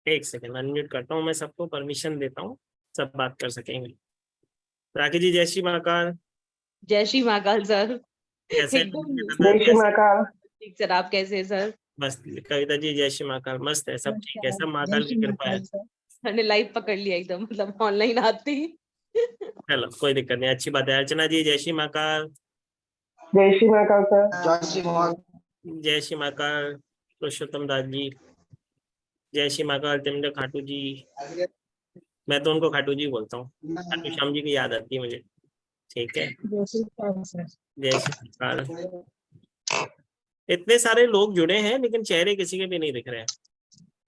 एक second unmute करता हूँ, मैं सबको परमिशन देता हूँ, सब बात कर सकेंगे। राखी जी जय श्री महाकाल। जय श्री महाकाल सर। कैसे हैं? एकदम जय श्री महाकाल। ठीक सर, आप कैसे हैं सर? मस्त। कविता जी जय श्री महाकाल। मस्त है, सब ठीक है, सब महाकाल की कृपा है। मैंने लाइव पकड़ लिया एकदम, मतलब ऑनलाइन आते ही। चलो कोई दिक्कत नहीं, अच्छी बात है। अर्चना जी जय श्री महाकाल। जय श्री महाकाल सर। जय श्री महाकाल। जय श्री महाकाल। पुरुषोत्तम दास जी जय श्री महाकाल। तिमले खाटू जी, मैं तो उनको खाटू जी बोलता हूँ, खाटू श्याम जी की याद आती है मुझे। ठीक है, जय श्री महाकाल। इतने सारे लोग जुड़े हैं लेकिन चेहरे किसी के भी नहीं दिख रहे हैं।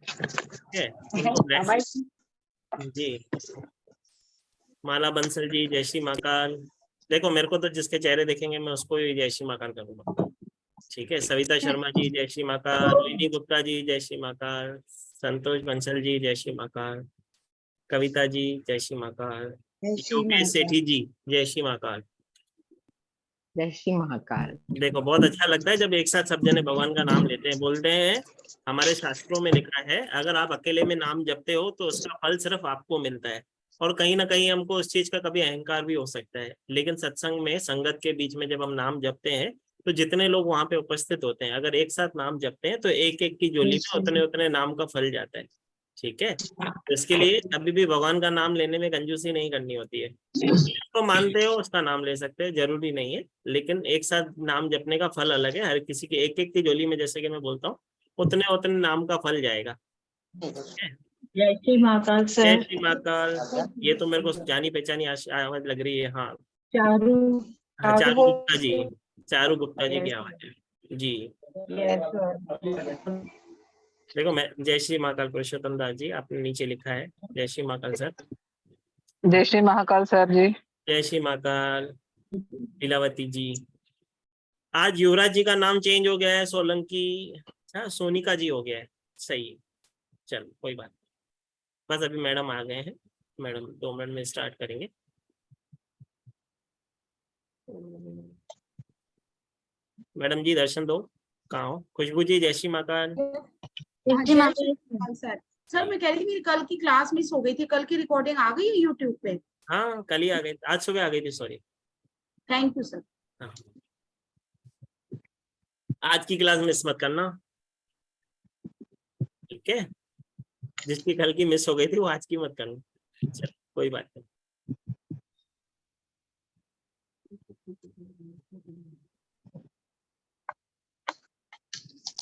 ठीक है, उनको bless जी। माला बंसल जी जय श्री महाकाल। देखो मेरे को तो जिसके चेहरे देखेंगे मैं उसको ही जय श्री महाकाल करूंगा। ठीक है, सविता शर्मा जी जय श्री महाकाल। रोहिणी गुप्ता जी जय श्री महाकाल। संतोष बंसल जी जय श्री महाकाल। कविता जी जय श्री महाकाल। योगेश सेठी जी जय श्री महाकाल। जय श्री महाकाल। देखो बहुत अच्छा लगता है जब एक साथ सब जने भगवान का नाम लेते हैं। बोलते हैं हमारे शास्त्रों में लिखा है, अगर आप अकेले में नाम जपते हो तो उसका फल सिर्फ आपको मिलता है, और कहीं ना कहीं हमको उस चीज का कभी अहंकार भी हो सकता है। लेकिन सत्संग में संगत के बीच में जब हम नाम जपते हैं तो जितने लोग वहां पे उपस्थित होते हैं, अगर एक साथ नाम जपते हैं तो एक एक की झोली में उतने उतने नाम का फल जाता है। ठीक है, तो इसके लिए कभी भी भगवान का नाम लेने में कंजूसी नहीं करनी होती है। जिसको मानते हो उसका नाम ले सकते हैं, जरूरी नहीं है, लेकिन एक साथ नाम जपने का फल अलग है। हर किसी के एक एक की झोली में, जैसे कि मैं बोलता हूँ, उतने उतने नाम का फल जाएगा। जय श्री महाकाल जय सर। श्री महाकाल। ये तो मेरे को जानी पहचानी आवाज लग रही है। हाँ, चारू हाँ, चारू गुप्ता जी, चारू गुप्ता जी की आवाज है जी। देखो मैं जय श्री महाकाल पुरुषोत्तम दास जी, आपने नीचे लिखा है जय श्री महाकाल सर। जय श्री महाकाल सर जी। जय श्री महाकाल लीलावती जी। आज युवराज जी का नाम चेंज हो गया है, सोलंकी, अच्छा सोनिका जी हो गया है। सही, चलो कोई बात नहीं। बस अभी मैडम आ गए हैं, मैडम 2 मिनट में स्टार्ट करेंगे। मैडम जी दर्शन दो, कहाँ हो? खुशबू जी जय श्री महाकाल। सर सर मैं कह रही थी मेरी कल की क्लास मिस हो गई थी, कल की रिकॉर्डिंग आ गई है यूट्यूब पे? हाँ कल ही आ गई, आज सुबह आ गई थी, सॉरी। Thank you sir. हाँ, आज की क्लास मिस मत करना, ठीक है? जिसकी कल की मिस हो गई थी वो आज की मत करना। चल कोई बात नहीं।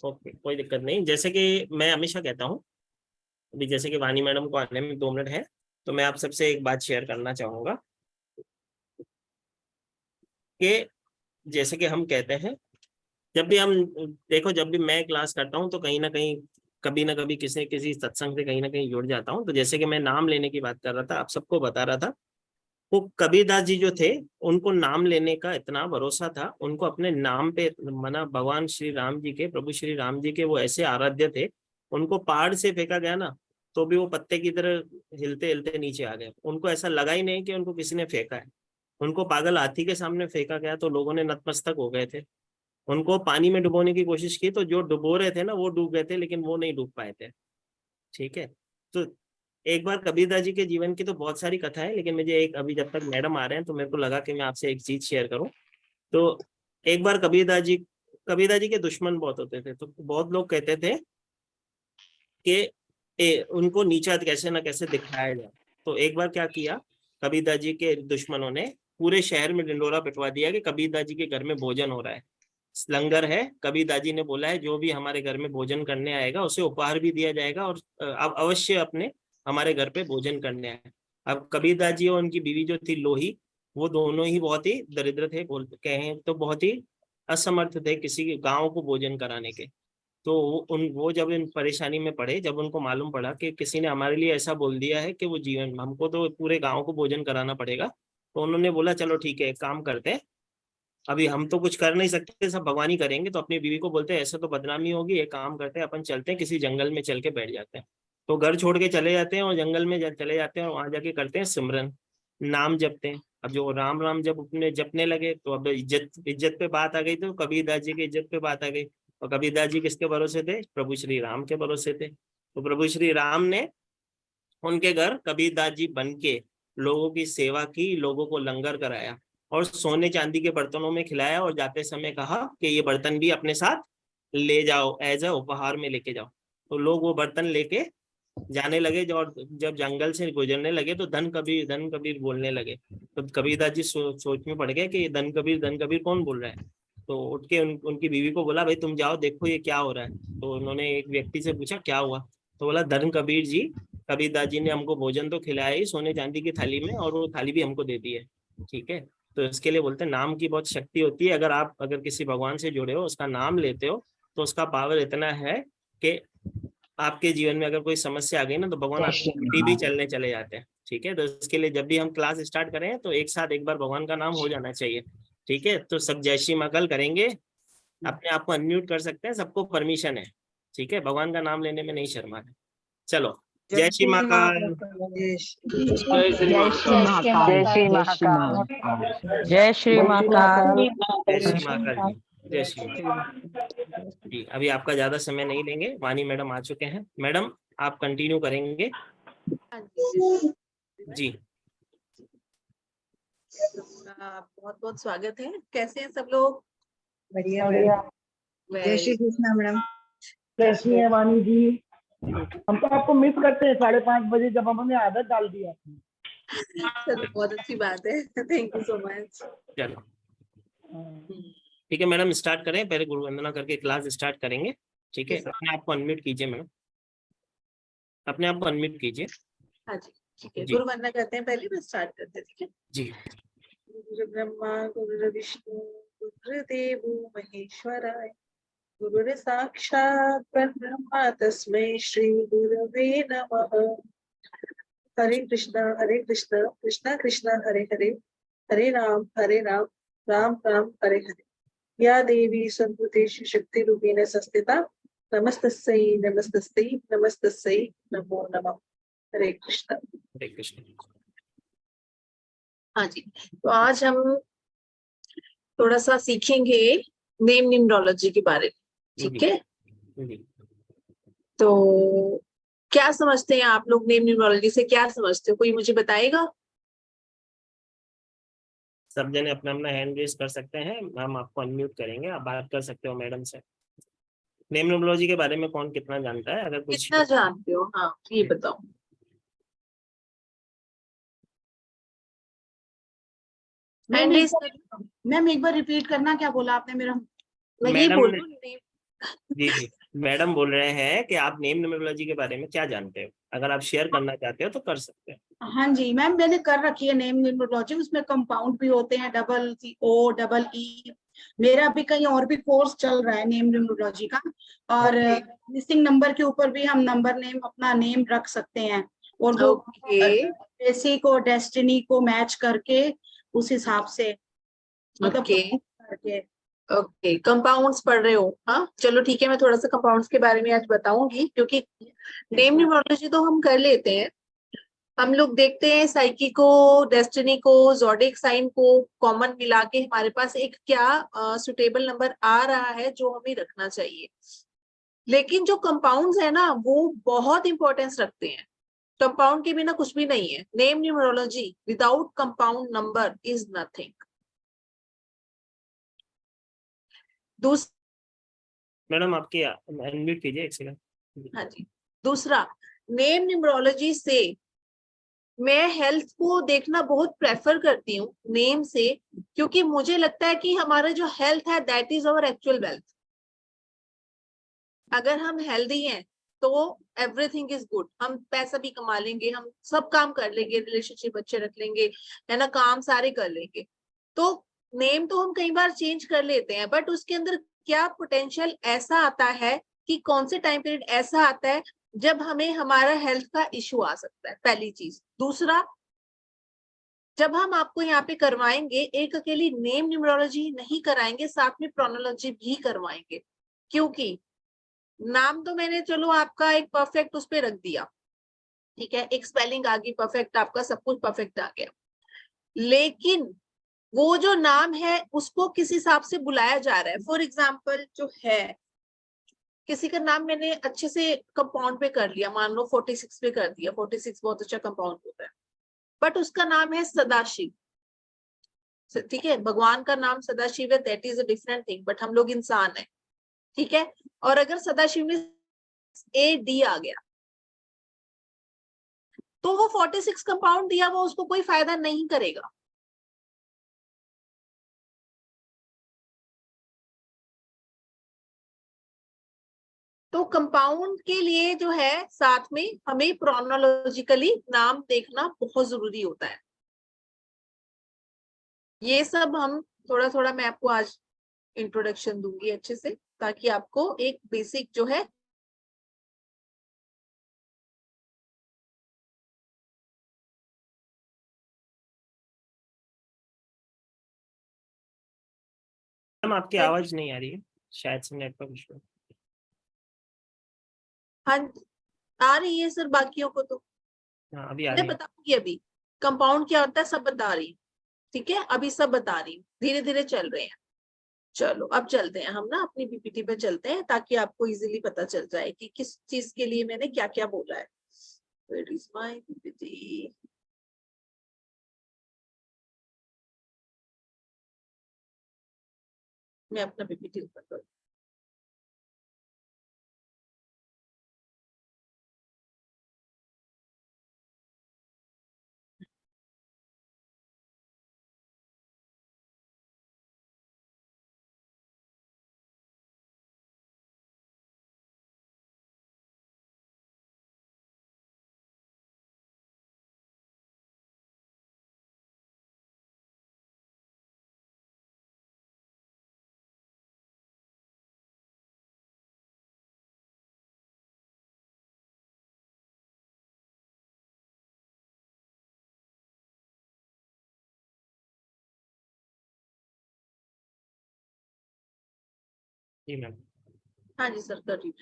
ओके कोई दिक्कत नहीं। जैसे कि मैं हमेशा कहता हूँ, अभी जैसे कि वानी मैडम को आने में 2 मिनट है, तो मैं आप सबसे एक बात शेयर करना चाहूंगा कि जैसे कि हम कहते हैं, जब भी हम देखो, जब भी मैं क्लास करता हूँ तो कहीं ना कहीं कभी ना कभी किसी किसी सत्संग से कहीं ना कहीं जुड़ जाता हूँ। तो जैसे कि मैं नाम लेने की बात कर रहा था, आप सबको बता रहा था, वो कबीरदास जी जो थे उनको नाम लेने का इतना भरोसा था, उनको अपने नाम पे मना, भगवान श्री राम जी के, प्रभु श्री राम जी के वो ऐसे आराध्य थे, उनको पहाड़ से फेंका गया ना तो भी वो पत्ते की तरह हिलते हिलते नीचे आ गए। उनको ऐसा लगा ही नहीं कि उनको किसी ने फेंका है। उनको पागल हाथी के सामने फेंका गया तो लोगों ने नतमस्तक हो गए थे। उनको पानी में डुबोने की कोशिश की तो जो डुबो रहे थे ना वो डूब गए थे, लेकिन वो नहीं डूब पाए थे। ठीक है, तो एक बार कबीरदास जी के जीवन की तो बहुत सारी कथा है, लेकिन मुझे एक, अभी जब तक मैडम आ रहे हैं तो मेरे को लगा कि मैं आपसे एक चीज शेयर करूं। तो एक बार कबीरदास जी के दुश्मन बहुत होते थे, तो बहुत लोग कहते थे कि उनको नीचा कैसे ना कैसे दिखाया जाए। तो एक बार क्या किया, कबीरदास जी के दुश्मनों ने पूरे शहर में ढिंडोरा पिटवा दिया कि कबीरदास जी के घर में भोजन हो रहा है, लंगर है, कबीरदास जी ने बोला है जो भी हमारे घर में भोजन करने आएगा उसे उपहार भी दिया जाएगा, और अब अवश्य अपने हमारे घर पे भोजन करने आए। अब कबीरदास जी और उनकी बीवी जो थी लोही, वो दोनों ही बहुत ही दरिद्र थे, बोल कहें तो बहुत ही असमर्थ थे किसी गांव को भोजन कराने के। तो वो जब इन परेशानी में पड़े, जब उनको मालूम पड़ा कि किसी ने हमारे लिए ऐसा बोल दिया है कि वो जीवन, हमको तो पूरे गांव को भोजन कराना पड़ेगा, तो उन्होंने बोला चलो ठीक है, एक काम करते हैं, अभी हम तो कुछ कर नहीं सकते, सब भगवान ही करेंगे। तो अपनी बीवी को बोलते हैं ऐसे तो बदनामी होगी, एक काम करते हैं अपन चलते हैं किसी जंगल में, चल के बैठ जाते हैं। तो घर छोड़ के चले जाते हैं और जंगल में चले जाते हैं और वहां जाके करते हैं सिमरन, नाम जपते हैं। अब जो राम राम जब अपने जपने लगे तो अब इज्जत इज्जत पे बात आ गई, तो कबीरदास जी की इज्जत पे बात आ गई। और कबीरदास जी किसके भरोसे थे? प्रभु श्री राम के भरोसे थे। तो प्रभु श्री राम ने उनके घर कबीरदास जी बन के लोगों की सेवा की, लोगों को लंगर कराया और सोने चांदी के बर्तनों में खिलाया और जाते समय कहा कि ये बर्तन भी अपने साथ ले जाओ, एज अ उपहार में लेके जाओ। तो लोग वो बर्तन लेके जाने लगे। और जब जंगल से गुजरने लगे तो धन कबीर बोलने लगे। तो कबीरदास जी सोच में पड़ गए कि धन कबीर कौन बोल रहा है। तो उठ के उनकी बीवी को बोला, भाई तुम जाओ देखो ये क्या हो रहा है। तो उन्होंने एक व्यक्ति से पूछा क्या हुआ। तो बोला, धन कबीर जी, कबीरदास जी ने हमको भोजन तो खिलाया ही सोने चांदी की थाली में, और वो थाली भी हमको दे दी है। ठीक है, तो इसके लिए बोलते हैं नाम की बहुत शक्ति होती है। अगर किसी भगवान से जुड़े हो, उसका नाम लेते हो, तो उसका पावर इतना है कि आपके जीवन में अगर कोई समस्या आ गई ना, तो भगवान आपकी भी चलने चले जाते हैं। ठीक है, तो इसके लिए जब भी हम क्लास स्टार्ट करें तो एक साथ एक बार भगवान का नाम हो जाना चाहिए। ठीक है, तो सब जय श्री महाकाल करेंगे। अपने आप को अनम्यूट कर सकते हैं, सबको परमिशन है। ठीक है, भगवान का नाम लेने में नहीं शर्माना। चलो, जय श्री महाकाल। जय श्री महाकाल। जय श्री महाकाल। जय श्री महाकाल। जय श्री महाकाल जी, जय श्री महाकाल जी। अभी आपका ज्यादा समय नहीं लेंगे, वानी मैडम आ चुके हैं। मैडम आप कंटिन्यू करेंगे जी। बहुत बहुत स्वागत है। कैसे हैं सब लोग? बढ़िया। जय श्री कृष्णा मैडम। कैसी है वानी जी? हम तो आपको मिस करते हैं 5:30 बजे, जब हमने आदत डाल दिया। चलो बहुत अच्छी बात है, थैंक यू सो मच। चलो ठीक है मैडम, स्टार्ट करें। पहले गुरु वंदना करके क्लास स्टार्ट करेंगे। ठीक है, अपने आप को अनम्यूट कीजिए मैडम, अपने आप को अनम्यूट कीजिए। हाँ जी ठीक है, गुरु वंदना करते हैं पहले, मैं स्टार्ट करते हैं। ठीक है जी। गुरु ब्रह्मा गुरु विष्णु गुरुदेव महेश्वराय, गुरु साक्षात परब्रह्म तस्मै श्री गुरवे नमः। हरे कृष्णा कृष्णा कृष्णा हरे हरे, हरे राम राम राम हरे हरे। या देवी सर्वभूतेषु शक्तिरूपेण संस्थिता, नमस्तस्यै नमस्तस्यै नमस्तस्यै नमो नमः। हरे कृष्णा। हरे कृष्ण। हाँ जी, तो आज हम थोड़ा सा सीखेंगे नेम न्यूमरोलॉजी के बारे में। ठीक है, तो क्या समझते हैं आप लोग नेम न्यूमरोलॉजी से? क्या समझते हो, कोई मुझे बताएगा? सब जने अपना अपना हैंड रेज कर सकते हैं, हम आपको अनम्यूट करेंगे, आप बात कर सकते हो मैडम से। नेम न्यूमरोलॉजी के बारे में कौन कितना जानता है? अगर कुछ कितना जानते हो? हाँ ये बताओ। मैम एक बार रिपीट करना, क्या बोला आपने मेरा? मैं ये मैडम बोल ने- रही हूँ नेम। जी मैडम बोल रहे हैं कि आप नेम न्यूमरोलॉजी के बारे में क्या जानते हो, अगर आप शेयर करना चाहते हो तो कर सकते हो। हाँ जी मैम, मैंने कर रखी है नेम न्यूमरोलॉजी। उसमें कंपाउंड भी होते हैं, COEE। मेरा भी कहीं और भी कोर्स चल रहा है नेम न्यूमरोलॉजी का, और मिसिंग नंबर के ऊपर भी हम नंबर नेम अपना नेम रख सकते हैं, और वो बेसिक और डेस्टिनी को मैच करके उस हिसाब से मतलब करके। ओके, कंपाउंड्स पढ़ रहे हो? हाँ चलो ठीक है, मैं थोड़ा सा कंपाउंड्स के बारे में आज बताऊंगी, क्योंकि नेम न्यूमरोलॉजी तो हम कर लेते हैं। हम लोग देखते हैं साइकी को, डेस्टिनी को, ज़ोडिएक साइन को कॉमन मिला के हमारे पास एक क्या सुटेबल नंबर आ रहा है जो हमें रखना चाहिए। लेकिन जो कंपाउंड्स है ना, वो बहुत इंपॉर्टेंस रखते हैं। कंपाउंड के बिना कुछ भी नहीं है। Name numerology without compound number is nothing. Madam आपकी अनम्यूट कीजिए एक सेकंड। हाँ जी, दूसरा नेम न्यूमरोलॉजी से मैं हेल्थ को देखना बहुत प्रेफर करती हूँ नेम से, क्योंकि मुझे लगता है कि हमारा जो हेल्थ है that is our actual wealth. अगर हम हेल्दी हैं तो एवरीथिंग इज गुड। हम पैसा भी कमा लेंगे, हम सब काम कर लेंगे, रिलेशनशिप अच्छे रख लेंगे, है ना, काम सारे कर लेंगे। तो नेम तो हम कई बार चेंज कर लेते हैं, बट उसके अंदर क्या पोटेंशियल ऐसा आता है कि कौन से टाइम पीरियड ऐसा आता है जब हमें हमारा हेल्थ का इश्यू आ सकता है, पहली चीज। दूसरा, जब हम आपको यहाँ पे करवाएंगे, एक अकेली नेम न्यूमरोलॉजी नहीं कराएंगे, साथ में प्रोनोलॉजी भी करवाएंगे। क्योंकि नाम तो मैंने चलो आपका एक परफेक्ट उस पे रख दिया, ठीक है, एक स्पेलिंग आ गई परफेक्ट, आपका सब कुछ परफेक्ट आ गया, लेकिन वो जो नाम है उसको किस हिसाब से बुलाया जा रहा है। फॉर एग्जाम्पल जो है किसी का नाम मैंने अच्छे से कंपाउंड पे कर लिया, मान लो 46 पे कर दिया, 46 बहुत अच्छा कंपाउंड होता है, बट उसका नाम है सदाशिव, ठीक है, भगवान का नाम सदाशिव है, that is a different thing, but हम लोग इंसान है, ठीक है। और अगर सदाशिव में AD आ गया तो वो 46 कंपाउंड दिया वो उसको कोई फायदा नहीं करेगा। तो कंपाउंड के लिए जो है साथ में हमें प्रोनोलॉजिकली नाम देखना बहुत जरूरी होता है। ये सब हम थोड़ा थोड़ा मैं आपको आज इंट्रोडक्शन दूंगी अच्छे से, ताकि आपको एक बेसिक जो है मैम आपकी आवाज नहीं आ रही है, शायद से नेटवर्क इशू। हाँ आ रही है सर, बाकियों को तो हाँ अभी आ मैं रही है। बताऊंगी। अभी कंपाउंड क्या होता है सब बता रही हूँ, ठीक है, अभी सब बता रही हूँ, धीरे धीरे चल रहे हैं। चलो अब चलते हैं हम ना अपनी PPT पे चलते हैं, ताकि आपको इजीली पता चल जाए कि किस चीज के लिए मैंने क्या क्या बोला है। Where is my PPT? मैं अपना PPT ऊपर करूँ। जी मैम। हाँ जी सर कर रही।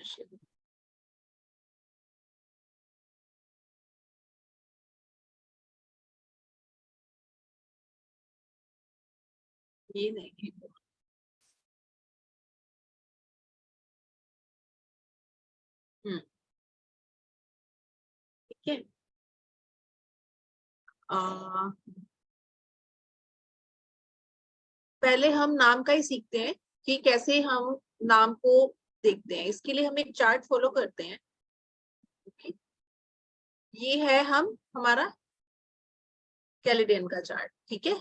ये नहीं ठीक है। पहले हम नाम का ही सीखते हैं कि कैसे हम नाम को देखते हैं। इसके लिए हम एक चार्ट फॉलो करते हैं। ओके, ये है हमारा कैलेडियन का चार्ट, ठीक है।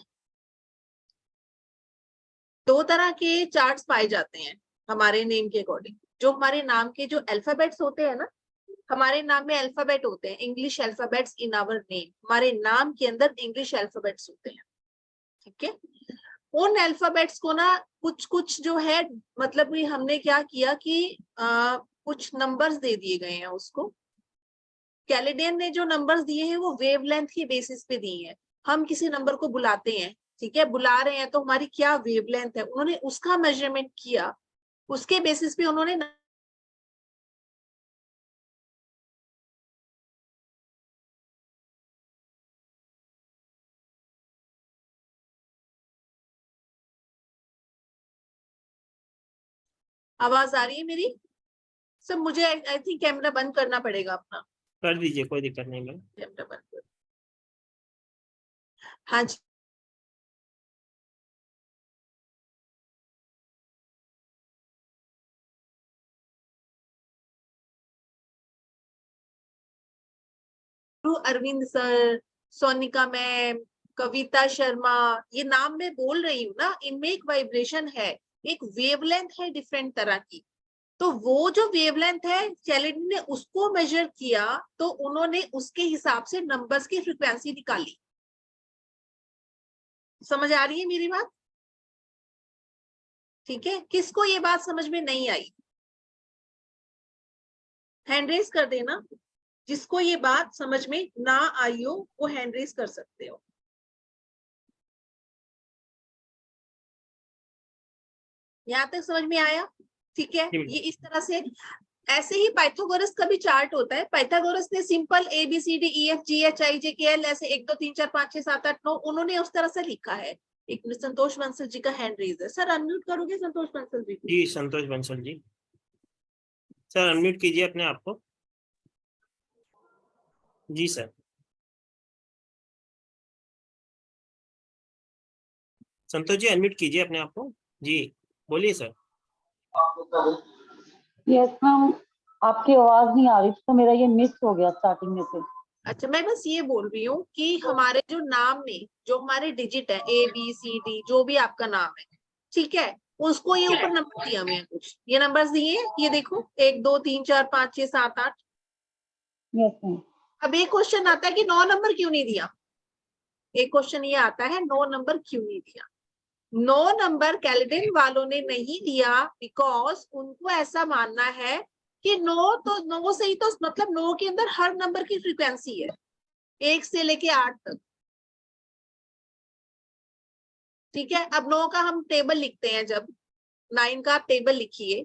दो तरह के चार्ट्स पाए जाते हैं हमारे नेम के अकॉर्डिंग। जो हमारे नाम के जो अल्फाबेट्स होते हैं ना, हमारे नाम में अल्फाबेट होते हैं, English alphabets in our name, हमारे नाम के अंदर इंग्लिश अल्फाबेट्स होते हैं, ठीक है। उन अल्फाबेट्स को ना कुछ कुछ जो है, मतलब कि हमने क्या किया कि कुछ नंबर्स दे दिए गए हैं उसको। कैलेडियन ने जो नंबर्स दिए हैं वो वेवलेंथ के बेसिस पे दिए हैं। हम किसी नंबर को बुलाते हैं, ठीक है, बुला रहे हैं तो हमारी क्या वेवलेंथ है, उन्होंने उसका मेजरमेंट किया, उसके बेसिस पे उन्होंने आवाज आ रही है मेरी सब? मुझे आई थिंक कैमरा बंद करना पड़ेगा अपना। कर दीजिए, कोई दिक्कत नहीं मैम। कैमरा बंद कर। हाँ जी, अरविंद सर, सोनिका मैम, कविता शर्मा, ये नाम मैं बोल रही हूँ ना, इनमें एक वाइब्रेशन है, एक वेवलेंथ है डिफरेंट तरह की। तो वो जो वेवलेंथ है कैलेडियन ने उसको मेजर किया, तो उन्होंने उसके हिसाब से नंबर्स की फ्रीक्वेंसी निकाली। समझ आ रही है मेरी बात? ठीक है, किसको ये बात समझ में नहीं आई हैंड रेज कर देना। जिसको ये बात समझ में ना आई हो वो हैंड रेज कर सकते हो। यहाँ तक समझ में आया? ठीक है, ये इस तरह से। ऐसे ही पाइथागोरस का भी चार्ट होता है। पाइथागोरस ने सिंपल ABCDEFGHIJKL ऐसे 1 2 3 4 5 6 7 8 9 उन्होंने उस तरह से लिखा है। एक संतोष बंसल जी का हैंड रेज है। सर अनम्यूट करोगे संतोष बंसल जी को? जी संतोष बंसल जी। सर अनम्यूट कीजिए अपने आप को। जी सर। संतोष जी अनम्यूट कीजिए अपने आप को। जी बोलिए सर। यस मैम, आपकी आवाज नहीं आ रही थी तो मेरा ये मिस हो गया स्टार्टिंग में से। अच्छा, मैं बस ये बोल रही हूँ कि हमारे जो नाम में जो हमारे डिजिट है ABCD जो भी आपका नाम है, ठीक है, उसको ये ऊपर नंबर दिया हुए हैं, कुछ ये नंबर्स दिए हैं, ये देखो 1 2 3 4 5 6 7 8। Yes ma'am. अब एक क्वेश्चन आता है कि 9 नंबर क्यों नहीं दिया। एक क्वेश्चन ये आता है 9 नंबर क्यों नहीं दिया। 9 नंबर कैलेंडर वालों ने नहीं दिया बिकॉज उनको ऐसा मानना है कि 9 तो 9 से ही तो मतलब 9 के अंदर हर नंबर की फ्रीक्वेंसी है 1 से लेके 8 तक। ठीक है, अब 9 का हम टेबल लिखते हैं, जब 9 का आप टेबल लिखिए,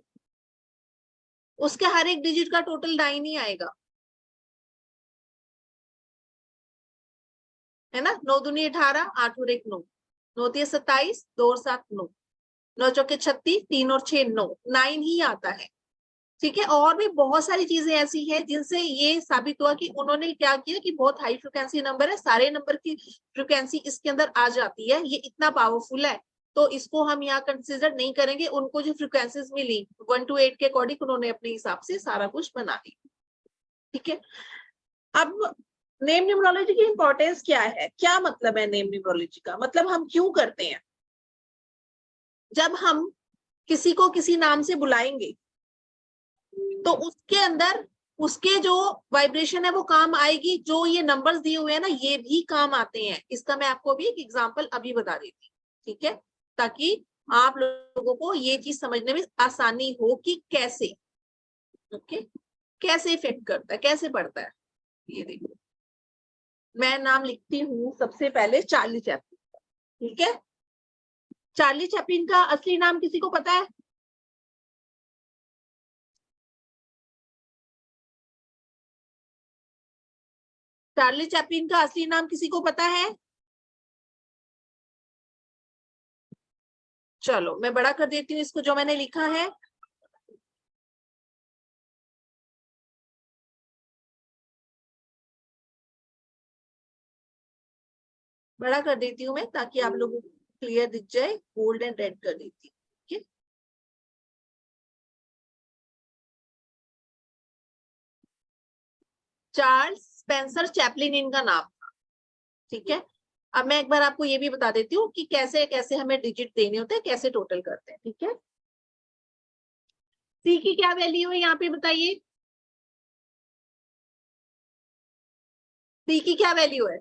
उसके हर एक डिजिट का टोटल 9 ही आएगा, है ना। 9 दूनी 18, 8 और 1 9, 9 तिया 27, 2 और 7 9, 9 चौके 36, 3 और 6 9, 9 ही आता है। ठीक है, और भी बहुत सारी चीजें ऐसी हैं जिनसे ये साबित हुआ कि उन्होंने क्या किया कि बहुत हाई फ्रिक्वेंसी नंबर है, सारे नंबर की फ्रिक्वेंसी इसके अंदर आ जाती है, ये इतना पावरफुल है, तो इसको हम यहाँ कंसिडर नहीं करेंगे। उनको जो फ्रिक्वेंसीज मिली 1 to 8 के अकॉर्डिंग उन्होंने अपने हिसाब से सारा कुछ बना लिया। ठीक है, अब नेम न्यूमरोलॉजी की इंपॉर्टेंस क्या है, क्या मतलब है नेम न्यूमरोलॉजी का, मतलब हम क्यों करते हैं। जब हम किसी को किसी नाम से बुलाएंगे तो उसके अंदर उसके जो वाइब्रेशन है वो काम आएगी, जो ये नंबर्स दिए हुए हैं ना ये भी काम आते हैं। इसका मैं आपको भी एक एग्जांपल अभी बता देती हूँ, ठीक है, ताकि आप लोगों को ये चीज समझने में आसानी हो कि कैसे, ओके, कैसे इफेक्ट करता है, कैसे पड़ता है। ये देखो, मैं नाम लिखती हूँ सबसे पहले चार्ली चैपलिन, ठीक है। चार्ली चैपलिन का असली नाम किसी को पता है? चार्ली चैपलिन का असली नाम किसी को पता है? चलो मैं बड़ा कर देती हूँ इसको, जो मैंने लिखा है। बड़ा कर देती हूँ मैं ताकि आप लोगों को क्लियर दिख जाए, गोल्ड एंड रेड कर देती हूँ। ठीक है, चार्ल्स स्पेंसर चैपलिन इनका नाम था। ठीक है, अब मैं एक बार आपको ये भी बता देती हूँ कि कैसे कैसे हमें डिजिट देने होते हैं, कैसे टोटल करते हैं। ठीक है, सी की क्या वैल्यू है यहाँ पे बताइए, सी की क्या वैल्यू है?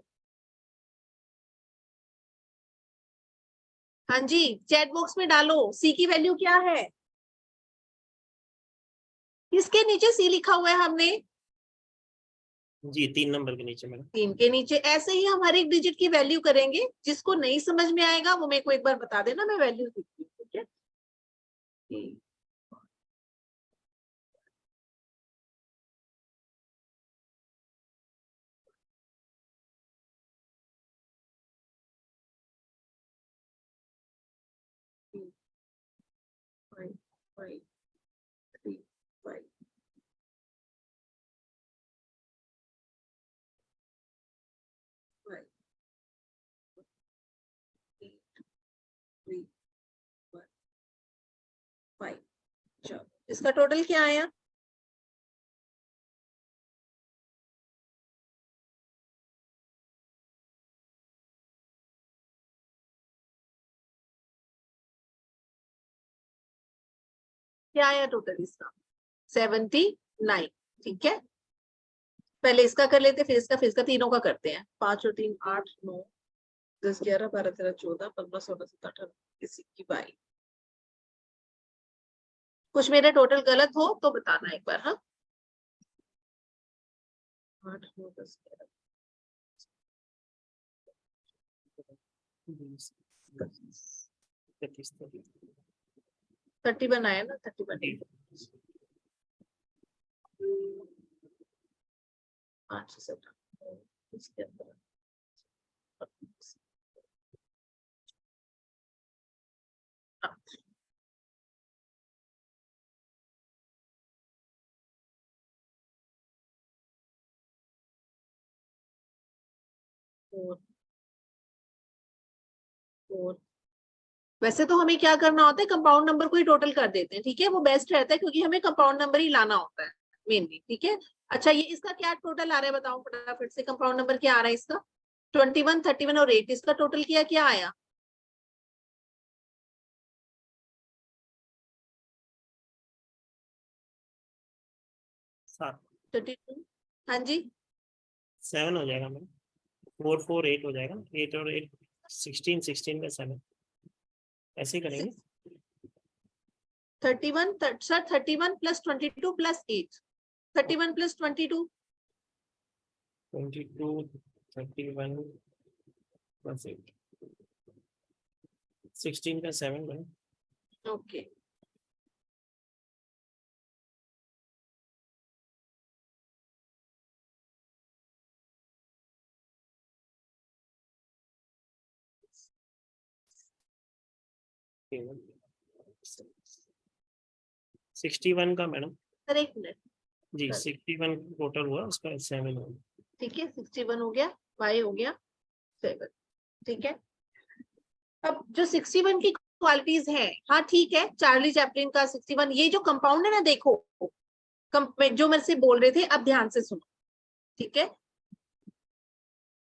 हाँ जी, चैट बॉक्स में डालो, सी की वैल्यू क्या है? किसके नीचे सी लिखा हुआ है हमने? जी 3 नंबर के नीचे मैडम। 3 के नीचे। ऐसे ही हम हर एक डिजिट की वैल्यू करेंगे, जिसको नहीं समझ में आएगा वो मेरे को एक बार बता देना, मैं वैल्यू लिखती हूँ। ठीक है, फाइव फाइव 3 5 5 8 3 1 5। चलो इसका टोटल क्या आया? क्या आया टोटल इसका? 79। ठीक है, पहले इसका कर लेते, फिर इसका, फिर इसका, तीनों का करते हैं। 5 और 3 8 9 10 11 12 13 14 15 16 17 18 19 20 22। कुछ मेरे टोटल गलत हो तो बताना एक बार। हाँ, 8 9 10 11 30 बनाया ना, 30 बनाया। 5 से 7 इसके अंदर 4 4। वैसे तो हमें क्या करना होता है, कंपाउंड नंबर को ही टोटल कर देते हैं, ठीक है, वो बेस्ट रहता है क्योंकि हमें कंपाउंड नंबर ही लाना होता है मेनली, ठीक है। अच्छा, ये इसका क्या टोटल आ रहा है बताओ फटाफट से, कंपाउंड नंबर क्या आ रहा है इसका? 21, 31 और 8, इसका टोटल क्या आया? 7 32। हाँ जी, 7 हो जाएगा मैम, 4 4 8 हो जाएगा, 8 और 8 16, 16 का 7, ऐसे ही करेंगे। 31 sir, 31 plus 22 plus 8, 31 plus 22 22 31 plus 8 16 का 7 मैम। ओके। Okay. 61 का मैडम सर एक मिनट, जी, 61 टोटल हुआ, उसका 7 हुआ। ठीक है, 61 हो गया, y हो गया 7, ठीक है। अब जो 61 की क्वालिटीज हैं, हाँ ठीक है, चार्ली चैपलिन का 61, ये जो कंपाउंड है ना, देखो जो मेरे से बोल रहे थे, अब ध्यान से सुनो, ठीक है।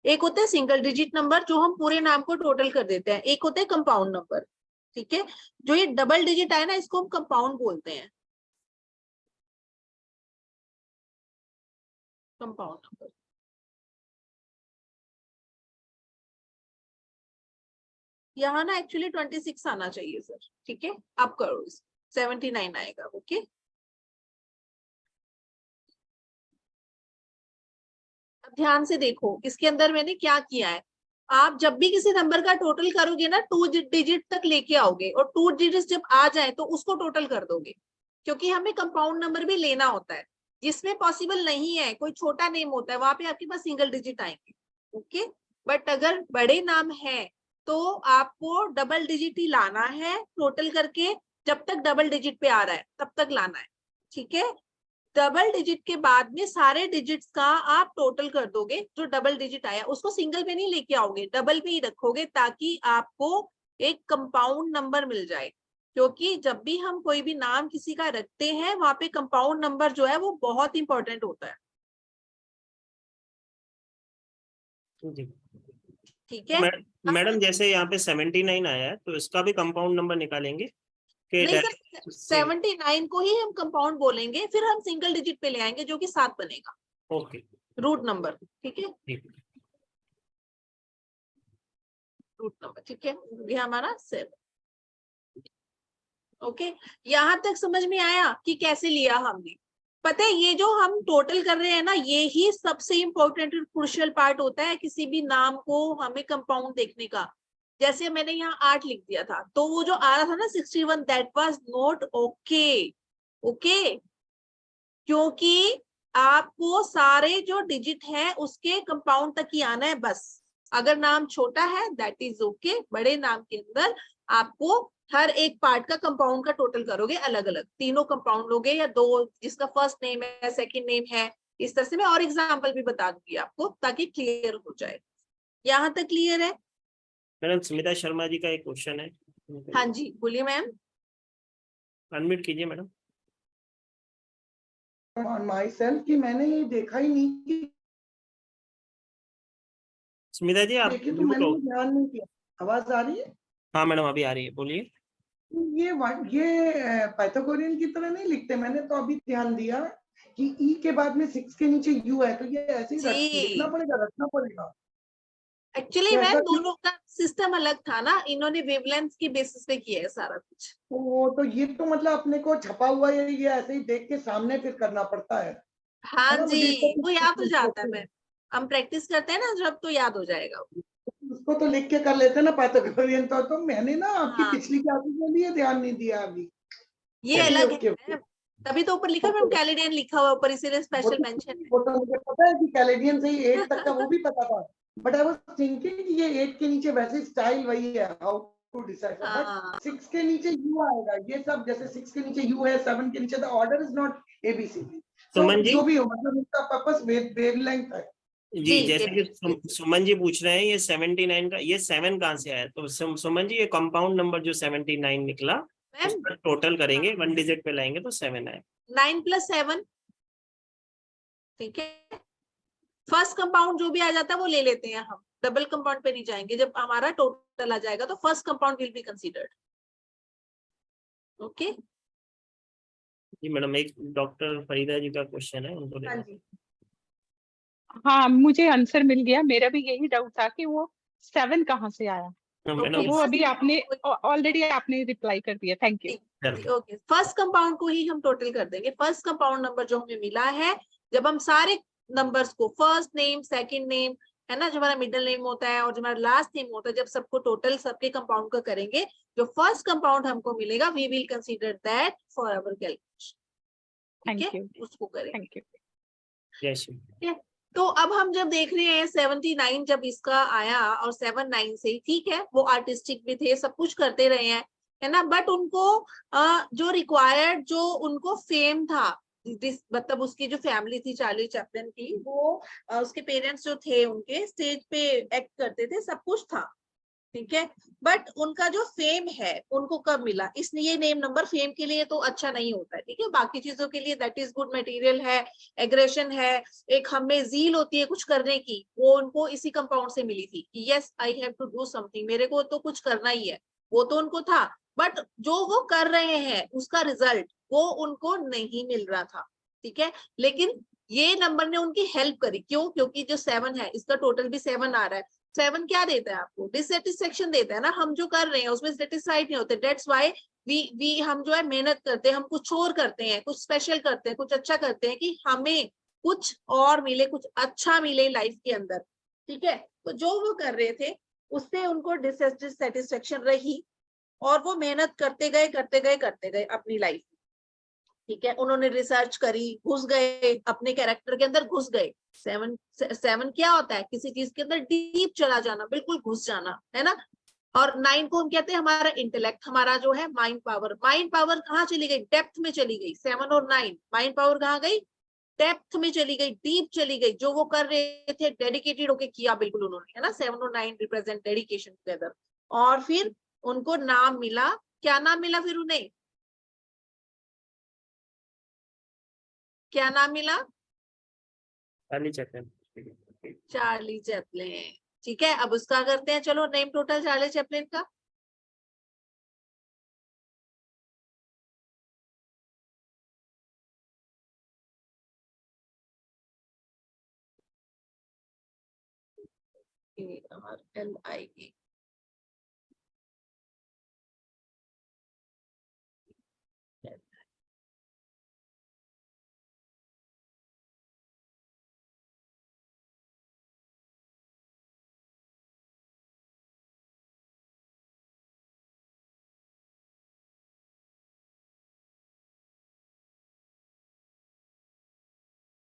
एक होता है सिंगल डिजिट नंबर जो हम पूरे नाम को टोटल कर देते हैं, एक होता है कंपाउंड नंबर, ठीक है। जो ये डबल डिजिट आए ना, इसको हम कंपाउंड बोलते हैं, कंपाउंड नंबर। यहाँ ना एक्चुअली 26 आना चाहिए सर, ठीक है, आप करो, 79 आएगा, ओके। अब ध्यान से देखो, इसके अंदर मैंने क्या किया है, आप जब भी किसी नंबर का टोटल करोगे ना, 2 डिजिट तक लेके आओगे, और 2 डिजिट जब आ जाए तो उसको टोटल कर दोगे, क्योंकि हमें कंपाउंड नंबर भी लेना होता है। जिसमें पॉसिबल नहीं है, कोई छोटा नेम होता है, वहां पे आपके पास सिंगल डिजिट आएंगे, ओके। बट अगर बड़े नाम है तो आपको डबल डिजिट ही लाना है टोटल करके, जब तक डबल डिजिट पे आ रहा है तब तक लाना है, ठीक है। डबल डिजिट के बाद में सारे डिजिट्स का आप टोटल कर दोगे, जो डबल डिजिट आया उसको सिंगल पे नहीं लेके आओगे, डबल पे ही रखोगे, ताकि आपको एक कंपाउंड नंबर मिल जाए। क्योंकि जब भी हम कोई भी नाम किसी का रखते हैं, वहां पे कंपाउंड नंबर जो है वो बहुत इंपॉर्टेंट होता है, जी ठीक है। मैडम, जैसे यहाँ पे 79 आया है, तो इसका भी कंपाउंड नंबर निकालेंगे कि नहीं direct सर, 79 को ही हम कंपाउंड बोलेंगे, फिर हम सिंगल डिजिट पे ले आएंगे जो कि 7 बनेगा, ओके रूट नंबर, ठीक है, ठीक। रूट नंबर, ठीक है, ये हमारा 7, ओके। यहां तक समझ में आया कि कैसे लिया हमने? पता है, ये जो हम टोटल कर रहे हैं ना, ये ही सबसे इंपॉर्टेंट और क्रूशियल पार्ट होता है किसी भी नाम को हमें कंपाउंड देखने का। जैसे मैंने यहाँ 8 लिख दिया था, तो वो जो आ रहा था ना 61, that was not okay, okay, क्योंकि आपको सारे जो डिजिट है उसके कंपाउंड तक ही आना है बस। अगर नाम छोटा है दैट इज ओके, बड़े नाम के अंदर आपको हर एक पार्ट का कंपाउंड का टोटल करोगे अलग अलग, तीनों कंपाउंड लोगे या 2 जिसका फर्स्ट नेम है सेकंड नेम है, इस तरह से मैं और एग्जांपल भी बता दूंगी आपको ताकि क्लियर हो जाए। यहाँ तक क्लियर है? मैडम, स्मिता शर्मा जी का एक क्वेश्चन है। हाँ जी बोलिए मैम। अनम्यूट कीजिए मैडम। ऑन माई सेल्फ कि मैंने ये देखा ही नहीं कि स्मिता जी आप देखे, तो म्यूट मैंने हो। ये ध्यान नहीं किया। आवाज आ रही है? हाँ मैडम, अभी आ रही है, बोलिए। ये पाइथागोरियन की तरह नहीं लिखते, मैंने तो अभी ध्यान दिया कि ई के बाद में 6 के नीचे यू है, तो ये ऐसे ही लिखना पड़ेगा, रखना पड़ेगा। एक्चुअली तो मैम ऐसा क्यों? दोनों का सिस्टम अलग था ना, इन्होंने वेवलेंथ की बेसिस पे किया है सारा कुछ। तो ये तो मतलब अपने को छपा हुआ है, ये ऐसे ही देख के सामने फिर करना पड़ता है हाँ ना? जी, मुझे वो याद हो जाता है मैम, हम प्रैक्टिस करते हैं ना जब, तो याद हो जाएगा। उसको तो लिख के कर लेते हैं ना पाइथागोरियन, तो मैंने ना आपकी हाँ, पिछली क्लासेस में भी ये ध्यान नहीं दिया अभी। ये ओके अलग ओके है ओके। मैम, तभी तो ऊपर लिखा मैम कैलेडियन लिखा हुआ ऊपर, इसीलिए स्पेशल मेंशन है। वो तो मुझे पता है कि कैलेडियन से ही 8 तक का वो भी पता था, बट आई वाज थिंकिंग कि ये 8 के नीचे वैसे स्टाइल वही है, हाउ टू डिसाइड, हाँ बट 6 के नीचे यू आएगा, ये सब जैसे 6 के नीचे यू है, 7 के नीचे, the order is not ABCD. Suman ji, जो भी हो, मतलब इसका पर्पस वेवलेंथ है। जी, जैसे कि definitely. सुमन जी पूछ रहे हैं ये 79 का ये 7 कहाँ से आया, तो सुमन जी ये कंपाउंड नंबर जो 79 निकला मैम उसका टोटल करेंगे 1 डिजिट पे लाएंगे तो 7 आए। 9 + 7, ठीक है। फर्स्ट कंपाउंड जो भी आ जाता है वो ले लेते हैं हम, डबल कंपाउंड पे नहीं जाएंगे। जब हमारा टोटल आ जाएगा तो first compound will be considered. Okay जी मैडम, एक डॉक्टर फरीदा जी का क्वेश्चन है, उनको हाँ ले जी। हाँ, मुझे आंसर मिल गया। मेरा भी यही डाउट था कि वो 7 कहाँ से आया, तो मैडम वो अभी आपने ऑलरेडी आपने रिप्लाई कर दिया। Thank you. Okay, first compound को ही हम टोटल कर देंगे। फर्स्ट कंपाउंड नंबर जो हमें मिला है, जब हम सारे नंबर्स को फर्स्ट नेम, सेकंड नेम, है ना, जो हमारा मिडिल नेम होता है और जो हमारा लास्ट नेम होता है, जब सबको टोटल सबके कंपाउंड का करेंगे, जो फर्स्ट कंपाउंड हमको मिलेगा we will consider that for our calculation. ठीक थैंक है, यू। उसको करेंगे। Thank you. यस तो अब हम जब देख रहे हैं 79 जब इसका आया और 79 से, ठीक है, वो आर्टिस्टिक भी थे, सब कुछ करते रहे हैं, है ना, बट उनको जो रिक्वायर्ड, जो उनको फेम था, मतलब उसकी जो फैमिली थी चार्ली चैपलिन की, वो उसके पेरेंट्स जो थे उनके स्टेज पे एक्ट करते थे, सब कुछ था, ठीक है, बट उनका जो फेम है उनको कब मिला, इसलिए नेम नंबर फेम के लिए तो अच्छा नहीं होता है, ठीक है, बाकी चीजों के लिए दैट इज गुड मटेरियल है, एग्रेशन है, एक हमें जील होती है कुछ करने की, वो उनको इसी कंपाउंड से मिली थी कि yes I have to do something, मेरे को तो कुछ करना ही है, वो तो उनको था, बट जो वो कर रहे हैं उसका रिजल्ट वो उनको नहीं मिल रहा था, ठीक है, लेकिन ये नंबर ने उनकी हेल्प करी, क्यों, क्योंकि जो 7 है इसका टोटल भी 7 आ रहा है, 7 क्या देता है आपको, डिससेटिस्फेक्शन देता है ना, हम जो कर रहे हैं उसमें सेटिस्फाइड नहीं होते, दैट्स व्हाई वी हम जो है मेहनत करते हैं, हम कुछ और करते हैं, कुछ स्पेशल करते हैं, कुछ अच्छा करते हैं कि हमें कुछ और मिले, कुछ अच्छा मिले लाइफ के अंदर, ठीक है, तो जो वो कर रहे थे उससे उनको डिससेटिस्फेक्शन रही और वो मेहनत करते गए अपनी लाइफ, ठीक है, उन्होंने रिसर्च करी, घुस गए अपने कैरेक्टर के अंदर, घुस गए। 7 क्या होता है, किसी चीज के अंदर डीप चला जाना, बिल्कुल घुस जाना, है ना, और 9 को हम कहते हैं हमारा इंटेलेक्ट, हमारा जो है माइंड पावर कहाँ चली गई, डेप्थ में चली गई, 7 और 9 माइंड पावर कहाँ गई, डेप्थ में चली गई, डीप चली गई, जो वो कर रहे थे डेडिकेटेड होके किया बिल्कुल उन्होंने, है ना, 7 और 9 रिप्रेजेंट डेडिकेशन टुगेदर, और फिर उनको नाम मिला, क्या नाम मिला फिर उन्हें, क्या नाम मिला, चार्ली चैपलिन। चार्ली चैपलिन, ठीक है, अब उसका करते हैं, चलो नेम टोटल चार्ली चैपलिन का, ARLIE,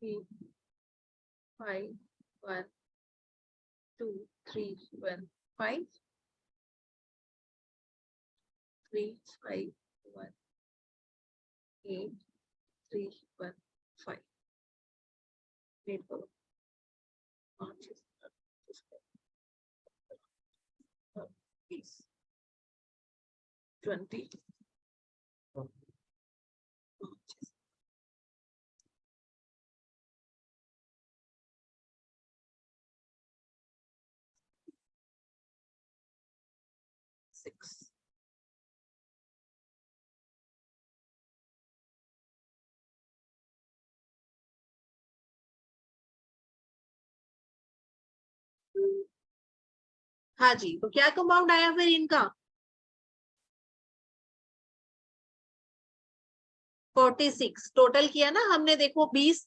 Three, 5, 1, 2, 3, 1, 5, 3, 5, 1, 8, 3, 1, 5, 8 करो, 5, 20, 20, 6, हाँ जी, तो क्या कंपाउंड आया फिर इनका, 46 टोटल किया ना हमने, देखो 20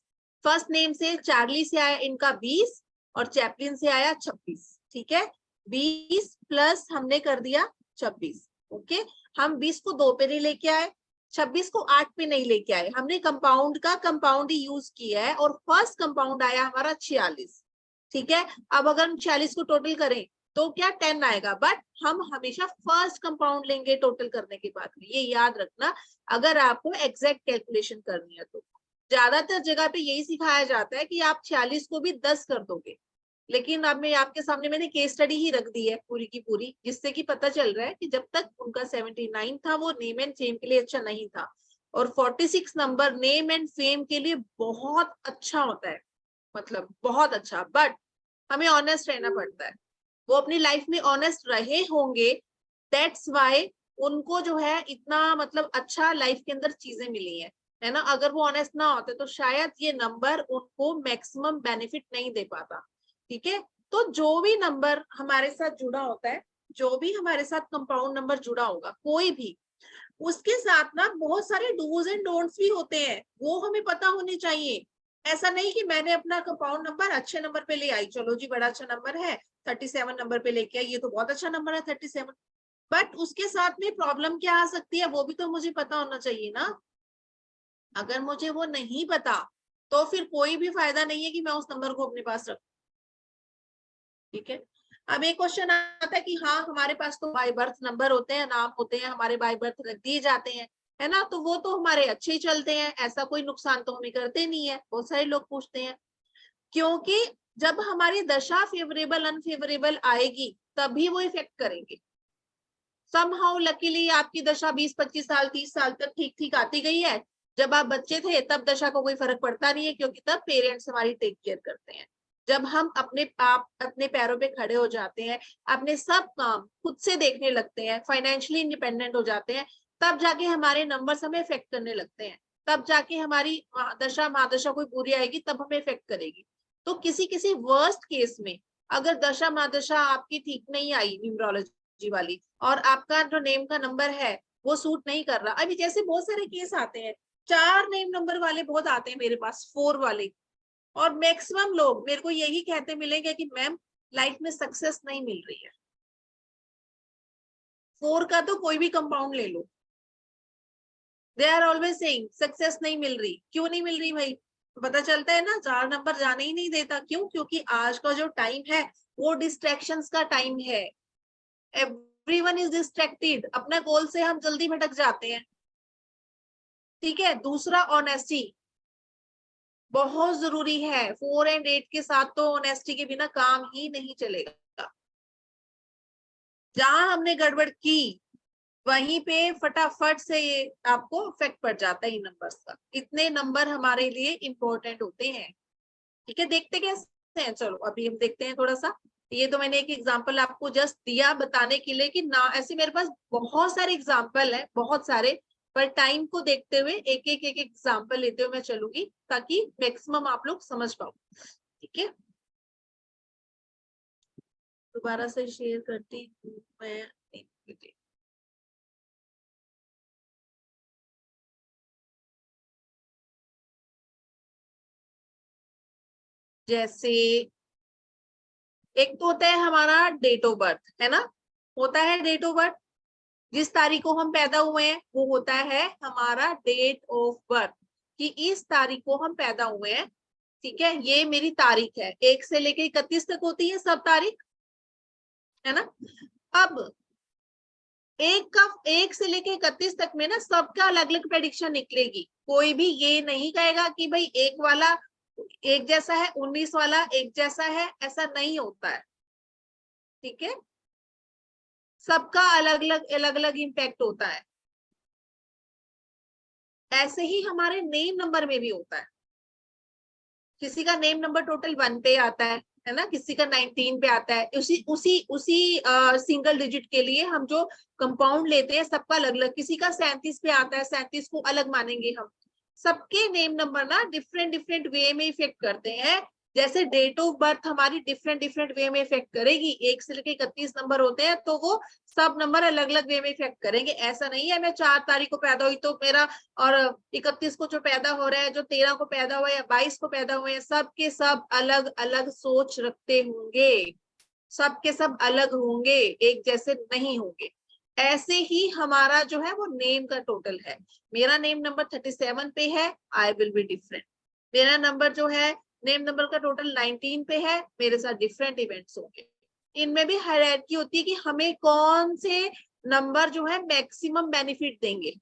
फर्स्ट नेम से चार्ली से आया इनका 20 और चैपलिन से आया 26, ठीक है, 20 प्लस हमने कर दिया 26, ओके, हम 20 को 2 पे नहीं लेके आए, 26 को 8 पे नहीं लेके आए, हमने कंपाउंड का कंपाउंड ही यूज किया है और फर्स्ट कंपाउंड आया हमारा 46, ठीक है, अब अगर हम 46 को टोटल करें तो क्या 10 आएगा, बट हम हमेशा फर्स्ट कंपाउंड लेंगे टोटल करने के बाद में, ये याद रखना अगर आपको एग्जैक्ट कैलकुलेशन करनी है तो। ज्यादातर जगह पे यही सिखाया जाता है कि आप 46 को भी 10 कर दोगे, लेकिन अब मैं आपके सामने मैंने केस स्टडी ही रख दी है पूरी की पूरी, जिससे कि पता चल रहा है कि जब तक उनका 79 था वो नेम एंड फेम के लिए अच्छा नहीं था, और 46 नंबर नेम एंड फेम के लिए बहुत अच्छा होता है, मतलब बहुत अच्छा। बट हमें ऑनेस्ट रहना पड़ता है, वो अपनी लाइफ में ऑनेस्ट रहे होंगे, दैट्स वाई उनको जो है इतना मतलब अच्छा लाइफ के अंदर चीजें मिली है ना। अगर वो ऑनेस्ट ना होते तो शायद ये नंबर उनको मैक्सिमम बेनिफिट नहीं दे पाता। ठीक है, तो जो भी नंबर हमारे साथ जुड़ा होता है, जो भी हमारे साथ कंपाउंड नंबर जुड़ा होगा कोई भी, उसके साथ ना बहुत सारे डूज एंड डोंट्स भी होते हैं, वो हमें पता होने चाहिए। ऐसा नहीं कि मैंने अपना कंपाउंड नंबर अच्छे नंबर पे ले आई, चलो जी बड़ा अच्छा नंबर है, 37 नंबर पे लेके आई, ये तो बहुत अच्छा नंबर है 37, बट उसके साथ में प्रॉब्लम क्या आ सकती है वो भी तो मुझे पता होना चाहिए ना। अगर मुझे वो नहीं पता तो फिर कोई भी फायदा नहीं है कि मैं उस नंबर को अपने पास रखूं। ठीक है, अब एक क्वेश्चन आता है कि हाँ हमारे पास तो बाय बर्थ नंबर होते हैं, नाम होते हैं, हमारे बाय बर्थ रख दिए जाते हैं, है ना, तो वो तो हमारे अच्छे ही चलते हैं, ऐसा कोई नुकसान तो हमें करते नहीं है। बहुत सारे लोग पूछते हैं, क्योंकि जब हमारी दशा फेवरेबल अनफेवरेबल आएगी तभी वो इफेक्ट करेंगे। समहाउ लकीली आपकी दशा 20-25 साल 30 साल तक ठीक ठीक आती गई है, जब आप बच्चे थे तब दशा को कोई फर्क पड़ता नहीं है, क्योंकि तब पेरेंट्स हमारी टेक केयर करते हैं। जब हम अपने पैरों पे खड़े हो जाते हैं, अपने सब काम खुद से देखने लगते हैं, फाइनेंशियली इंडिपेंडेंट हो जाते हैं, तब जाके हमारे नंबर्स हमें इफेक्ट करने लगते हैं, तब जाके हमारी दशा महादशा कोई बुरी आएगी तब हमें इफेक्ट करेगी। तो किसी किसी वर्स्ट केस में अगर दशा महादशा आपकी ठीक नहीं आई न्यूमरोलॉजी वाली, और आपका जो नेम का नंबर है वो सूट नहीं कर रहा, अभी जैसे बहुत सारे केस आते हैं, 4 नेम नंबर वाले बहुत आते हैं मेरे पास, 4 वाले, और मैक्सिमम लोग मेरे को यही कहते मिलेंगे कि मैम लाइफ में सक्सेस नहीं मिल रही है। 4 का तो कोई भी कंपाउंड ले लो, they are always saying success नहीं मिल रही। क्यों नहीं मिल रही भाई? पता चलता है ना, 4 नंबर जाने ही नहीं देता। क्यों? क्योंकि आज का जो टाइम है वो डिस्ट्रैक्शंस का टाइम है, एवरीवन इज डिस्ट्रैक्टेड, अपने गोल से हम जल्दी भटक जाते हैं। ठीक है, दूसरा ऑनेस्टी बहुत जरूरी है, 4 और 8 के साथ तो ऑनेस्टी के बिना काम ही नहीं चलेगा। जहां हमने गड़बड़ की वहीं पे फटाफट से ये आपको इफेक्ट पड़ जाता है इन नंबर्स का। इतने नंबर हमारे लिए इंपॉर्टेंट होते हैं। ठीक है, देखते कैसे हैं, चलो अभी हम देखते हैं थोड़ा सा। ये तो मैंने एक एग्जांपल आपको जस्ट दिया बताने के लिए कि ना, ऐसे मेरे पास बहुत सारे एग्जांपल है, बहुत सारे, पर टाइम को देखते हुए एक एक एग्जांपल लेते हुए मैं चलूंगी ताकि मैक्सिमम आप लोग समझ पाओ। ठीक है, दोबारा से शेयर करती हूँ मैं। जैसे एक तो होता है हमारा डेट ऑफ बर्थ, है ना, होता है डेट ऑफ बर्थ, जिस तारीख को हम पैदा हुए हैं वो होता है हमारा डेट ऑफ बर्थ, कि इस तारीख को हम पैदा हुए हैं। ठीक है, ये मेरी तारीख है, 1 से लेके 31 तक होती है सब तारीख, है ना। अब 1 से लेके 31 तक में ना सबका अलग अलग प्रेडिक्शन निकलेगी। कोई भी ये नहीं कहेगा कि भाई 1 वाला एक जैसा है, 19 वाला एक जैसा है, ऐसा नहीं होता है। ठीक है, सबका अलग अलग इम्पैक्ट होता है। ऐसे ही हमारे नेम नंबर में भी होता है, किसी का नेम नंबर टोटल 1 पे आता है ना, किसी का 19 पे आता है। उसी सिंगल डिजिट के लिए हम जो कंपाउंड लेते हैं सबका अलग अलग, किसी का 37 पे आता है, 37 को अलग मानेंगे हम। सबके नेम नंबर ना डिफरेंट वे में इफेक्ट करते हैं। जैसे डेट ऑफ बर्थ हमारी डिफरेंट वे में इफेक्ट करेगी, 1 से लेकर 31 नंबर होते हैं तो वो सब नंबर अलग अलग वे में इफेक्ट करेंगे। ऐसा नहीं है मैं 4 तारीख को पैदा हुई तो मेरा, और 31 को जो पैदा हो रहा है, जो 13 को पैदा हुआ है या 22 को पैदा हुए हैं, सबके सब अलग अलग सोच रखते होंगे, सबके सब अलग होंगे, एक जैसे नहीं होंगे। ऐसे ही हमारा जो है वो नेम का टोटल है। मेरा नेम नंबर 37 पे है, आई विल बी डिफरेंट। मेरा नंबर जो है नेम नंबर का टोटल 19 पे है, मेरे साथ डिफरेंट इवेंट्स होंगे। इनमें भी हायरार्की होती है कि हमें कौन से नंबर जो है मैक्सिमम बेनिफिट देंगे,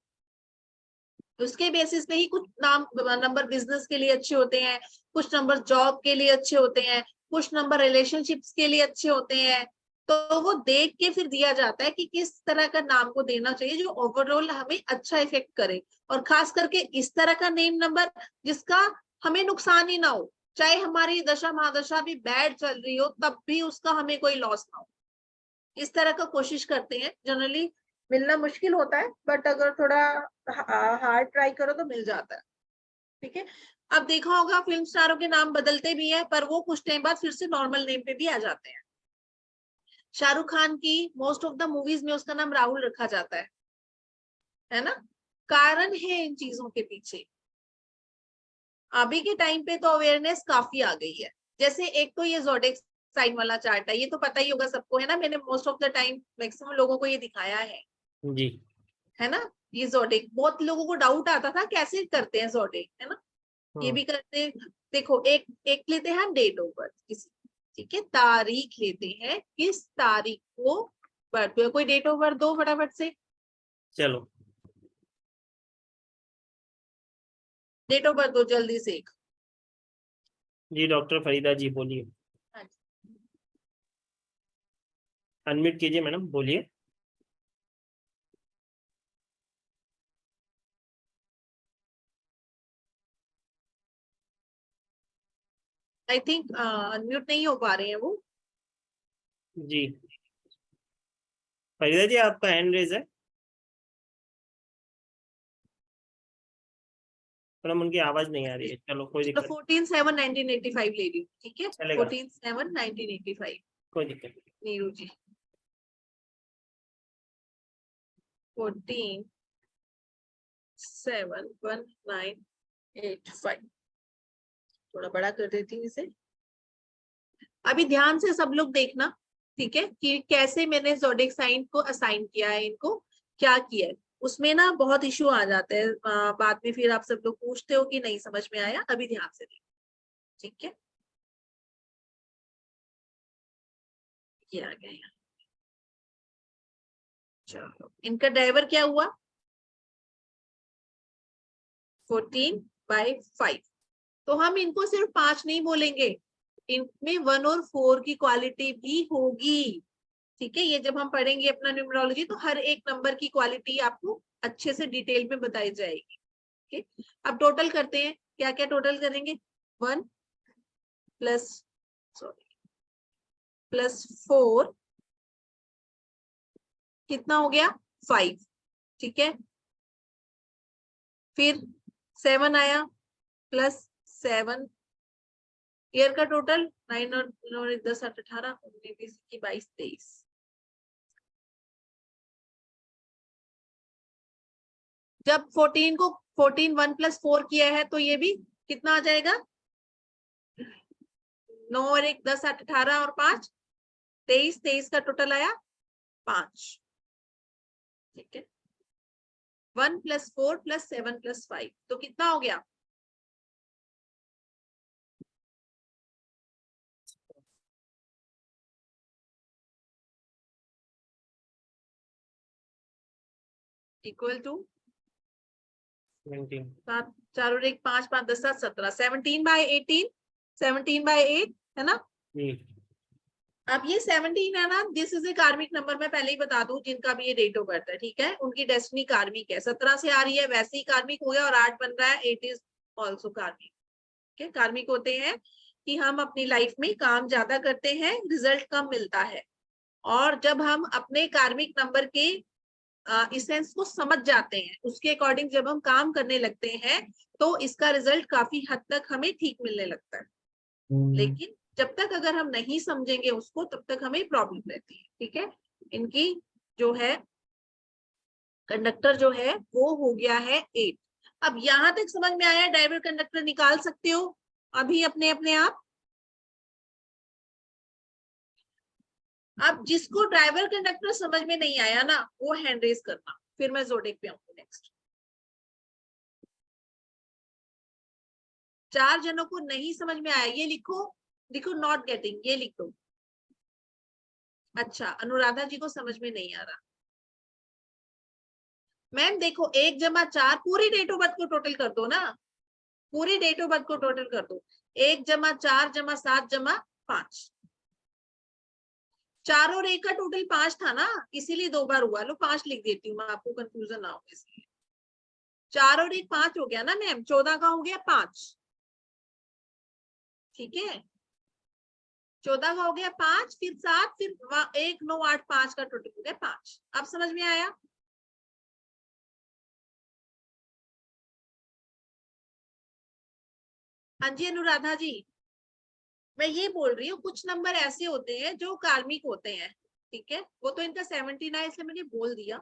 उसके बेसिस पे ही कुछ नंबर बिजनेस के लिए अच्छे होते हैं, कुछ नंबर जॉब के लिए अच्छे होते हैं, कुछ नंबर रिलेशनशिप्स के लिए अच्छे होते हैं, तो वो देख के फिर दिया जाता है कि किस तरह का नाम को देना चाहिए जो ओवरऑल हमें अच्छा इफेक्ट करे, और खास करके इस तरह का नेम नंबर जिसका हमें नुकसान ही ना हो, चाहे हमारी दशा महादशा भी बैड चल रही हो तब भी उसका हमें कोई लॉस ना हो। इस तरह का कोशिश करते हैं। जनरली मिलना मुश्किल होता है, बट अगर थोड़ा हार्ड ट्राई करो तो मिल जाता है। ठीक है, अब देखा होगा फिल्म स्टारों के नाम बदलते भी हैं, पर वो कुछ टाइम बाद फिर से नॉर्मल नेम पे भी आ जाते हैं। शाहरुख खान की मोस्ट ऑफ द मूवीज में उसका नाम राहुल रखा जाता है ना? कारण है इन चीजों के पीछे। अभी के टाइम पे तो अवेयरनेस काफी आ गई है। जैसे एक तो ये ज़ोडिएक साइन वाला चार्ट है, ये तो पता ही होगा सबको, है ना? मैंने most of the time maximum लोगों को ये दिखाया है जी, है ना? ये ज़ोडिएक बहुत लोगों को डाउट आता था कैसे करते हैं ज़ोडिएक, है ना? ये भी करते हैं। देखो एक लेते हैं डेट ऑफ बर्थ किसी, ठीक है, तारीख लेते हैं, किस तारीख को बर्थ हुआ। कोई डेट ऑफ बर्थ दो फटाफट से, चलो डेट ऑफ बर्थ दो जल्दी से एक। जी डॉक्टर फरीदा जी बोलिए, हाँ जी। अनम्यूट कीजिए मैडम, बोलिए। आई थिंक अनम्यूट नहीं हो पा रहे हैं वो। जी फरीदा जी आपका हैंड रेज है, मैडम उनकी आवाज नहीं आ रही है। चलो कोई तो दिक्कत 14/7/1985 ले ली, ठीक है, चलेगा। 14/7/1985। कोई दिक्कत नहीं। नीरू जी 14/7/1985, थोड़ा बड़ा कर देती हूँ इसे। अभी ध्यान से सब लोग देखना, ठीक है, कि कैसे मैंने ज़ोडिएक साइन को असाइन किया है, इनको क्या किया है। उसमें ना बहुत इशू आ जाता है बाद में, फिर आप सब लोग पूछते हो कि नहीं समझ में आया। अभी ध्यान से देखो, ठीक है। ये आ गया यहाँ। चलो इनका ड्राइवर क्या हुआ? 14/5। तो हम इनको सिर्फ 5 नहीं बोलेंगे, इनमें 1 और 4 की क्वालिटी भी होगी, ठीक है। ये जब हम पढ़ेंगे अपना न्यूमरोलॉजी तो हर एक नंबर की क्वालिटी आपको अच्छे से डिटेल में बताई जाएगी, ठीक है। अब टोटल करते हैं, क्या क्या टोटल करेंगे? 1 प्लस 4 कितना हो गया? 5, ठीक है। फिर 7 आया, +7, ईयर का टोटल 9 और 9 10 8 18 19 20 22 23। जब 14 को 14 1 + 4 किया है तो ये भी कितना आ जाएगा? 9 और 1 10 8 18 और 5 23, 23 का टोटल आया 5, ठीक है। 1 + 4 + 7 + 5 तो कितना हो गया? इक्वल टू 7 4 और 1 5 5 10 7 17 17/18, 17/8 है ना? अब ये 17 है ना, दिस इज ए कार्मिक नंबर। मैं पहले ही बता दूं जिनका भी ये डेट ऑफ बर्थ है, ठीक है, उनकी डेस्टिनी कार्मिक है। 17 से आ रही है वैसे ही कार्मिक हो गया, और 8 बन रहा है, 8 इज ऑल्सो कार्मिक, ठीक है। कार्मिक होते हैं कि हम अपनी लाइफ में काम ज्यादा करते हैं, रिजल्ट कम मिलता है, और जब हम अपने कार्मिक नंबर के इसेंस को समझ जाते हैं, उसके अकॉर्डिंग जब हम काम करने लगते हैं तो इसका रिजल्ट काफी हद तक हमें ठीक मिलने लगता है। लेकिन जब तक अगर हम नहीं समझेंगे उसको तब तक हमें प्रॉब्लम रहती है, ठीक है। इनकी जो है कंडक्टर जो है वो हो गया है 8। अब यहां तक समझ में आया? ड्राइवर कंडक्टर निकाल सकते हो अभी अपने आप। अब जिसको ड्राइवर कंडक्टर समझ में नहीं आया ना, वो हैंड रेज करना, फिर मैं ज़ोडिएक पे आऊंगी नेक्स्ट। 4 जनों को नहीं समझ में आया, ये लिखो नॉट गेटिंग, ये लिख दो। अच्छा, अनुराधा जी को समझ में नहीं आ रहा। मैम देखो 1 + 4 पूरी डेट ऑफ बर्थ को टोटल कर दो ना, पूरी डेट ऑफ बर्थ को टोटल कर दो। 1 + 4 + 7 + 5। 4 और 1 का टोटल 5 था ना, इसीलिए 2 बार हुआ। लो 5 लिख देती हूँ मैं, आपको कंफ्यूजन ना हो इसलिए। 4 और 1 5 हो गया ना मैम, 14 का हो गया 5। ठीक है, 14 का हो गया 5, फिर 7, फिर 1 9 8 5 का टोटल हो गया 5। अब समझ में आया? हाँ जी अनुराधा जी, मैं ये बोल रही हूँ कुछ नंबर ऐसे होते हैं जो कार्मिक होते हैं, ठीक है, वो तो इनका 17 है इसलिए मैंने बोल दिया।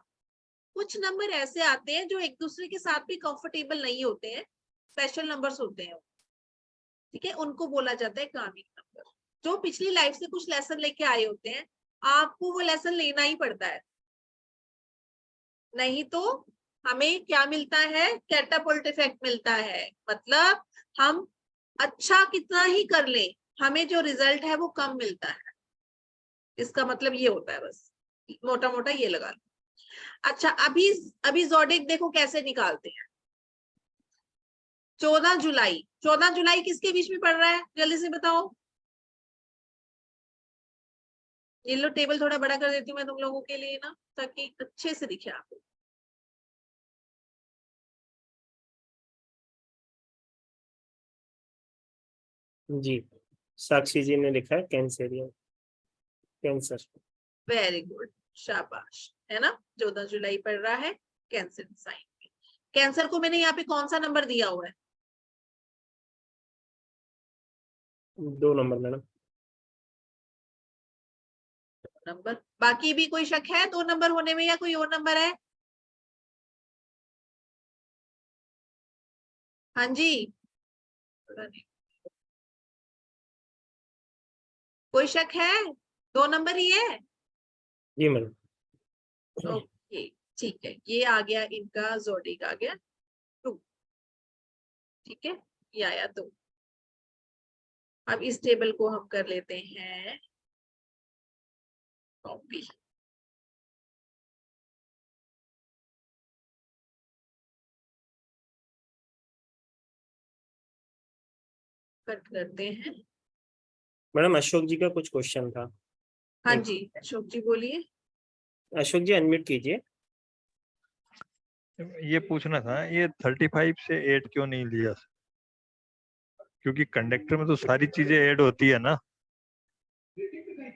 कुछ नंबर ऐसे आते हैं जो एक दूसरे के साथ भी कंफर्टेबल नहीं होते हैं, स्पेशल नंबर्स होते हैं, ठीक है, उनको बोला जाता है कार्मिक नंबर। जो पिछली लाइफ से कुछ लेसन लेके आए होते हैं, आपको वो लेसन लेना ही पड़ता है, नहीं तो हमें क्या मिलता है, कैटापुल्ट इफेक्ट मिलता है। मतलब हम अच्छा कितना ही कर ले, हमें जो रिजल्ट है वो कम मिलता है। इसका मतलब ये होता है, बस मोटा मोटा ये लगा लो। अच्छा अभी ज़ोडिएक देखो कैसे निकालते हैं। 14 जुलाई, 14 जुलाई किसके बीच में पड़ रहा है, जल्दी से बताओ। ये लो टेबल थोड़ा बड़ा कर देती हूँ मैं तुम लोगों के लिए ना, ताकि अच्छे से दिखे आपको। जी, साक्षी जी ने लिखा है कैंसरियन, कैंसर। वेरी गुड, शाबाश, है ना। 14 जुलाई पड़ रहा है कैंसर साइन में। कैंसर को मैंने यहाँ पे कौन सा नंबर दिया हुआ है? 2 नंबर मैडम। नंबर, बाकी भी कोई शक है 2 नंबर होने में, या कोई और नंबर है? हाँ जी, कोई शक है? 2 नंबर ही है। जी मैडम। ओके ठीक है, ये आ गया इनका ज़ोडिएक आ गया 2, ठीक है, ये आया 2। अब इस टेबल को हम कर लेते हैं कॉपी। कट करते हैं। मैडम अशोक जी का कुछ क्वेश्चन था। हाँ जी अशोक जी बोलिए। अशोक जी अनम्यूट कीजिए। ये पूछना था, ये 35 से 8 क्यों नहीं लिया? क्योंकि कंडक्टर में तो सारी चीजें ऐड होती है ना।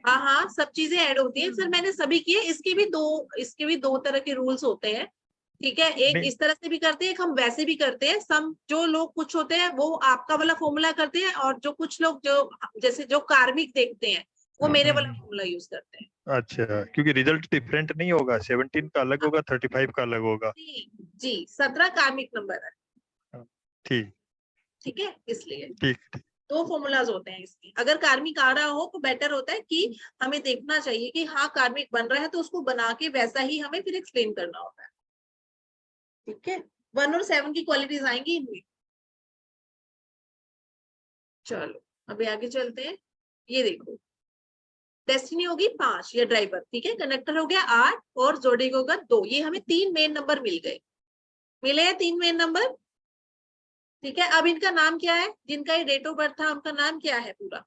हाँ हाँ सब चीजें ऐड होती हैं सर, मैंने सभी किए। इसके भी दो तरह के रूल्स होते हैं, ठीक है, एक नहीं। इस तरह से भी करते हैं, एक हम वैसे भी करते हैं। सम जो लोग कुछ होते हैं वो आपका वाला फॉर्मूला करते हैं, और जो कुछ लोग जो जैसे जो कार्मिक देखते हैं वो मेरे वाला फॉर्मूला यूज करते हैं। अच्छा, क्योंकि रिजल्ट डिफरेंट नहीं होगा, 17 का अलग होगा, 35 का अलग होगा। जी 17 कार्मिक नंबर है, ठीक ठीक है, इसलिए ठीक। 2 फॉर्मूलाज होते हैं इसके। अगर कार्मिक आ रहा हो तो बेटर होता है कि हमें देखना चाहिए कि हाँ कार्मिक बन रहा है, तो उसको बना के वैसा ही हमें फिर एक्सप्लेन करना होता है, ठीक है। 1 और 7 की क्वालिटीज आएंगी इनमें। चलो अभी आगे चलते हैं। ये देखो, डेस्टिनी होगी 5 या ड्राइवर, ठीक है, कंडक्टर हो गया 8 और ज़ोडिएक होगा 2। ये हमें 3 मेन नंबर मिल गए, मिले हैं 3 मेन नंबर, ठीक है। अब इनका नाम क्या है, जिनका ये डेट ऑफ बर्थ था उनका नाम क्या है पूरा?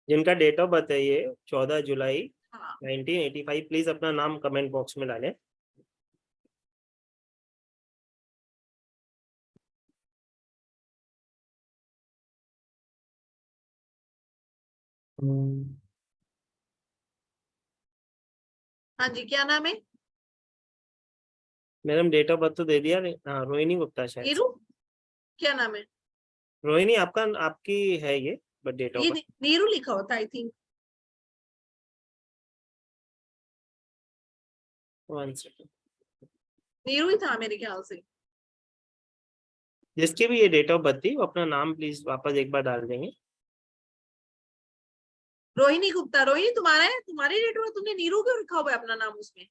जिनका डेट ऑफ बर्थ है ये 14 जुलाई हाँ 1985, प्लीज अपना नाम कमेंट बॉक्स में डालें। हाँ जी, क्या नाम है? मैडम डेट ऑफ बर्थ तो दे दिया। हाँ रोहिणी गुप्ता शायद। नीरू, क्या नाम है? रोहिणी आपका, आपकी है ये, बट डेट ऑफ ये बर्थ। नीरू लिखा होता आई थिंक। 1 सेकंड। नीरू ही था मेरे ख्याल से। जिसकी भी ये डेट ऑफ बर्थ थी वो अपना नाम प्लीज वापस एक बार डाल देंगे। रोहिणी गुप्ता, रोहिणी तुम्हारा है, तुम्हारी डेट में तुमने नीरू क्यों लिखा हुआ है अपना नाम उसमें?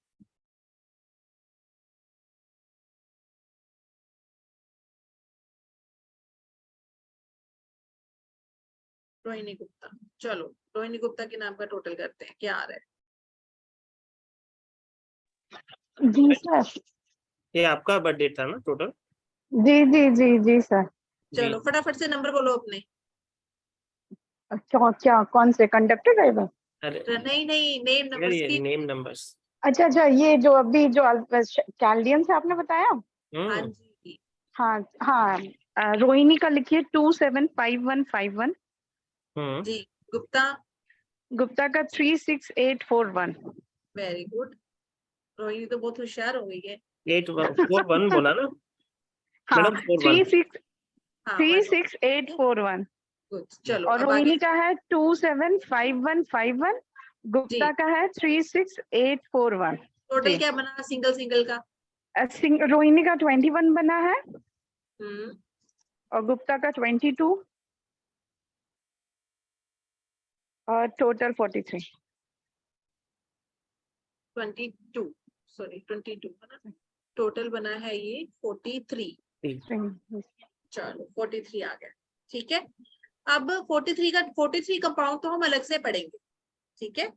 रोहिणी गुप्ता, चलो रोहिणी गुप्ता के नाम का टोटल करते हैं, क्या आ रहा है? जी सर। ये आपका बर्थ डेट था ना टोटल? जी जी जी जी सर। चलो फटाफट से नंबर बोलो अपने। अच्छा, क्या कौन से कंडक्टर ड्राइवर? अरे नहीं नहीं, नेम अगर नंबर्स ये की। Name numbers. अच्छा अच्छा, ये जो अभी जो कैल्डियन से आपने बताया। हाँ जी हाँ हाँ, रोहिणी का लिखिए 275151। जी। गुप्ता, गुप्ता का 36841। Very good. रोहिणी तो बहुत होशियार हो गई है। 841 बोला ना हाँ, मैडम? 41। हाँ 36841। गुड। चलो और अब आगे। रोहिणी का है 275151। गुप्ता का है 36841। टोटल जी। क्या बना सिंगल सिंगल का? रोहिणी का 21 बना है हम्म, और गुप्ता का 22 और टोटल 43। 22, सॉरी 22 है ना। टोटल बना है ये 43। चलो 43 आ गया, ठीक है। अब 43 कंपाउंड तो हम अलग से पढ़ेंगे, ठीक है।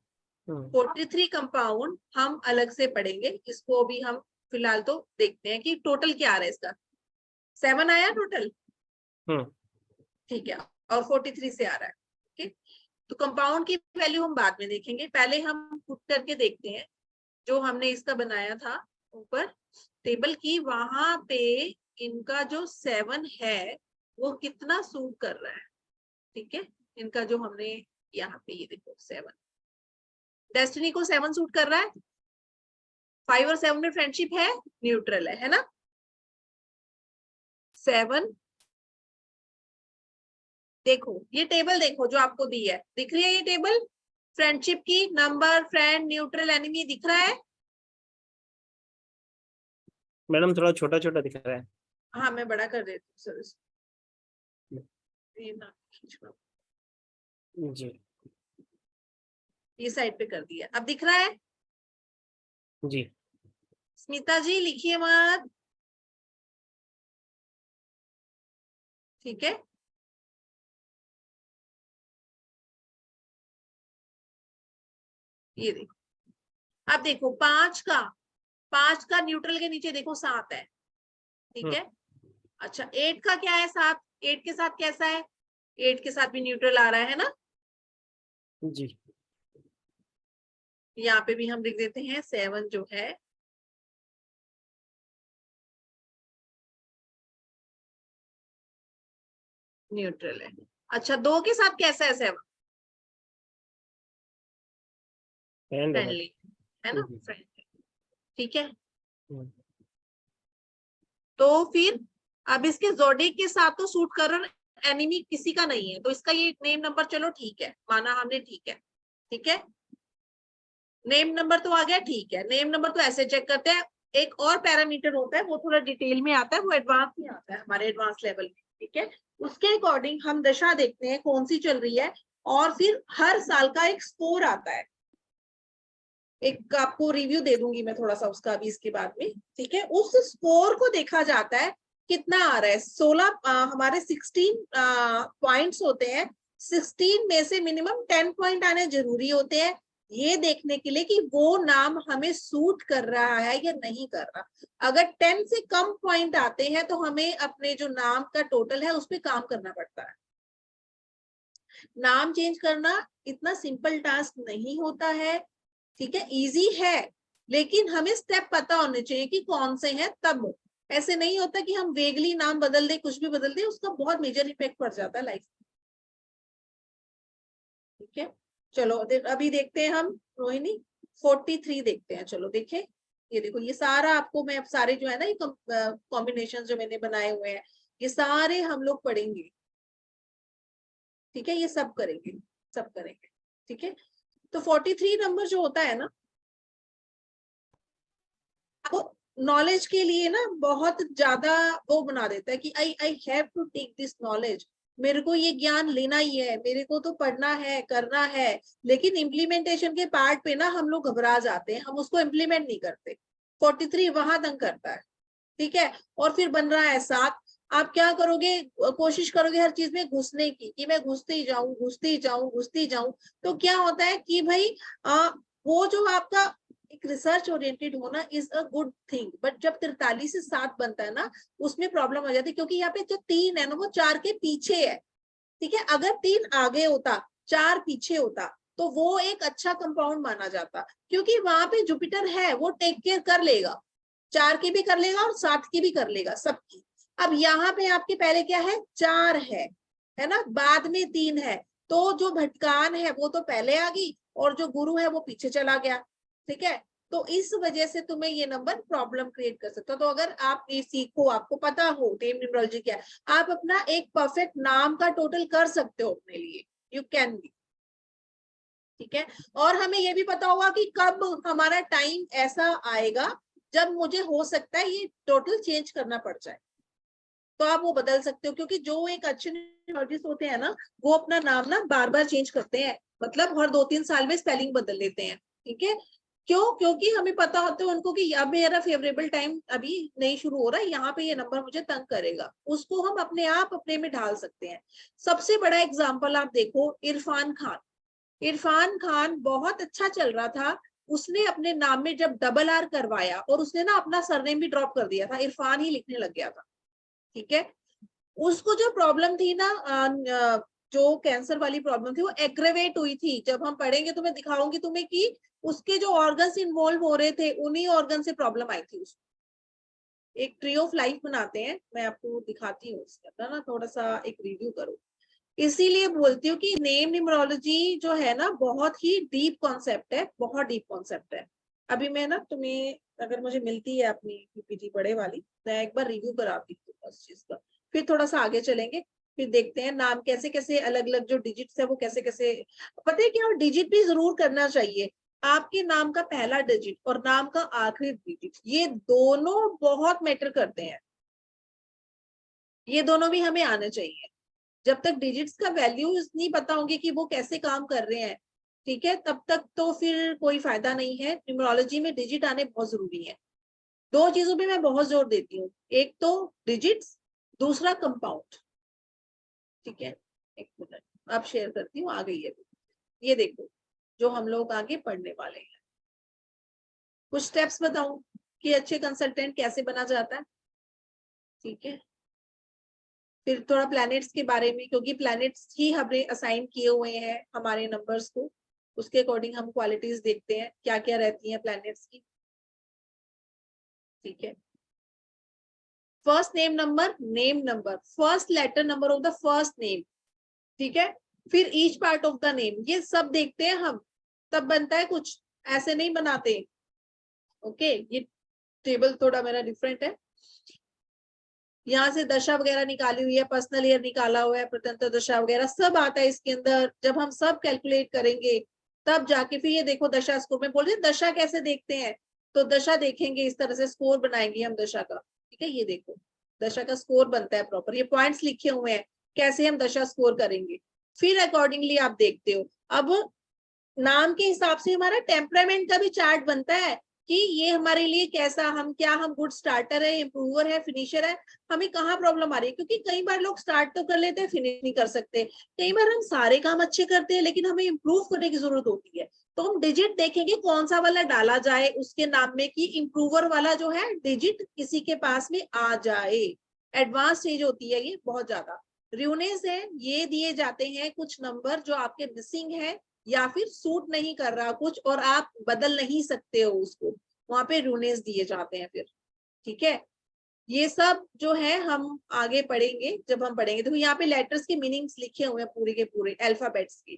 43 कंपाउंड हम अलग से पढ़ेंगे, इसको भी हम फिलहाल तो देखते हैं कि टोटल क्या आ रहा है इसका। 7 आया टोटल, ठीक है, और 43 से आ रहा है, ठीक। तो कंपाउंड की वैल्यू हम बाद में देखेंगे, पहले हम पुट करके देखते हैं जो हमने इसका बनाया था ऊपर टेबल की, वहां पे इनका जो 7 है वो कितना सूट कर रहा है, ठीक है। इनका जो हमने यहाँ पे ये देखो 7, डेस्टिनी को 7 सूट कर रहा है। 5 और 7 में फ्रेंडशिप है, न्यूट्रल है ना। 7 देखो, ये टेबल देखो जो आपको दी है, दिख रही है ये टेबल फ्रेंडशिप की, नंबर, फ्रेंड, न्यूट्रल, एनिमी दिख रहा है। मैडम थोड़ा छोटा छोटा दिख रहा है। हाँ मैं बड़ा कर देती हूँ सर, ये ना खींचना, जी ये साइड पे कर दिया, अब दिख रहा है। जी। स्मिता जी लिखिए मत, ठीक है। ये देखो, अब देखो 5 का न्यूट्रल के नीचे देखो 7 है, ठीक है। अच्छा 8 का क्या है? 7 8 के साथ कैसा है? 8 के साथ भी न्यूट्रल आ रहा है ना। जी यहाँ पे भी हम लिख देते हैं 7 जो है न्यूट्रल है। अच्छा 2 के साथ कैसा है? 7 फ्रेंडली है ना, फ्रेंडली, ठीक है। तो फिर अब इसके जोडिक के साथ तो सूट कर रहा, एनिमी किसी का नहीं है, तो इसका ये नेम नंबर चलो ठीक है, माना हमने, ठीक है, ठीक है। नेम नंबर तो आ गया, ठीक है। नेम नंबर तो ऐसे चेक करते हैं, एक और पैरामीटर होता है वो थोड़ा डिटेल में आता है, वो एडवांस में आता है हमारे एडवांस लेवल में, ठीक है। उसके अकॉर्डिंग हम दशा देखते हैं कौन सी चल रही है, और फिर हर साल का एक स्कोर आता है, एक आपको रिव्यू दे दूंगी मैं थोड़ा सा उसका अभी इसके बाद में, ठीक है। उस स्कोर को देखा जाता है कितना आ रहा है। 16 हमारे 16 पॉइंट्स होते हैं, 16 में से मिनिमम 10 पॉइंट आने जरूरी होते हैं, ये देखने के लिए कि वो नाम हमें सूट कर रहा है या नहीं कर रहा। अगर 10 से कम पॉइंट आते हैं तो हमें अपने जो नाम का टोटल है उस पर काम करना पड़ता है। नाम चेंज करना इतना सिंपल टास्क नहीं होता है, ठीक है, इजी है, लेकिन हमें स्टेप पता होने चाहिए कि कौन से हैं, तब ऐसे नहीं होता कि हम वेगली नाम बदल दे, कुछ भी बदल दे, उसका बहुत मेजर इफेक्ट पड़ जाता है लाइफ, ठीक है। चलो अभी देखते हैं हम रोहिणी 43 देखते हैं, चलो देखें। ये देखो, ये सारा आपको मैं सारे जो है ना ये कॉम्बिनेशन जो मैंने बनाए हुए हैं ये सारे हम लोग पढ़ेंगे, ठीक है, ये सब करेंगे, सब करेंगे, ठीक है। तो 43 नंबर जो होता है ना, वो नॉलेज के लिए ना बहुत ज्यादा वो बना देता है कि I have to take this knowledge, मेरे को ये ज्ञान लेना ही है, मेरे को तो पढ़ना है, करना है, लेकिन इम्प्लीमेंटेशन के पार्ट पे ना हम लोग घबरा जाते हैं, हम उसको इम्प्लीमेंट नहीं करते। 43 वहां तक करता है, ठीक है। और फिर बन रहा है 7, आप क्या करोगे, कोशिश करोगे हर चीज में घुसने की, कि मैं घुसते ही जाऊं, घुसते ही जाऊं, घुसते ही जाऊं, तो क्या होता है कि भाई वो जो आपका एक रिसर्च ओरिएंटेड होना is a good thing, but जब 43 से 7 बनता है ना उसमें प्रॉब्लम हो जाती है, क्योंकि यहाँ पे जो 3 है ना वो 4 के पीछे है, ठीक है, अगर 3 आगे होता 4 पीछे होता तो वो एक अच्छा कंपाउंड माना जाता, क्योंकि वहां पे जुपिटर है, वो टेक केयर कर लेगा, 4 की भी कर लेगा और 7 की भी कर लेगा, सबकी। अब यहाँ पे आपके पहले क्या है, 4 है ना, बाद में 3 है, तो जो भटकान है वो तो पहले आ गई और जो गुरु है वो पीछे चला गया। ठीक है, तो इस वजह से तुम्हें ये नंबर प्रॉब्लम क्रिएट कर सकता है। तो अगर आप ये सीखो, आपको पता हो नेम न्यूमरोलॉजी क्या है, आप अपना एक परफेक्ट नाम का टोटल कर सकते हो अपने लिए, यू कैन बी। ठीक है, और हमें ये भी पता होगा कि कब हमारा टाइम ऐसा आएगा जब मुझे हो सकता है ये टोटल चेंज करना पड़ जाए, तो आप वो बदल सकते हो। क्योंकि जो एक अच्छे न्यूमरोलॉजिस्ट होते हैं ना, वो अपना नाम ना बार बार चेंज करते हैं, मतलब हर 2-3 साल में स्पेलिंग बदल लेते हैं। ठीक है, क्यों? क्योंकि हमें पता होता है उनको कि अब मेरा फेवरेबल टाइम अभी नहीं शुरू हो रहा है, यहाँ पे ये नंबर मुझे तंग करेगा, उसको हम अपने आप अपने में ढाल सकते हैं। सबसे बड़ा एग्जाम्पल आप देखो, इरफान खान। इरफान खान बहुत अच्छा चल रहा था, उसने अपने नाम में जब डबल आर करवाया और उसने ना अपना सरनेम भी ड्रॉप कर दिया था, इरफान ही लिखने लग गया था। ठीक है, उसको जो प्रॉब्लम थी ना, जो कैंसर वाली प्रॉब्लम थी, वो एग्रेवेट हुई थी। जब हम पढ़ेंगे तो मैं दिखाऊंगी तुम्हें कि उसके जो ऑर्गन्स इन्वॉल्व हो रहे थे, उन्हीं ऑर्गन से प्रॉब्लम आई थी उसको। एक ट्री ऑफ लाइफ बनाते हैं, मैं आपको दिखाती हूँ उसके अंदर ना, थोड़ा सा एक रिव्यू करो। इसीलिए बोलती हूँ कि नेम न्यूमरोलॉजी जो है ना, बहुत ही डीप कॉन्सेप्ट है, बहुत डीप कॉन्सेप्ट है। अभी मैं ना तुम्हें, अगर मुझे मिलती है अपनी पीपीटी बड़े वाली, मैं एक बार रिव्यू कराती हूँ उस चीज का, फिर थोड़ा सा आगे चलेंगे, फिर देखते हैं नाम कैसे कैसे अलग अलग जो डिजिट्स है वो कैसे कैसे। पता है क्या, डिजिट भी जरूर करना चाहिए। आपके नाम का पहला डिजिट और नाम का आखिरी डिजिट, ये दोनों बहुत मैटर करते हैं, ये दोनों भी हमें आने चाहिए। जब तक डिजिट्स का वैल्यू नहीं पता होंगे कि वो कैसे काम कर रहे हैं, ठीक है, तब तक तो फिर कोई फायदा नहीं है। न्यूमरोलॉजी में डिजिट आने बहुत जरूरी है। 2 चीजों पे मैं बहुत जोर देती हूँ, एक तो डिजिट्स, दूसरा कंपाउंड। ठीक है, एक मिनट अब शेयर करती हूँ, आ गई है। ये देखो जो हम लोग आगे पढ़ने वाले हैं, कुछ स्टेप्स बताऊं कि अच्छे कंसल्टेंट कैसे बना जाता है। ठीक है, फिर थोड़ा प्लैनेट्स के बारे में, क्योंकि प्लैनेट्स ही हमने असाइन किए हुए हैं हमारे नंबर्स को, उसके अकॉर्डिंग हम क्वालिटीज देखते हैं क्या क्या रहती हैं प्लैनेट्स की। ठीक है, first name number, first letter number of the first name. ठीक है, फिर each part of the name, ये सब देखते हैं हम, तब बनता है कुछ, ऐसे नहीं बनाते। ओके, ये टेबल थोड़ा मेरा डिफरेंट है, यहाँ से दशा वगैरह निकाली हुई है, पर्सनल ईयर निकाला हुआ है, प्रत्यंतर दशा वगैरह सब आता है इसके अंदर। जब हम सब कैलकुलेट करेंगे तब जाके फिर ये देखो दशा स्कोर में बोल रहे दशा कैसे देखते हैं, तो दशा देखेंगे इस तरह से, स्कोर बनाएंगे हम दशा का। ठीक है, ये देखो दशा का स्कोर बनता है प्रॉपर, ये पॉइंट्स लिखे हुए हैं कैसे हम दशा स्कोर करेंगे, फिर अकॉर्डिंगली आप देखते हो। अब नाम के हिसाब से हमारा टेम्परामेंट का भी चार्ट बनता है कि ये हमारे लिए कैसा, हम गुड स्टार्टर है, इम्प्रूवर है, फिनिशर है, हमें कहाँ प्रॉब्लम आ रही है। क्योंकि कई बार लोग स्टार्ट तो कर लेते हैं, फिनिश नहीं कर सकते, कई बार हम सारे काम अच्छे करते हैं लेकिन हमें इम्प्रूव करने की जरूरत होती है। तो हम डिजिट देखेंगे कौन सा वाला डाला जाए उसके नाम में, कि इम्प्रूवर वाला जो है डिजिट किसी के पास में आ जाए। एडवांस स्टेज होती है ये बहुत ज्यादा। र्यूनेस है, ये दिए जाते हैं कुछ नंबर जो आपके मिसिंग है या फिर सूट नहीं कर रहा कुछ और आप बदल नहीं सकते हो उसको, वहां पे रूनेस दिए जाते हैं फिर। ठीक है, ये सब जो है हम आगे पढ़ेंगे, जब हम पढ़ेंगे। देखो यहाँ पे लेटर्स के मीनिंग्स लिखे हुए हैं पूरे के पूरे, अल्फाबेट्स के,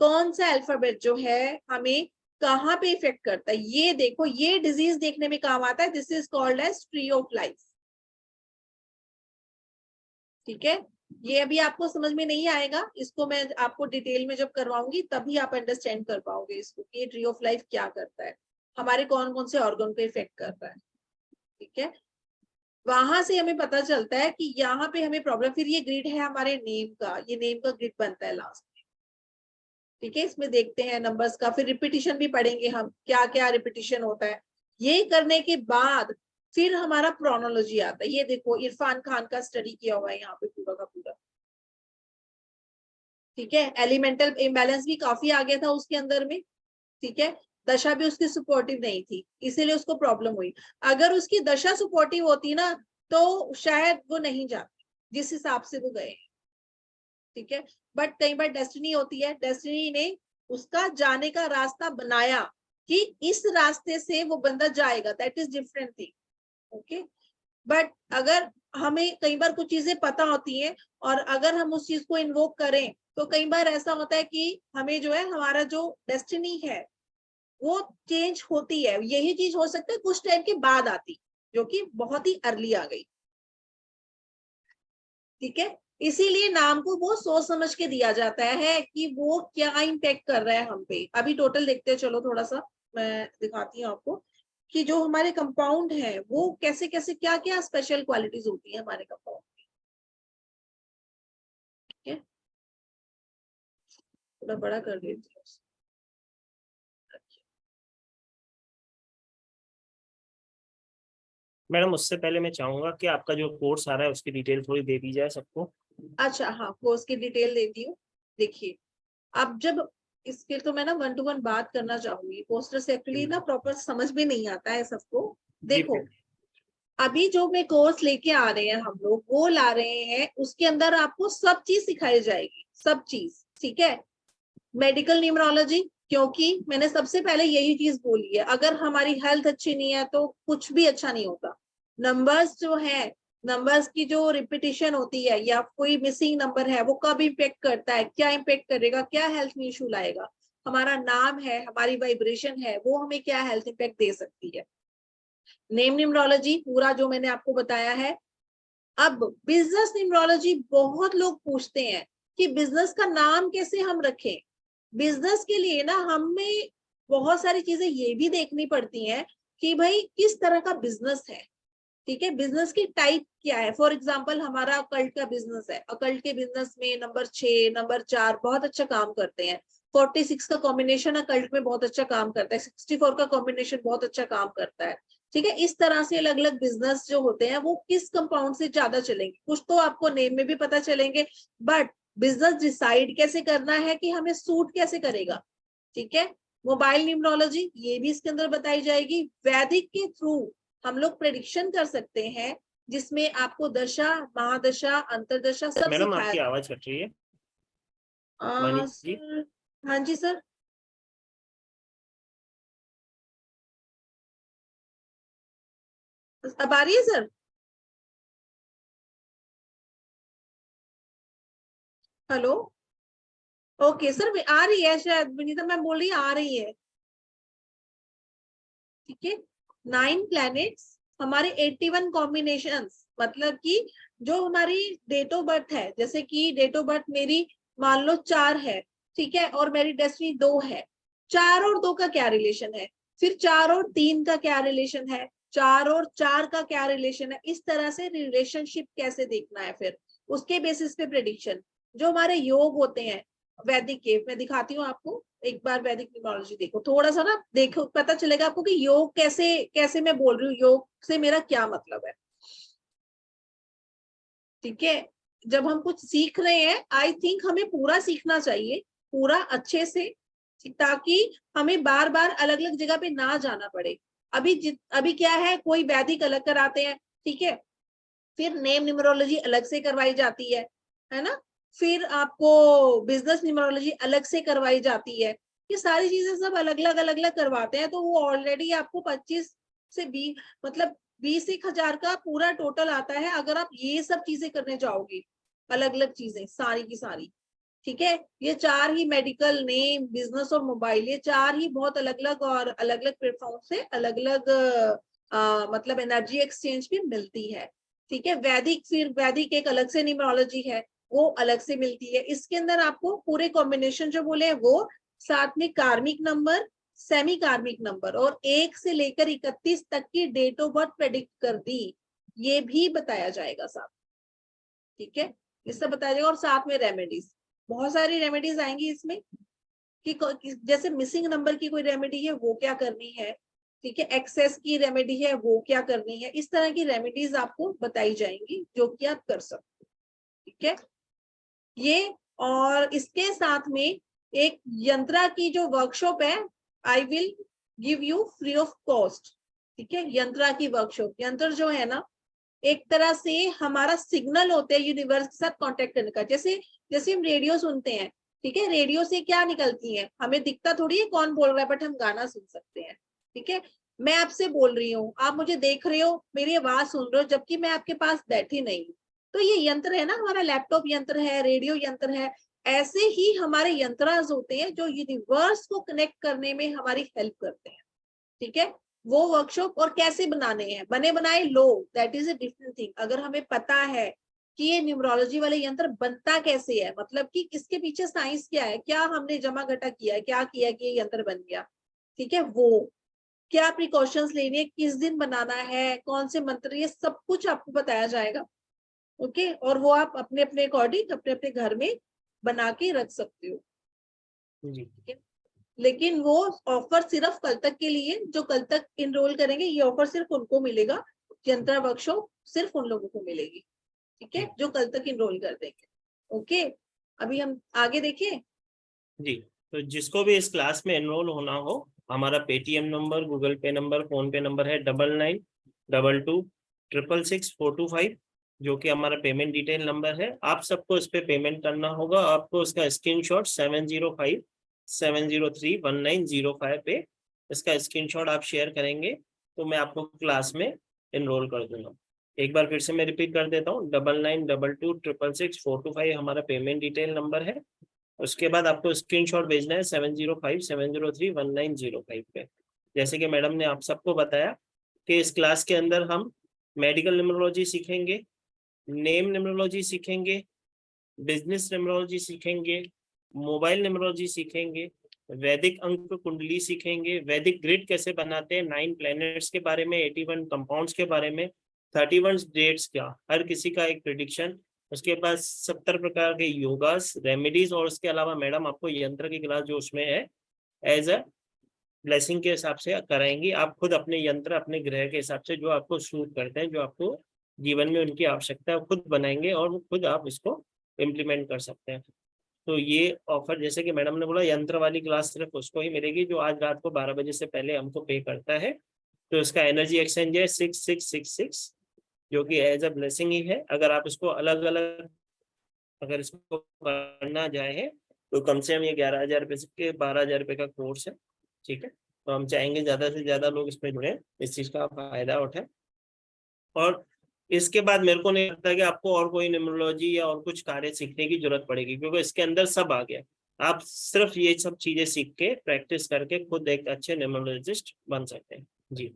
कौन सा अल्फाबेट जो है हमें कहाँ पे इफेक्ट करता है। ये देखो, ये डिजीज देखने में काम आता है, this is called as tree of life. ठीक है, ये अभी आपको समझ में नहीं आएगा, इसको मैं आपको डिटेल में जब करवाऊंगी तभी आप अंडरस्टैंड कर पाओगे इसको, कि ये ट्री ऑफ लाइफ क्या करता है, हमारे कौन कौन से ऑर्गन को इफेक्ट कर रहा है। ठीक है, वहां से हमें पता चलता है कि यहाँ पे हमें प्रॉब्लम, फिर ये ग्रिड है हमारे नेम का, ये नेम का ग्रिड बनता है लास्ट में। ठीक है, इसमें देखते हैं नंबर्स का, फिर रिपीटिशन भी पढ़ेंगे हम, क्या क्या रिपीटिशन होता है। ये करने के बाद फिर हमारा प्रोनोलॉजी आता है। ये देखो इरफान खान का स्टडी किया हुआ है यहाँ पे पूरा का पूरा। ठीक है, एलिमेंटल इम्बैलेंस भी काफी आ गया था उसके अंदर में। ठीक है, दशा भी उसकी सपोर्टिव नहीं थी, इसीलिए उसको प्रॉब्लम हुई। अगर उसकी दशा सपोर्टिव होती ना तो शायद वो नहीं जाते जिस हिसाब से वो गए। ठीक है, बट कई बार डेस्टिनी होती है, डेस्टिनी ने उसका जाने का रास्ता बनाया कि इस रास्ते से वो बंदा जाएगा, that is different thing. Okay, but अगर हमें कई बार कुछ चीजें पता होती हैं और अगर हम उस चीज को इन्वोक करें तो कई बार ऐसा होता है कि हमें जो है हमारा जो डेस्टिनी है वो चेंज होती है। यही चीज हो सकता है कुछ टाइम के बाद आती, जो कि बहुत ही अर्ली आ गई। ठीक है, इसीलिए नाम को वो सोच समझ के दिया जाता है कि वो क्या इम्पेक्ट कर रहा है हम पे। अभी टोटल देखते हैं, चलो थोड़ा सा मैं दिखाती हूँ आपको कि जो हमारे कंपाउंड है वो कैसे कैसे क्या क्या स्पेशल क्वालिटीज होती है हमारे कंपाउंड में। ठीक है, थोड़ा बड़ा कर देती हूँ। मैडम उससे पहले मैं चाहूंगा कि आपका जो कोर्स आ रहा है उसकी डिटेल थोड़ी दे दी जाए सबको। अच्छा हाँ, कोर्स की डिटेल देती हूँ। देखिए, अब जब इसके तो मैं ना 1 to 1 बात करना चाहूंगी, पोस्टर से एक्चुअली ना प्रॉपर समझ में नहीं आता है सबको। देखो, अभी जो मैं कोर्स लेके आ रहे हैं हम लोग, वो ला रहे हैं, उसके अंदर आपको सब चीज सिखाई जाएगी, सब चीज। ठीक है, मेडिकल न्यूमरोलॉजी, क्योंकि मैंने सबसे पहले यही चीज बोली है, अगर हमारी हेल्थ अच्छी नहीं है तो कुछ भी अच्छा नहीं होता। नंबर्स जो है, नंबर्स की जो रिपीटिशन होती है या कोई मिसिंग नंबर है, वो कब इम्पेक्ट करता है, क्या इम्पेक्ट करेगा, क्या हेल्थ में इशू लाएगा। हमारा नाम है, हमारी वाइब्रेशन है, वो हमें क्या हेल्थ इम्पेक्ट दे सकती है। नेम न्यूमरोलॉजी पूरा जो मैंने आपको बताया है। अब बिजनेस न्यूमरोलॉजी, बहुत लोग पूछते हैं कि बिजनेस का नाम कैसे हम रखें। बिजनेस के लिए ना हमें बहुत सारी चीजें ये भी देखनी पड़ती हैं कि भाई किस तरह का बिजनेस है। ठीक है, बिजनेस की टाइप क्या है। फॉर एग्जांपल, हमारा अकल्ट का बिजनेस है, अकल्ट के बिजनेस में नंबर 6, नंबर 4 बहुत अच्छा काम करते हैं। 46 का कॉम्बिनेशन अकल्ट में बहुत अच्छा काम करता है, 64 का कॉम्बिनेशन बहुत अच्छा काम करता है। ठीक है, इस तरह से अलग अलग बिजनेस जो होते हैं वो किस कंपाउंड से ज्यादा चलेंगे, कुछ तो आपको नेम में भी पता चलेंगे, बट बिजनेस डिसाइड कैसे करना है कि हमें सूट कैसे करेगा। ठीक है, मोबाइल न्यूमरोलॉजी ये भी इसके अंदर बताई जाएगी। वैदिक के थ्रू हम लोग प्रेडिक्शन कर सकते हैं, जिसमें आपको दशा, महादशा, अंतरदशा सब मैडम सिखाया आपकी आवाज कट रही है। वानी जी, सर, हाँ जी सर। अब आ रही है सर? हेलो, ओके सर, आ रही है शायद, विनीता मैम बोल रही है आ रही है। ठीक है, 9 प्लैनेट्स, हमारे 81 कॉम्बिनेशंस, मतलब कि जो हमारी डेट ऑफ बर्थ है, जैसे कि डेट ऑफ बर्थ मेरी मान लो 4 है, ठीक है, और मेरी डेस्टिनी 2 है। 4 और 2 का क्या रिलेशन है, फिर 4 और 3 का क्या रिलेशन है, 4 और 4 का क्या रिलेशन है, इस तरह से रिलेशनशिप कैसे देखना है, फिर उसके बेसिस पे प्रेडिक्शन। जो हमारे योग होते हैं वैदिक के, मैं दिखाती हूँ आपको एक बार। वैदिक न्यूमरोलॉजी देखो, थोड़ा सा ना देखो, पता चलेगा आपको कि योग कैसे कैसे मैं बोल रही हूँ, योग से मेरा क्या मतलब है। ठीक है, जब हम कुछ सीख रहे हैं, आई थिंक हमें पूरा सीखना चाहिए, पूरा अच्छे से, ताकि हमें बार बार अलग अलग जगह पे ना जाना पड़े। अभी क्या है, कोई वैदिक अलग कराते हैं, ठीक है, फिर नेम न्यूमरोलॉजी अलग से करवाई जाती है ना, फिर आपको बिजनेस न्यूमरोलॉजी अलग से करवाई जाती है। ये सारी चीजें सब अलग अलग करवाते हैं, तो वो ऑलरेडी आपको 25 से 20, मतलब 20 हजार का पूरा टोटल आता है, अगर आप ये सब चीजें करने जाओगे, अलग अलग चीजें सारी की सारी। ठीक है, ये 4 ही, मेडिकल, नेम, बिजनेस और मोबाइल, ये 4 ही बहुत अलग अलग और अलग अलग प्लेटफॉर्म से अलग अलग मतलब एनर्जी एक्सचेंज भी मिलती है। ठीक है, वैदिक, फिर वैदिक एक अलग से न्यूमरोलॉजी है, वो अलग से मिलती है। इसके अंदर आपको पूरे कॉम्बिनेशन जो बोले वो, साथ में कार्मिक नंबर, सेमी कार्मिक नंबर और 1 से लेकर 31 तक की डेट ऑफ बर्थ प्रेडिक्ट कर दी, ये भी बताया जाएगा साथ। ठीक है, ये सब बताया जाएगा, और साथ में रेमेडीज, बहुत सारी रेमेडीज आएंगी इसमें, कि जैसे मिसिंग नंबर की कोई रेमेडी है वो क्या करनी है, ठीक है, एक्सेस की रेमेडी है वो क्या करनी है, इस तरह की रेमेडीज आपको बताई जाएंगी जो कि आप कर सकते हो। ठीक है, ये, और इसके साथ में एक यंत्रा की जो वर्कशॉप है, I will give you free of cost. ठीक है, यंत्रा की वर्कशॉप, यंत्र जो है ना एक तरह से हमारा सिग्नल होता है यूनिवर्स के साथ कांटेक्ट करने का। जैसे जैसे हम रेडियो सुनते हैं, ठीक है, रेडियो से क्या निकलती है, हमें दिखता थोड़ी है कौन बोल रहा है, बट हम गाना सुन सकते हैं, ठीक है। मैं आपसे बोल रही हूँ, आप मुझे देख रहे हो, मेरी आवाज सुन रहे हो, जबकि मैं आपके पास बैठी नहीं हूँ। तो ये यंत्र है ना, हमारा लैपटॉप यंत्र है, रेडियो यंत्र है। ऐसे ही हमारे यंत्रास होते हैं जो यूनिवर्स को कनेक्ट करने में हमारी हेल्प करते हैं, ठीक है। वो वर्कशॉप और कैसे बनाने हैं, बने बनाए लो, that is a different thing. अगर हमें पता है कि ये न्यूमरोलॉजी वाले यंत्र बनता कैसे है, मतलब कि इसके पीछे साइंस क्या है, क्या हमने जमा घटा किया है, क्या किया कि ये यंत्र बन गया, ठीक है, वो क्या प्रिकॉशंस लेनी है, किस दिन बनाना है, कौन से मंत्र, ये सब कुछ आपको बताया जाएगा, ओके। और वो आप अपने अपने अकॉर्डिंग अपने अपने घर में बना के रख सकते हो, जी। लेकिन वो ऑफर सिर्फ कल तक के लिए, जो कल तक इनरोल करेंगे, ये ऑफर सिर्फ उनको मिलेगा, यंत्र वर्कशॉप सिर्फ उन लोगों को मिलेगी, ठीक है, जो कल तक इनरोल कर देंगे, ओके। अभी हम आगे देखें। जी, तो जिसको भी इस क्लास में एनरोल होना हो, हमारा पेटीएम नंबर, गूगल पे नंबर, फोन पे नंबर है 9922666425, जो कि हमारा पेमेंट डिटेल नंबर है। आप सबको इस पे पेमेंट करना होगा। आपको इसका स्क्रीनशॉट 7057031905 पे इसका स्क्रीनशॉट आप शेयर करेंगे तो मैं आपको क्लास में एनरोल कर दूंगा। एक बार फिर से मैं रिपीट कर देता हूँ, 9922666425 हमारा पेमेंट डिटेल नंबर है। उसके बाद आपको स्क्रीनशॉट भेजना है 7057031905 पे। जैसे कि मैडम ने आप सबको बताया कि इस क्लास के अंदर हम मेडिकल न्यूमरोलॉजी सीखेंगे, नेम न्यूमरोलॉजी सीखेंगे, बिजनेस न्यूमरोलॉजी सीखेंगे, मोबाइल न्यूमरोलॉजी सीखेंगे, वैदिक अंक कुंडली सीखेंगे, वैदिक ग्रिड कैसे बनाते हैं, 9 प्लैनेट्स के बारे में, 81 कंपाउंड्स के बारे में, 31 डेट्स का हर किसी का एक प्रेडिक्शन, उसके बाद 70 प्रकार के योगास, रेमेडीज, और उसके अलावा मैडम आपको यंत्र की क्लास जो उसमें है एज अ ब्लेसिंग के हिसाब से कराएंगी। आप खुद अपने यंत्र अपने ग्रह के हिसाब से जो आपको सूट करते हैं, जो आपको जीवन में उनकी आवश्यकता है, खुद बनाएंगे और खुद आप इसको इम्प्लीमेंट कर सकते हैं। तो ये ऑफर, जैसे कि मैडम ने बोला, यंत्र वाली क्लास सिर्फ उसको ही मिलेगी जो आज रात को 12 बजे से पहले हमको पे करता है। तो इसका एनर्जी एक्सचेंज है 6666, जो कि एज अ ब्लेसिंग ही है। अगर आप इसको अलग अलग अगर इसको करना चाहे तो कम से कम ये 11,000 रुपये के 12,000 रुपये का कोर्स है, ठीक है। तो हम चाहेंगे ज्यादा से ज्यादा लोग इसमें जुड़े, इस चीज का फायदा उठाए। और इसके बाद मेरे को नहीं लगता कि आपको और कोई न्यूमरोलॉजी या और कुछ कार्य सीखने की जरूरत पड़ेगी, क्योंकि इसके अंदर सब आ गया। आप सिर्फ ये सब चीजें सीख के प्रैक्टिस करके खुद एक अच्छे न्यूमरोलॉजिस्ट बन सकते हैं। जी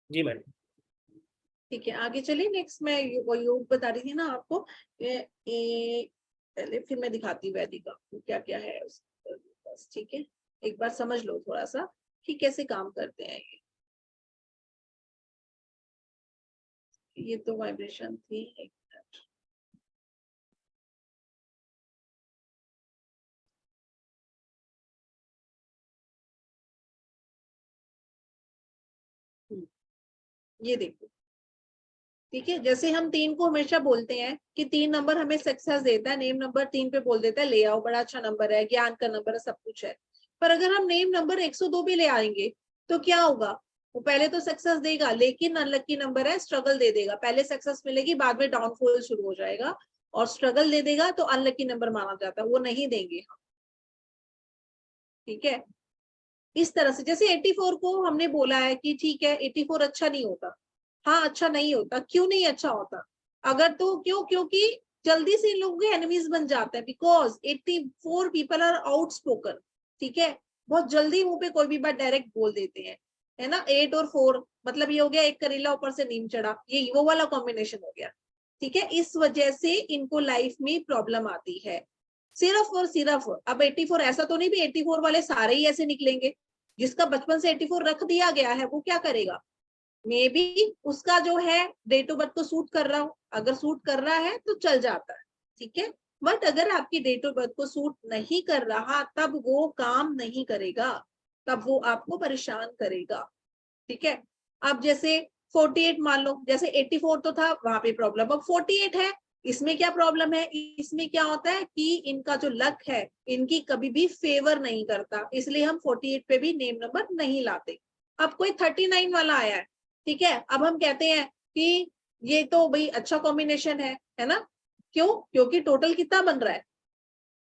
जी मैडम। ठीक है, आगे चलिए। नेक्स्ट मैं वो योग बता रही थी ना आपको, पहले फिर मैं दिखाती हूँ वैदिक का क्या क्या है बस, ठीक है। एक बार समझ लो थोड़ा सा कि कैसे काम करते हैं ये तो वाइब्रेशन थी, एक मिनट। ये देखो, ठीक है। जैसे हम 3 को हमेशा बोलते हैं कि 3 नंबर हमें सक्सेस देता है, नेम नंबर 3 पे बोल देता है ले आओ, बड़ा अच्छा नंबर है, ज्ञान का नंबर है, सब कुछ है। पर अगर हम नेम नंबर 102 भी ले आएंगे तो क्या होगा, वो पहले तो सक्सेस देगा लेकिन अनलकी नंबर है, स्ट्रगल दे देगा। पहले सक्सेस मिलेगी, बाद में डाउनफॉल शुरू हो जाएगा, और स्ट्रगल दे देगा तो अनलकी नंबर माना जाता है, वो नहीं देंगे हम, ठीक है। इस तरह से जैसे 84 को हमने बोला है कि ठीक है 84 अच्छा नहीं होता, हाँ अच्छा नहीं होता, क्यों नहीं अच्छा होता, अगर तो क्योंकि जल्दी से इन लोगों के एनिमीज बन जाते हैं, बिकॉज 84 पीपल आर आउटस्पोकन, ठीक है, बहुत जल्दी मुंह पे कोई भी बात डायरेक्ट बोल देते हैं, है ना। 8 और 4 मतलब ये हो गया एक करेला ऊपर से नीम चढ़ा, ये वो वाला कॉम्बिनेशन हो गया, ठीक है। इस वजह से इनको लाइफ में प्रॉब्लम आती है, सिर्फ और सिर्फ। अब 84 ऐसा तो नहीं भी 84 वाले सारे ही ऐसे निकलेंगे, जिसका बचपन से 84 रख दिया गया है वो क्या करेगा, मे बी उसका जो है डेट ऑफ बर्थ को सूट कर रहा हो, अगर सूट कर रहा है तो चल जाता है, ठीक है। बट अगर आपकी डेट ऑफ बर्थ को सूट नहीं कर रहा तब वो काम नहीं करेगा, तब वो आपको परेशान करेगा, ठीक है। अब जैसे 48 मान लो, जैसे 84 तो था वहां पे प्रॉब्लम, अब 48 है, इसमें क्या प्रॉब्लम है, इसमें क्या होता है कि इनका जो लक है इनकी कभी भी फेवर नहीं करता, इसलिए हम 48 पे भी नेम नंबर नहीं लाते। अब कोई 39 वाला आया है, ठीक है, अब हम कहते हैं कि ये तो भाई अच्छा कॉम्बिनेशन है ना। क्यों? क्योंकि टोटल कितना बन रहा है?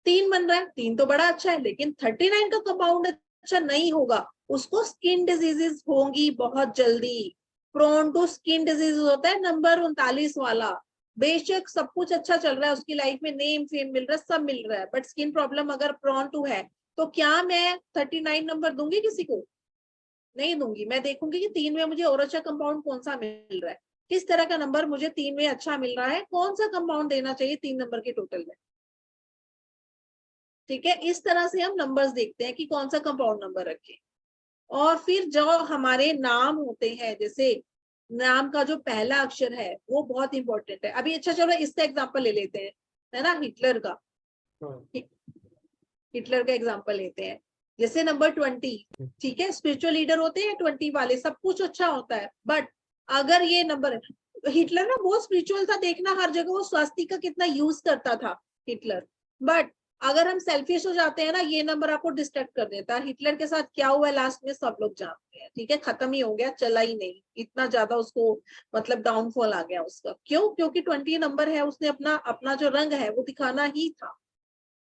3 बन रहा है। 3 तो बड़ा अच्छा है, लेकिन 39 का कंपाउंड अच्छा नहीं होगा, उसको स्किन डिजीजेस होंगी बहुत जल्दी। प्रोन टू स्किन डिजीज होता है नंबर 39 वाला। बेशक सब कुछ अच्छा चल रहा है, उसकी लाइफ में नेम फेम मिल रहा है, सब मिल रहा है, बट स्किन प्रॉब्लम अगर प्रोन टू है तो क्या मैं 39 नंबर दूंगी किसी को? नहीं दूंगी। मैं देखूंगी कि 3 में मुझे और अच्छा कंपाउंड कौन सा मिल रहा है, किस तरह का नंबर मुझे 3 में अच्छा मिल रहा है, कौन सा कंपाउंड देना चाहिए 3 नंबर के टोटल में। ठीक है, इस तरह से हम नंबर्स देखते हैं कि कौन सा कंपाउंड नंबर रखें। और फिर जो हमारे नाम होते हैं, जैसे नाम का जो पहला अक्षर है वो बहुत इंपॉर्टेंट है। अभी अच्छा चलो इसका एग्जांपल ले लेते हैं, है ना, हिटलर का। हिटलर का एग्जांपल लेते हैं, जैसे नंबर 20। ठीक है, स्पिरिचुअल लीडर होते हैं 20 वाले, सब कुछ अच्छा होता है, बट अगर ये नंबर, हिटलर ना बहुत स्पिरिचुअल था, देखना हर जगह वो स्वास्तिक का कितना यूज करता था हिटलर। बट अगर हम सेल्फिश हो जाते हैं ना, ये नंबर आपको डिस्ट्रैक्ट कर देता है। हिटलर के साथ क्या हुआ लास्ट में सब लोग जानते हैं। ठीक है, खत्म ही हो गया, चला ही नहीं, इतना ज्यादा उसको मतलब डाउनफॉल आ गया उसका। क्यों? क्योंकि 20 नंबर है, उसने अपना अपना जो रंग है वो दिखाना ही था।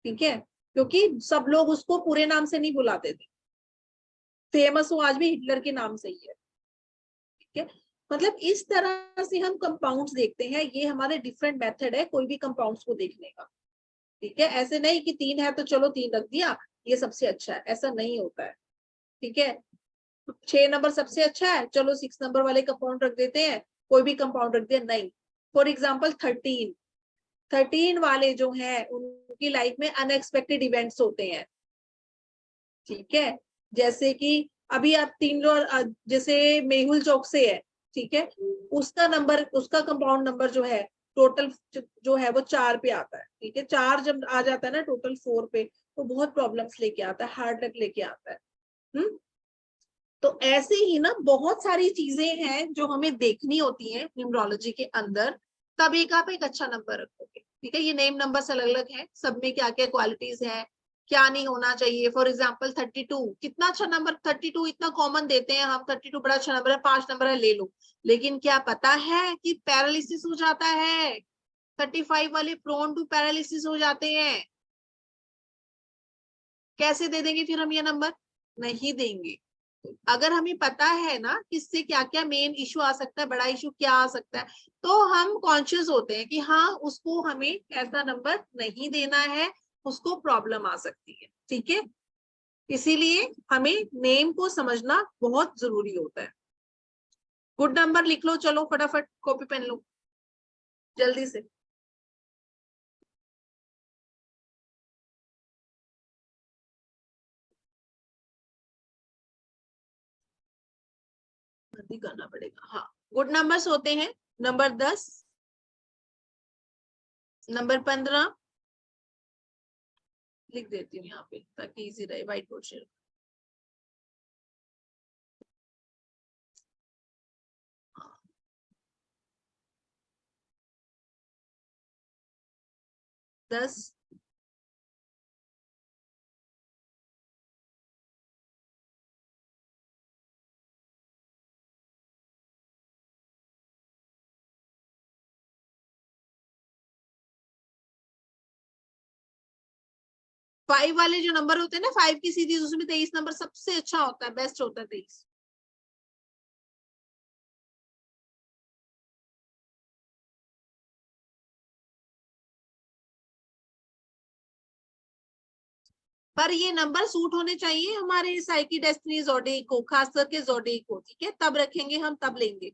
ठीक है, क्योंकि सब लोग उसको पूरे नाम से नहीं बुलाते थे, फेमस वो आज भी हिटलर के नाम से ही है। ठीक है, मतलब इस तरह से हम कंपाउंड्स देखते हैं। ये हमारे डिफरेंट मेथड है कोई भी कंपाउंड्स को देखने का। ठीक है, ऐसे नहीं कि 3 है तो चलो 3 रख दिया, ये सबसे अच्छा है, ऐसा नहीं होता है। ठीक है, 6 नंबर सबसे अच्छा है, चलो 6 नंबर वाले कंपाउंड रख देते हैं, कोई भी कंपाउंड रख दिया, नहीं। फॉर एग्जाम्पल 13 वाले जो हैं उनकी लाइफ में अनएक्सपेक्टेड इवेंट्स होते हैं। ठीक है, जैसे कि अभी आप 3 जैसे मेहुल चौक से है, ठीक है, उसका नंबर, उसका कंपाउंड नंबर जो है टोटल जो है वो 4 पे आता है। ठीक है, 4 जब आ जाता है ना टोटल 4 पे, तो बहुत प्रॉब्लम्स लेके आता है, हार्ट अटैक लेके आता है। तो ऐसे ही ना बहुत सारी चीजें हैं जो हमें देखनी होती हैं न्यूमरोलॉजी के अंदर, तब आप एक अच्छा नंबर रखोगे। ठीक है, ये नेम नंबर्स अलग अलग हैं, सब में क्या क्या क्वालिटीज हैं, क्या नहीं होना चाहिए। फॉर एग्जाम्पल 32 कितना अच्छा नंबर, 32 इतना कॉमन देते हैं हम, 32 बड़ा अच्छा नंबर है, 5 नंबर है, ले लो। लेकिन क्या पता है कि पैरालिसिस हो जाता है, 35 वाले प्रोन टू पैरालिसिस हो जाते हैं। कैसे दे देंगे फिर हम ये नंबर? नहीं देंगे। अगर हमें पता है ना किससे क्या क्या मेन इशू आ सकता है, बड़ा इशू क्या आ सकता है, तो हम कॉन्शियस होते हैं कि हाँ उसको हमें ऐसा नंबर नहीं देना है, उसको प्रॉब्लम आ सकती है। ठीक है, इसीलिए हमें नेम को समझना बहुत जरूरी होता है। गुड नंबर लिख लो, चलो फटाफट कॉपी पेन लो जल्दी से। जल्दी करना पड़ेगा। हाँ, गुड नंबर्स होते हैं नंबर 10, नंबर 15, लिख देती हूँ यहाँ पे ताकि इजी रहे, व्हाइट बोर्ड शेयर। दस, 5 वाले जो नंबर होते हैं ना, 5 की सीरीज, उसमें 23 नंबर सबसे अच्छा होता है, बेस्ट होता है 23। पर ये नंबर सूट होने चाहिए हमारे साइकी डेस्टिनी ज़ोडिएक को, खास करके ज़ोडिएक को। ठीक है, तब रखेंगे हम, तब लेंगे।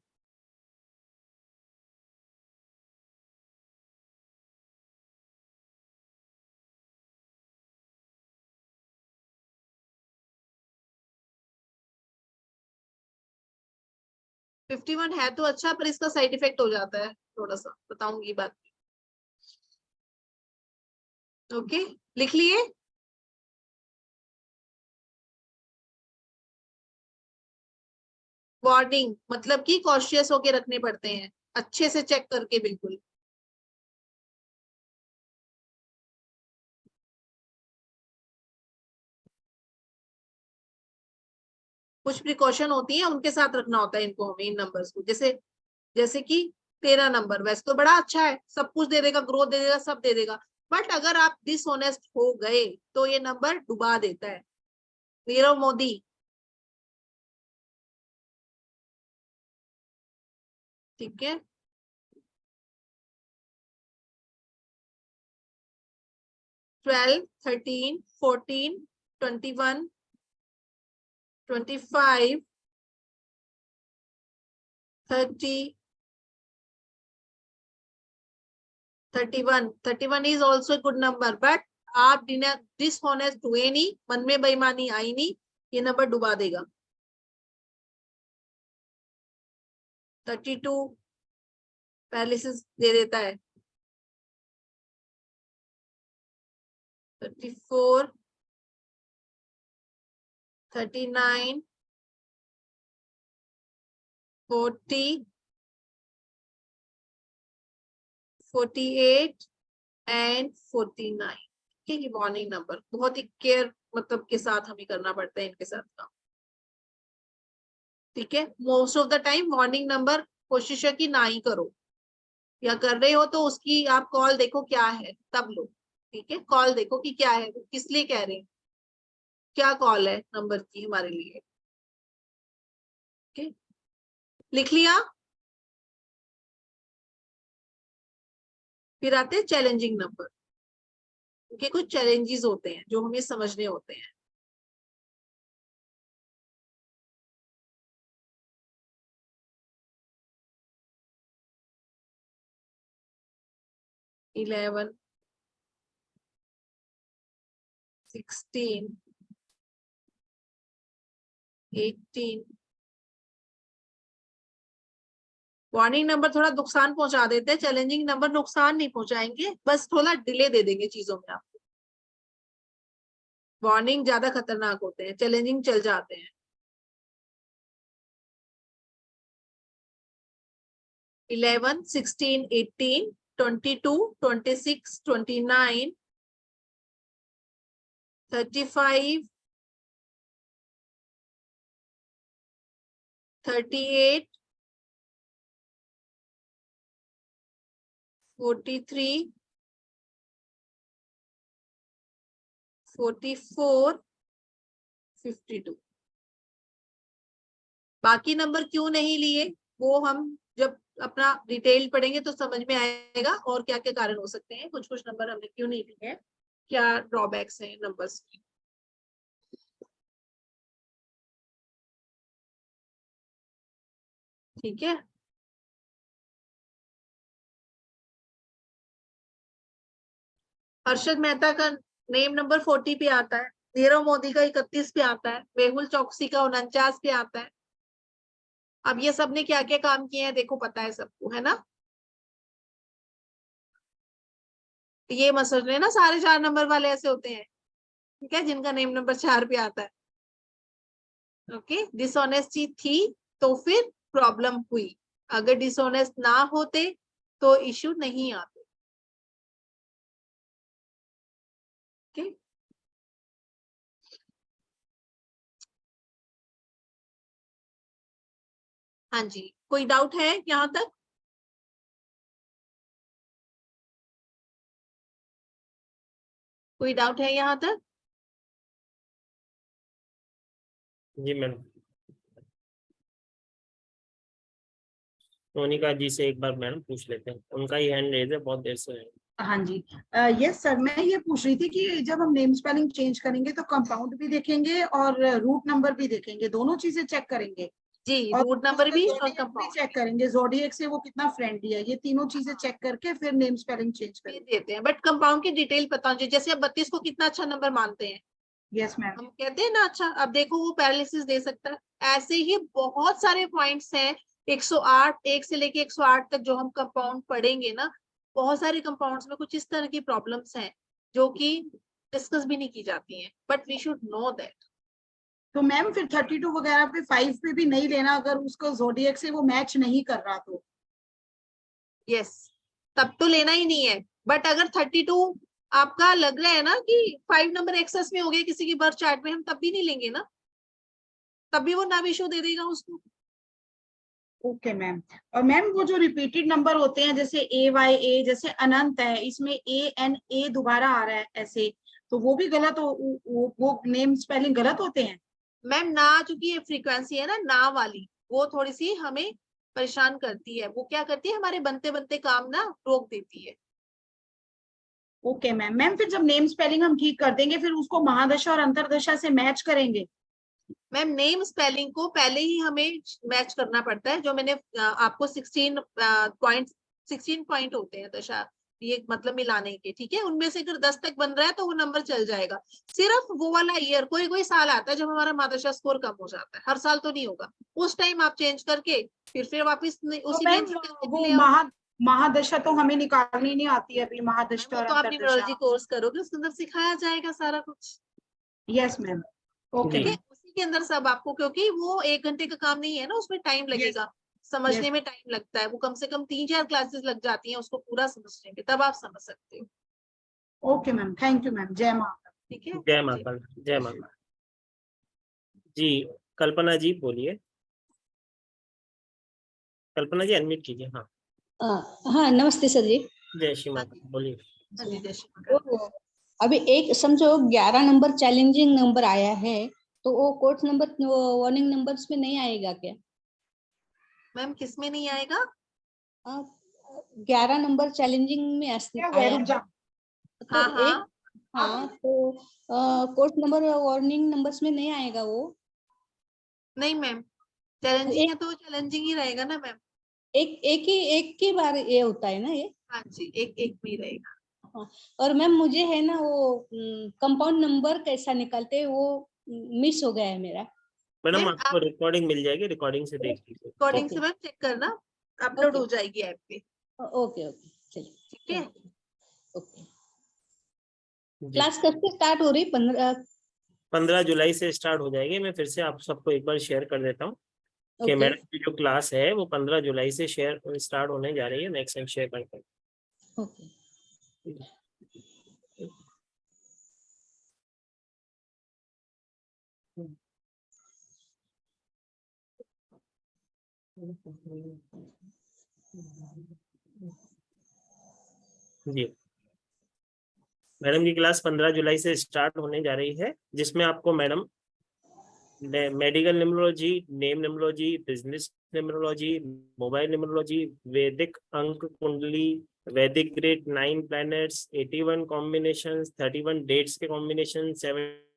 फिफ्टी 51 है तो अच्छा, पर इसका साइड इफेक्ट हो जाता है थोड़ा सा, बताऊंगी बात। ओके, लिख लिए? वार्निंग मतलब कि कॉशियस होके रखने पड़ते हैं, अच्छे से चेक करके बिल्कुल। कुछ प्रिकॉशन होती है, उनके साथ रखना होता है इनको हमें, इन नंबर्स को। जैसे जैसे कि 13 नंबर, वैसे तो बड़ा अच्छा है, सब कुछ दे देगा, ग्रोथ दे देगा, सब दे देगा, बट अगर आप डिसऑनेस्ट हो गए तो ये नंबर डुबा देता है। नीरव मोदी, ठीक है, twelve, 13, 14, 21, 25, 30, 31 is also a good number, but आप डिसऑनेस्ट हुए नहीं, मन में बेईमानी आई नहीं, ये नंबर डुबा देगा। 32 पहले से दे देता है। 34, 39, 40, 48 एंड 49। ठीक है, वार्निंग नंबर बहुत ही केयर मतलब के साथ हमें करना पड़ता है इनके साथ काम। ठीक है, most of the time warning number कोशिश है कि ना ही करो, या कर रहे हो तो उसकी आप कॉल देखो क्या है तब लो। ठीक है, कॉल देखो कि क्या है, वो किस लिए कह रहे हैं, क्या कॉल है नंबर की हमारे लिए। ठीक, लिख लिया। फिर आते हैं चैलेंजिंग नंबर, उनके कुछ चैलेंजेस होते हैं जो हमें समझने होते हैं। इलेवन, 16, 18। वार्निंग नंबर थोड़ा नुकसान पहुंचा देते हैं, चैलेंजिंग नंबर नुकसान नहीं पहुंचाएंगे, बस थोड़ा डिले दे देंगे चीजों में आपको। वार्निंग ज्यादा खतरनाक होते हैं, चैलेंजिंग चल जाते हैं। 11, 16, 18, 22, 26, 29, 35, 38, 43, 44, 52। बाकी नंबर क्यों नहीं लिए वो हम जब अपना डिटेल पढ़ेंगे तो समझ में आएगा, और क्या क्या कारण हो सकते हैं, कुछ कुछ नंबर हमने क्यों नहीं लिए, क्या ड्रॉबैक्स हैं नंबर्स की। ठीक है, हर्षद मेहता का नेम नंबर 40 पे आता है, नीरव मोदी का 31 पे आता है, मेहुल चौकसी का 49 पे आता है। अब ये सब ने क्या क्या काम किए हैं देखो, पता है सबको, है ना। ये मत सोच लेना सारे 4 नंबर वाले ऐसे होते हैं, ठीक है, जिनका नेम नंबर 4 पे आता है। ओके, डिसऑनेस्टी थी तो फिर प्रॉब्लम हुई, अगर डिसऑनेस्ट ना होते तो इश्यू नहीं आते। ओके, हाँ जी, कोई डाउट है यहाँ तक? कोई डाउट है यहाँ तक? जी मैडम, मोनिका जी से एक बार मैडम पूछ लेते हैं, उनका ही हैंड रेज है, बहुत देर से है। हाँ जी, यस सर, मैं ये पूछ रही थी कि जब हम नेम स्पेलिंग चेंज करेंगे तो कंपाउंड भी देखेंगे और रूट नंबर भी देखेंगे, दोनों चीजें चेक करेंगे। जी, और रूट नंबर भी और Zodiac भी कंपाउंड चेक करेंगे, जोडिएक से वो कितना फ्रेंडली है, ये तीनों चीजें चेक करके फिर नेम स्पेलिंग चेंज भी करेंगे। देते हैं, बट कंपाउंड की डिटेल पता होनी चाहिए। जैसे अब 32 को कितना अच्छा नंबर मानते हैं, यस मैम। हम कहते हैं ना, अच्छा अब देखो वो पैरालिसिस दे सकता है। ऐसे ही बहुत सारे पॉइंट्स हैं, 108, 1 से लेके 108 तक जो हम कंपाउंड पढ़ेंगे ना, बहुत सारे कंपाउंड्स में कुछ इस तरह की प्रॉब्लम्स हैं जो कि डिस्कस भी नहीं की जाती हैं, but we should know that. तो मैम फिर 32 वगैरह पे 5 पे भी नहीं लेना, अगर उसको जोडिएक से वो मैच नहीं कर रहा तो। यस, तब तो लेना ही नहीं है, बट अगर 32 आपका लग रहा है ना कि 5 नंबर एक्सेस में हो गया किसी की बर्थ चार्ट में, हम तब भी नहीं लेंगे ना, तब भी वो नाम इशू दे देगा उसको। Okay ma'am. और मैम वो जो रिपीटेड नंबर होते हैं जैसे AYA, जैसे अनंत है, इसमें ANA दोबारा आ रहा है ऐसे, तो वो भी गलत हो, वो नेम स्पेलिंग गलत होते हैं? मैम ना, चूंकि ये फ्रीक्वेंसी है ना वाली, वो थोड़ी सी हमें परेशान करती है। वो क्या करती है, हमारे बनते बनते काम ना रोक देती है। Okay ma'am. मैम फिर जब नेम स्पेलिंग हम ठीक कर देंगे, फिर उसको महादशा और अंतरदशा से मैच करेंगे? मैम नेम स्पेलिंग को पहले ही हमें मैच करना पड़ता है। जो मैंने आपको 16 पॉइंट होते हैं दशा, ये मतलब मिलाने के, ठीक है। उनमें से अगर 10 तक बन रहा है तो वो नंबर चल जाएगा। सिर्फ वो वाला ईयर, कोई कोई साल आता है जब हमारा महादशा स्कोर कम हो जाता है, हर साल तो नहीं होगा। उस टाइम आप चेंज करके फिर वापस उसी मैम रेंज वो में महादशा तो हमें निकालनी नहीं आती है अभी, महादशा और तो आप न्यूमरोलॉजी अंतरदशा। कोर्स करोगे, उसके अंदर सिखाया जाएगा सारा कुछ। Yes ma'am. ओके ठीक है, मैम। उसी के अंदर सब आपको, क्योंकि वो 1 घंटे का काम नहीं है ना, उसमें टाइम लगेगा। समझने में टाइम लगता है, वो कम से कम 3-4 क्लासेस लग जाती हैं उसको पूरा समझने में, तब आप समझ सकते हो। Okay ma'am, thank you ma'am. जय माता। ठीक है, जय माता, जय माता जी। कल्पना जी बोलिए। कल्पना जी अनम्यूट कीजिए। हाँ हाँ नमस्ते सर जी। जय श्री माता, बोलिए। हाँ जी, जय श्री माता। तो अभी एक समझो 11 नंबर चैलेंजिंग नंबर आया है, तो वो कोर्स नंबर वार्निंग नंबर्स में नहीं आएगा क्या? मैम किस में नहीं आएगा? 11 नंबर चैलेंजिंग में आया है। तो हाँ हाँ, हाँ तो कोर्स नंबर वार्निंग नंबर्स में नहीं आएगा वो? नहीं मैम, चैलेंजिंग है तो चैलेंजिंग ही रहेगा ना मैम। एक ही बार ये होता है ना ये? हाँ जी, एक भी रहेगा। हाँ। और मैम मुझे है ना वो कंपाउंड नंबर कैसा निकालते हैं वो मिस हो गया है मेरा। मैडम मैम आपको रिकॉर्डिंग मिल जाएगी, रिकॉर्डिंग से देख लीजिए। रिकॉर्डिंग से मैम चेक करना, अपलोड हो जाएगी ऐप पे। ओके ओके चलिए ठीक है। ओके। क्लास कब से स्टार्ट हो रही? 15 जुलाई से स्टार्ट हो जाएगी। मैं फिर से आप सबको एक बार शेयर कर देता हूँ कि मैडम की जो क्लास है वो 15 जुलाई से स्टार्ट होने जा रही है। नेक्स्ट टाइम शेयर करते हैं। ओके। जी, मैडम की क्लास 15 जुलाई से स्टार्ट होने जा रही है, जिसमें आपको madam medical numerology, name numerology, business numerology, mobile numerology, वैदिक अंक कुंडली, वैदिक ग्रेड, 9 प्लैनेट्स, 81 कॉम्बिनेशन, 31 डेट्स के कॉम्बिनेशन, 7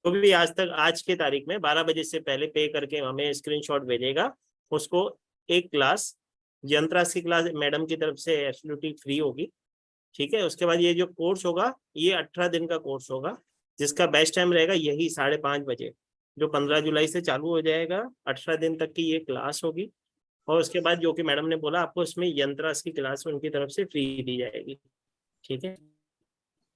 तो भी आज तक, आज के तारीख में 12 बजे से पहले पे करके हमें स्क्रीनशॉट भेजेगा, उसको एक क्लास यंत्रास की क्लास मैडम की तरफ से एब्सोल्युटली फ्री होगी। ठीक है, उसके बाद ये जो कोर्स होगा ये 18 दिन का कोर्स होगा, जिसका बेस्ट टाइम रहेगा यही 5:30 बजे, जो 15 जुलाई से चालू हो जाएगा। 18 दिन तक की ये क्लास होगी। और उसके बाद जो कि मैडम ने बोला आपको इसमें यंत्रास की क्लास उनकी तरफ से फ्री दी जाएगी। ठीक है,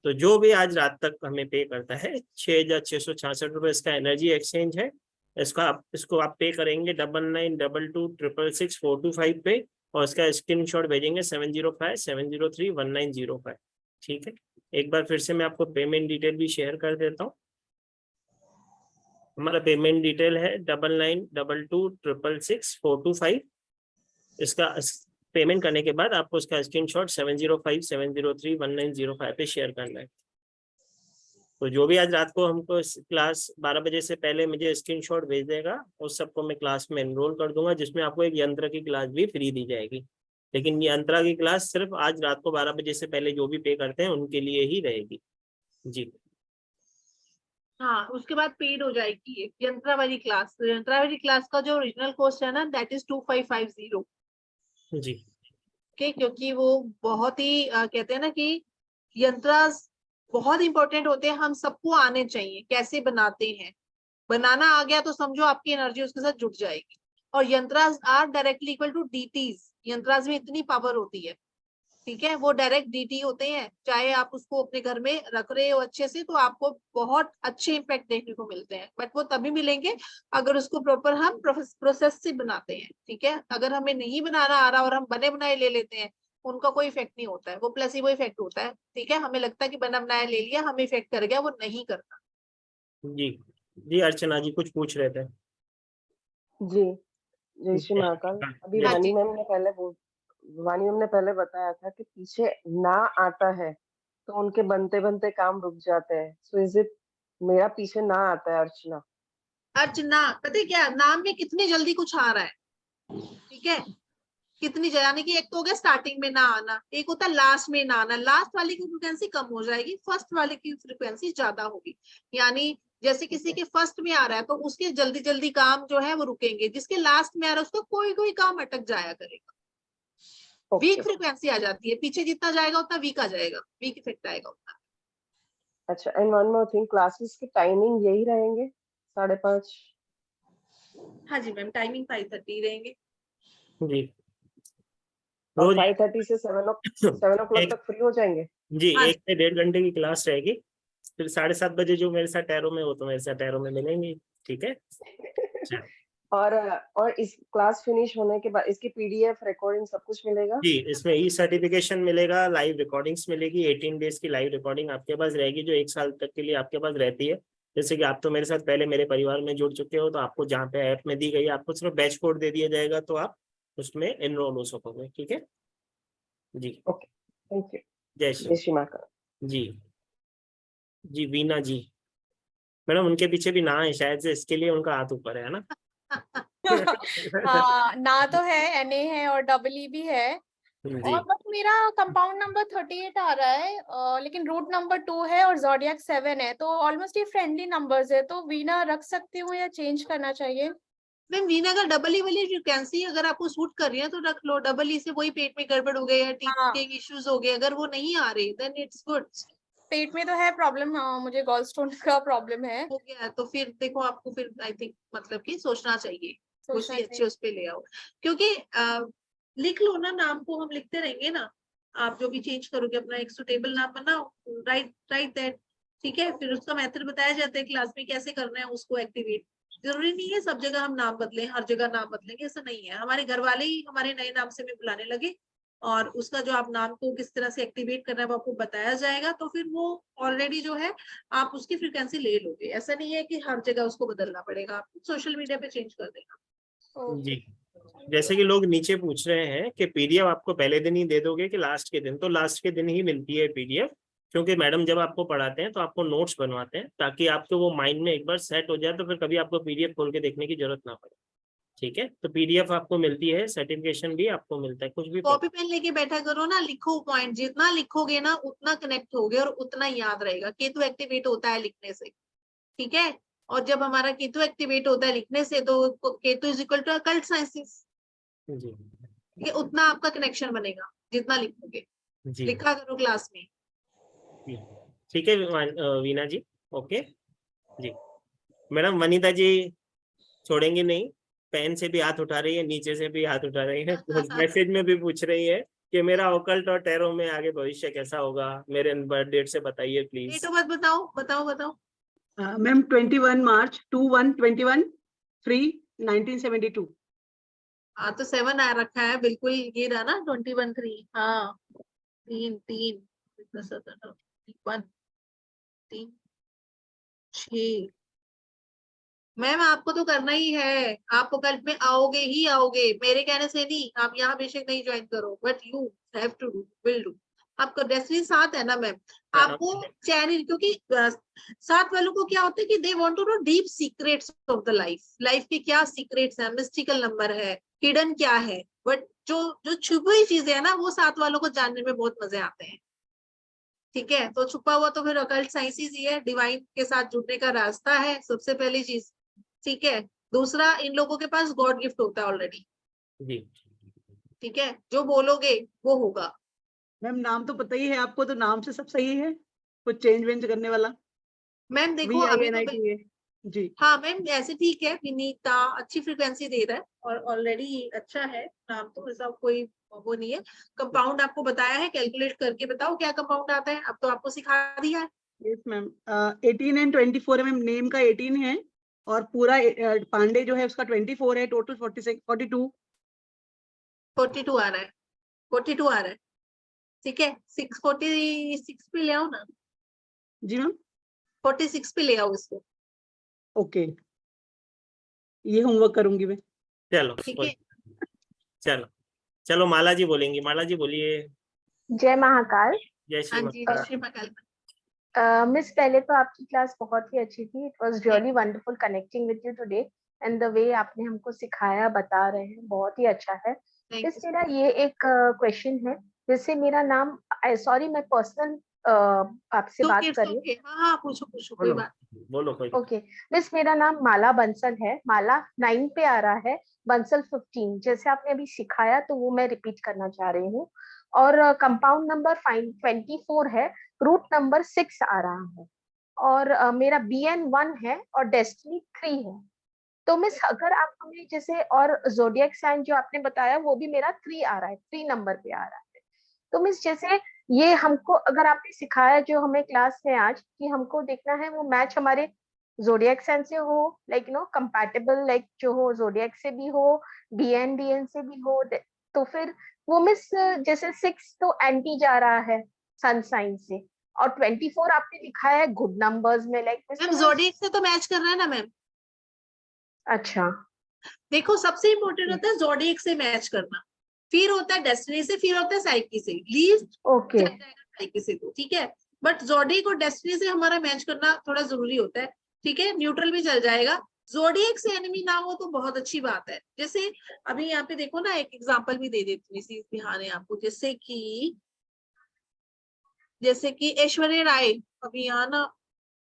तो जो भी आज रात तक हमें पे करता है 6,666 रुपये इसका एनर्जी एक्सचेंज है। इसको आप पे करेंगे 9922666425 पे, और इसका स्क्रीनशॉट भेजेंगे 7057031905। ठीक है, एक बार फिर से मैं आपको पेमेंट डिटेल भी शेयर कर देता हूँ। हमारा पेमेंट डिटेल है 9922666425। इसका पेमेंट करने के बाद आपको उसका स्क्रीनशॉट 7057031905 पे शेयर करना है। तो जो भी आज रात को हमको क्लास 12 बजे से पहले मुझे स्क्रीनशॉट भेज देगा, उस सबको मैं क्लास में एनरोल कर दूंगा, जिसमें आपको एक यंत्र की क्लास भी फ्री दी जाएगी। लेकिन ये यंत्र की क्लास सिर्फ आज रात को 12 बजे से पहले जो भी पे करते हैं उनके लिए ही रहेगी। जी हाँ, उसके बाद पेड हो जाएगी ये यंत्रा वाली क्लास। तो यंत्रा वाली क्लास का जो ओरिजिनल कॉस्ट है ना, दैट इज 2550। जी ओके, क्योंकि वो बहुत ही कहते हैं ना कि यंत्रास बहुत इंपॉर्टेंट होते हैं, हम सबको आने चाहिए कैसे बनाते हैं। बनाना आ गया तो समझो आपकी एनर्जी उसके साथ जुट जाएगी। और yantras are directly equal to deities. Yantras में इतनी पावर होती है, ठीक है, वो डायरेक्ट डीटी होते हैं। चाहे आप उसको अपने घर में रख रहे हो अच्छे से, तो आपको बहुत अच्छे इंपैक्ट देखने को मिलते हैं, बट वो तभी मिलेंगे अगर उसको प्रॉपर हम प्रोसेस से बनाते हैं। ठीक है, अगर हमें नहीं बनाना आ रहा और हम बने बनाए ले लेते हैं, उनका कोई इफेक्ट नहीं होता है, वो प्लेसिबो इफेक्ट होता है। ठीक है, हमें लगता है कि बना बनाया ले लिया, हमें इफेक्ट कर गया, वो नहीं करता। जी जी अर्चना जी कुछ पूछ रहे थे। जी जय श्री महाकाल। अभी हाँ वानी मैम ने पहले बताया था कि पीछे ना आता है तो उनके बनते बनते काम रुक जाते हैं। सो इज इट मेरा पीछे ना आता है अर्चना? अर्चना, पता है क्या नाम में कितनी जल्दी कुछ आ रहा है, ठीक है, कितनी यानी कि एक तो हो गया स्टार्टिंग में ना आना, एक होता है लास्ट में ना आना। लास्ट वाले की फ्रिक्वेंसी कम हो जाएगी, फर्स्ट वाले की फ्रिक्वेंसी ज्यादा होगी। यानी जैसे किसी के फर्स्ट में आ रहा है तो उसके जल्दी जल्दी काम जो है वो रुकेंगे, जिसके लास्ट में आ रहा है उसका कोई कोई काम अटक जाया करेगा। वीक फ्रिक्वेंसी आ जाती है, पीछे जितना जाएगा उतना वीक आ जाएगा, वीक इफेक्ट आएगा उतना। अच्छा, and one more thing, classes की टाइमिंग यही रहेंगे 5:30? हाँ जी मैम, टाइमिंग 5:30 रहेंगे जी। और रोज 5:30 से 7 o'clock तक फ्री हो जाएंगे? जी, हाँ 1 से 1.5 घंटे की क्लास रहेगी। फिर 7:30 बजे जो मेरे साथ टैरो में हो तो मेरे साथ टैरो में मिलेंगे, ठीक है? और इस क्लास फिनिश होने के बाद इसकी पीडीएफ रिकॉर्डिंग सब कुछ मिलेगा? जी, इसमें ई सर्टिफिकेशन मिलेगा, लाइव रिकॉर्डिंग्स मिलेगी, 18 डेज की लाइव रिकॉर्डिंग आपके पास रहेगी जो 1 साल तक के लिए आपके पास रहती है। जैसे कि आप तो मेरे साथ पहले मेरे परिवार में जुड़ चुके हो, तो आपको जहाँ पे ऐप में दी गई आपको सिर्फ बैच कोड दे दिया जाएगा, तो आप उसमें एनरोल हो सकोगे, ठीक है जी। Okay, thank you. जय जय श्री महाकाल। जी। जी वीना जी, मैडम उनके पीछे भी ना है शायद से, इसके लिए उनका हाथ ऊपर है ना? हाँ, ना तो है, एनए है और डबल ई भी है। जी और बस मेरा कंपाउंड नंबर 38 आ रहा है, लेकिन रूट नंबर 2 है और ज़ोडिएक 7 है, तो ऑलमोस्ट ये फ्रेंडली नंबर्स है, तो वीना रख सकती हूँ या चेंज करना चाहिए? मैम वीना अगर डबल ई वाली फ्रिक्वेंसी अगर आपको सूट कर रही है तो रख लो। डबल ई से वही पेट में गड़बड़ हो गई या हाँ। टीथ के इश्यूज हो गए, अगर वो नहीं आ रही देन इट्स गुड। पेट में तो है प्रॉब्लम, मुझे गॉल स्टोन का प्रॉब्लम है। हो गया तो फिर देखो आपको फिर आई थिंक मतलब कि सोचना चाहिए, सोचना उसी अच्छे उस पे ले आओ, क्योंकि लिख लो ना, नाम को हम लिखते रहेंगे ना। आप जो भी चेंज करोगे अपना एक सुटेबल नाम बनाओ, राइट दैट, ठीक है। फिर उसका मेथड बताया जाता है क्लास में कैसे करना है उसको एक्टिवेट। जरूरी नहीं है सब जगह हम नाम बदलें, हर जगह नाम बदलेंगे, ऐसा नहीं है। हमारे घर वाले ही हमारे नए नाम से भी बुलाने लगे, और उसका जो आप नाम को किस तरह से एक्टिवेट करना है वो आपको बताया जाएगा, तो फिर वो ऑलरेडी जो है आप उसकी फ्रिक्वेंसी ले लोगे। ऐसा नहीं है कि हर जगह उसको बदलना पड़ेगा, आपको सोशल मीडिया पे चेंज कर देना। जी। जैसे कि लोग नीचे पूछ रहे हैं कि पीडीएफ आपको पहले दिन ही दे दोगे कि लास्ट के दिन, तो लास्ट के दिन ही मिलती है पीडीएफ, क्योंकि मैडम जब आपको पढ़ाते हैं तो आपको नोट्स बनवाते हैं ताकि आपको वो माइंड में एक बार सेट हो जाए, तो फिर कभी आपको पीडीएफ खोल के देखने की जरूरत ना पड़े, ठीक है? तो पीडीएफ आपको मिलती है, सर्टिफिकेशन भी आपको मिलता है, कुछ भी कॉपी पेन लेके बैठा करो ना, लिखो पॉइंट, जितना लिखोगे ना उतना कनेक्ट होगे और उतना याद रहेगा। केतु एक्टिवेट होता है लिखने से, ठीक है। और जब हमारा केतु एक्टिवेट होता है लिखने से तो Ketu is equal to occult sciences, जी ये उतना आपका कनेक्शन बनेगा जितना लिखोगे। जी लिखा करो क्लास में। ठीक है वीना जी, ओके जी। मैडम वनीता जी छोड़ेंगे नहीं, पेन से भी हाथ उठा रही है, नीचे से भी हाथ उठा रही है, मैसेज में भी पूछ रही है कि मेरा ओकल्ट और टैरो में आगे भविष्य कैसा होगा, मेरे बर्थ डेट से बताइए प्लीज। डेट ऑफ बर्थ बताओ बताओ बताओ। मैम 21 मार्च 21 फ्री 1972। हाँ तो 7 आ रखा है, बिल्कुल ये रहा ना 21 3। हाँ 3 3 1 3 6। मैम आपको तो करना ही है, आप कल में आओगे ही आओगे, मेरे कहने से नहीं। आप यहाँ बेशक नहीं ज्वाइन करो, but you have to do, will do. आपका डेस्टिनी साथ है ना मैम, आपको चैनल, क्योंकि साथ वालों को क्या होता है कि they want to know deep secrets of the life के क्या सीक्रेट्स है, मिस्टिकल नंबर है, हिडन क्या है, बट जो छुपी हुई चीजें है ना वो साथ वालों को जानने में बहुत मजे आते हैं, ठीक है। तो छुपा हुआ तो फिर अकल्ट साइंसेस ही है, डिवाइन के साथ जुड़ने का रास्ता है सबसे पहली चीज, ठीक है। दूसरा, इन लोगों के पास गॉड गिफ्ट होता है ऑलरेडी, ठीक है, जो बोलोगे वो होगा। मैम नाम तो पता ही है आपको, तो नाम से सब सही है, कुछ चेंज वेंज करने वाला? मैम देखो अभी तो जी हाँ मैम ऐसे ठीक है, विनीता अच्छी फ्रिक्वेंसी दे रहा है और ऑलरेडी अच्छा है नाम, तो ऐसा कोई वो नहीं है। कंपाउंड आपको बताया है, कैलकुलेट करके बताओ क्या कंपाउंड आता है, अब तो आपको सिखा दिया है। यस मैम, 18 एंड 24 है मैम, नेम का 18 है और पूरा पांडे जो है उसका 24 है, टोटल 42 42 आ रहा है, 42 आ रहा है, ठीक है। 646 पे ले आओ ना। जी मैम 46 पे ले आओ इसको। ओके, ये होमवर्क करूंगी मैं। चलो ठीक है। चलो चलो माला जी बोलेंगी। माला जी बोलिए। जय महाकाल। जय श्री हाँ जी, माता। जय श्री महाकाल। मिस पहले तो आपकी क्लास बहुत ही अच्छी थी। It was really wonderful connecting with you today and the way आपने हमको सिखाया, बता रहे हैं, बहुत ही अच्छा है। इस मेरा ये एक क्वेश्चन है, जैसे मेरा नाम, सॉरी मैं पर्सनल आपसे बात कर रही हूँ। हाँ पूछो पूछो, कोई बात। बोलो कोई। ओके मिस, मेरा नाम माला बंसल है। माला 9 पे आ रहा है, बंसल 15। जैसे आपने अभी सिखाया तो वो मैं रिपीट करना चाह रही हूँ। और कंपाउंड नंबर 24 है, रूट नंबर 6 आ रहा है, और मेरा BN 1 है और डेस्टिनी 3 है। तो मिस अगर आप हमें जैसे, और जोडियक साइन जो आपने बताया वो भी मेरा 3 आ रहा है, 3 नंबर पे आ रहा है। तो मिस जैसे ये हमको, अगर आपने सिखाया जो हमें क्लास में आज, कि हमको देखना है वो मैच हमारे जोडियक साइन से हो, लाइक कंपैटिबल, लाइक जो हो जोडियक से भी हो, BN से भी हो। तो फिर वो मिस जैसे 6 तो एंटी जा रहा है सन साइन से, और 24 आपने लिखा है गुड नंबर्स में, लाइक मैम जोडियक से तो मैच कर रहा है ना मैम। अच्छा देखो सबसे इम्पोर्टेंट होता है जोडियक से मैच करना, फिर होता है डेस्टिनी से, फिर होता है साइकी से। लीस्ट ओके चल जाएगा साइकी से तो, ठीक है। बट जोडियक और डेस्टिनी से हमारा मैच करना थोड़ा जरूरी होता है, ठीक है। न्यूट्रल भी चल जाएगा, जोडियक से एनिमी ना हो तो बहुत अच्छी बात है। जैसे अभी यहाँ पे देखो ना, एक एग्जांपल भी दे देती हूँ इसी बहाने आपको। जैसे कि ऐश्वर्या राय, अभी यहाँ ना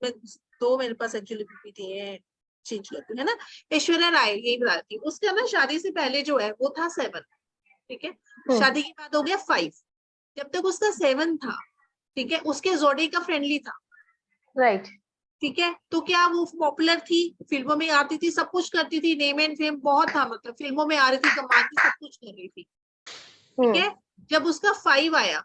मेरे पास एक्चुअली पीपीटी है, चेंज करती हूँ, है ना। ऐश्वर्या राय, यही बताती हूँ। उसका ना शादी से पहले जो है वो था 7, ठीक है। शादी के बाद हो गया 5। जब तक उसका 7 था, ठीक है, उसके जोड़ी का फ्रेंडली था, राइट, ठीक है। तो क्या वो पॉपुलर थी, फिल्मों में आती थी, सब कुछ करती थी, नेम एंड फेम बहुत था, मतलब फिल्मों में आ रही थी, कमाती, सब कुछ कर रही थी, ठीक है। जब उसका 5 आया,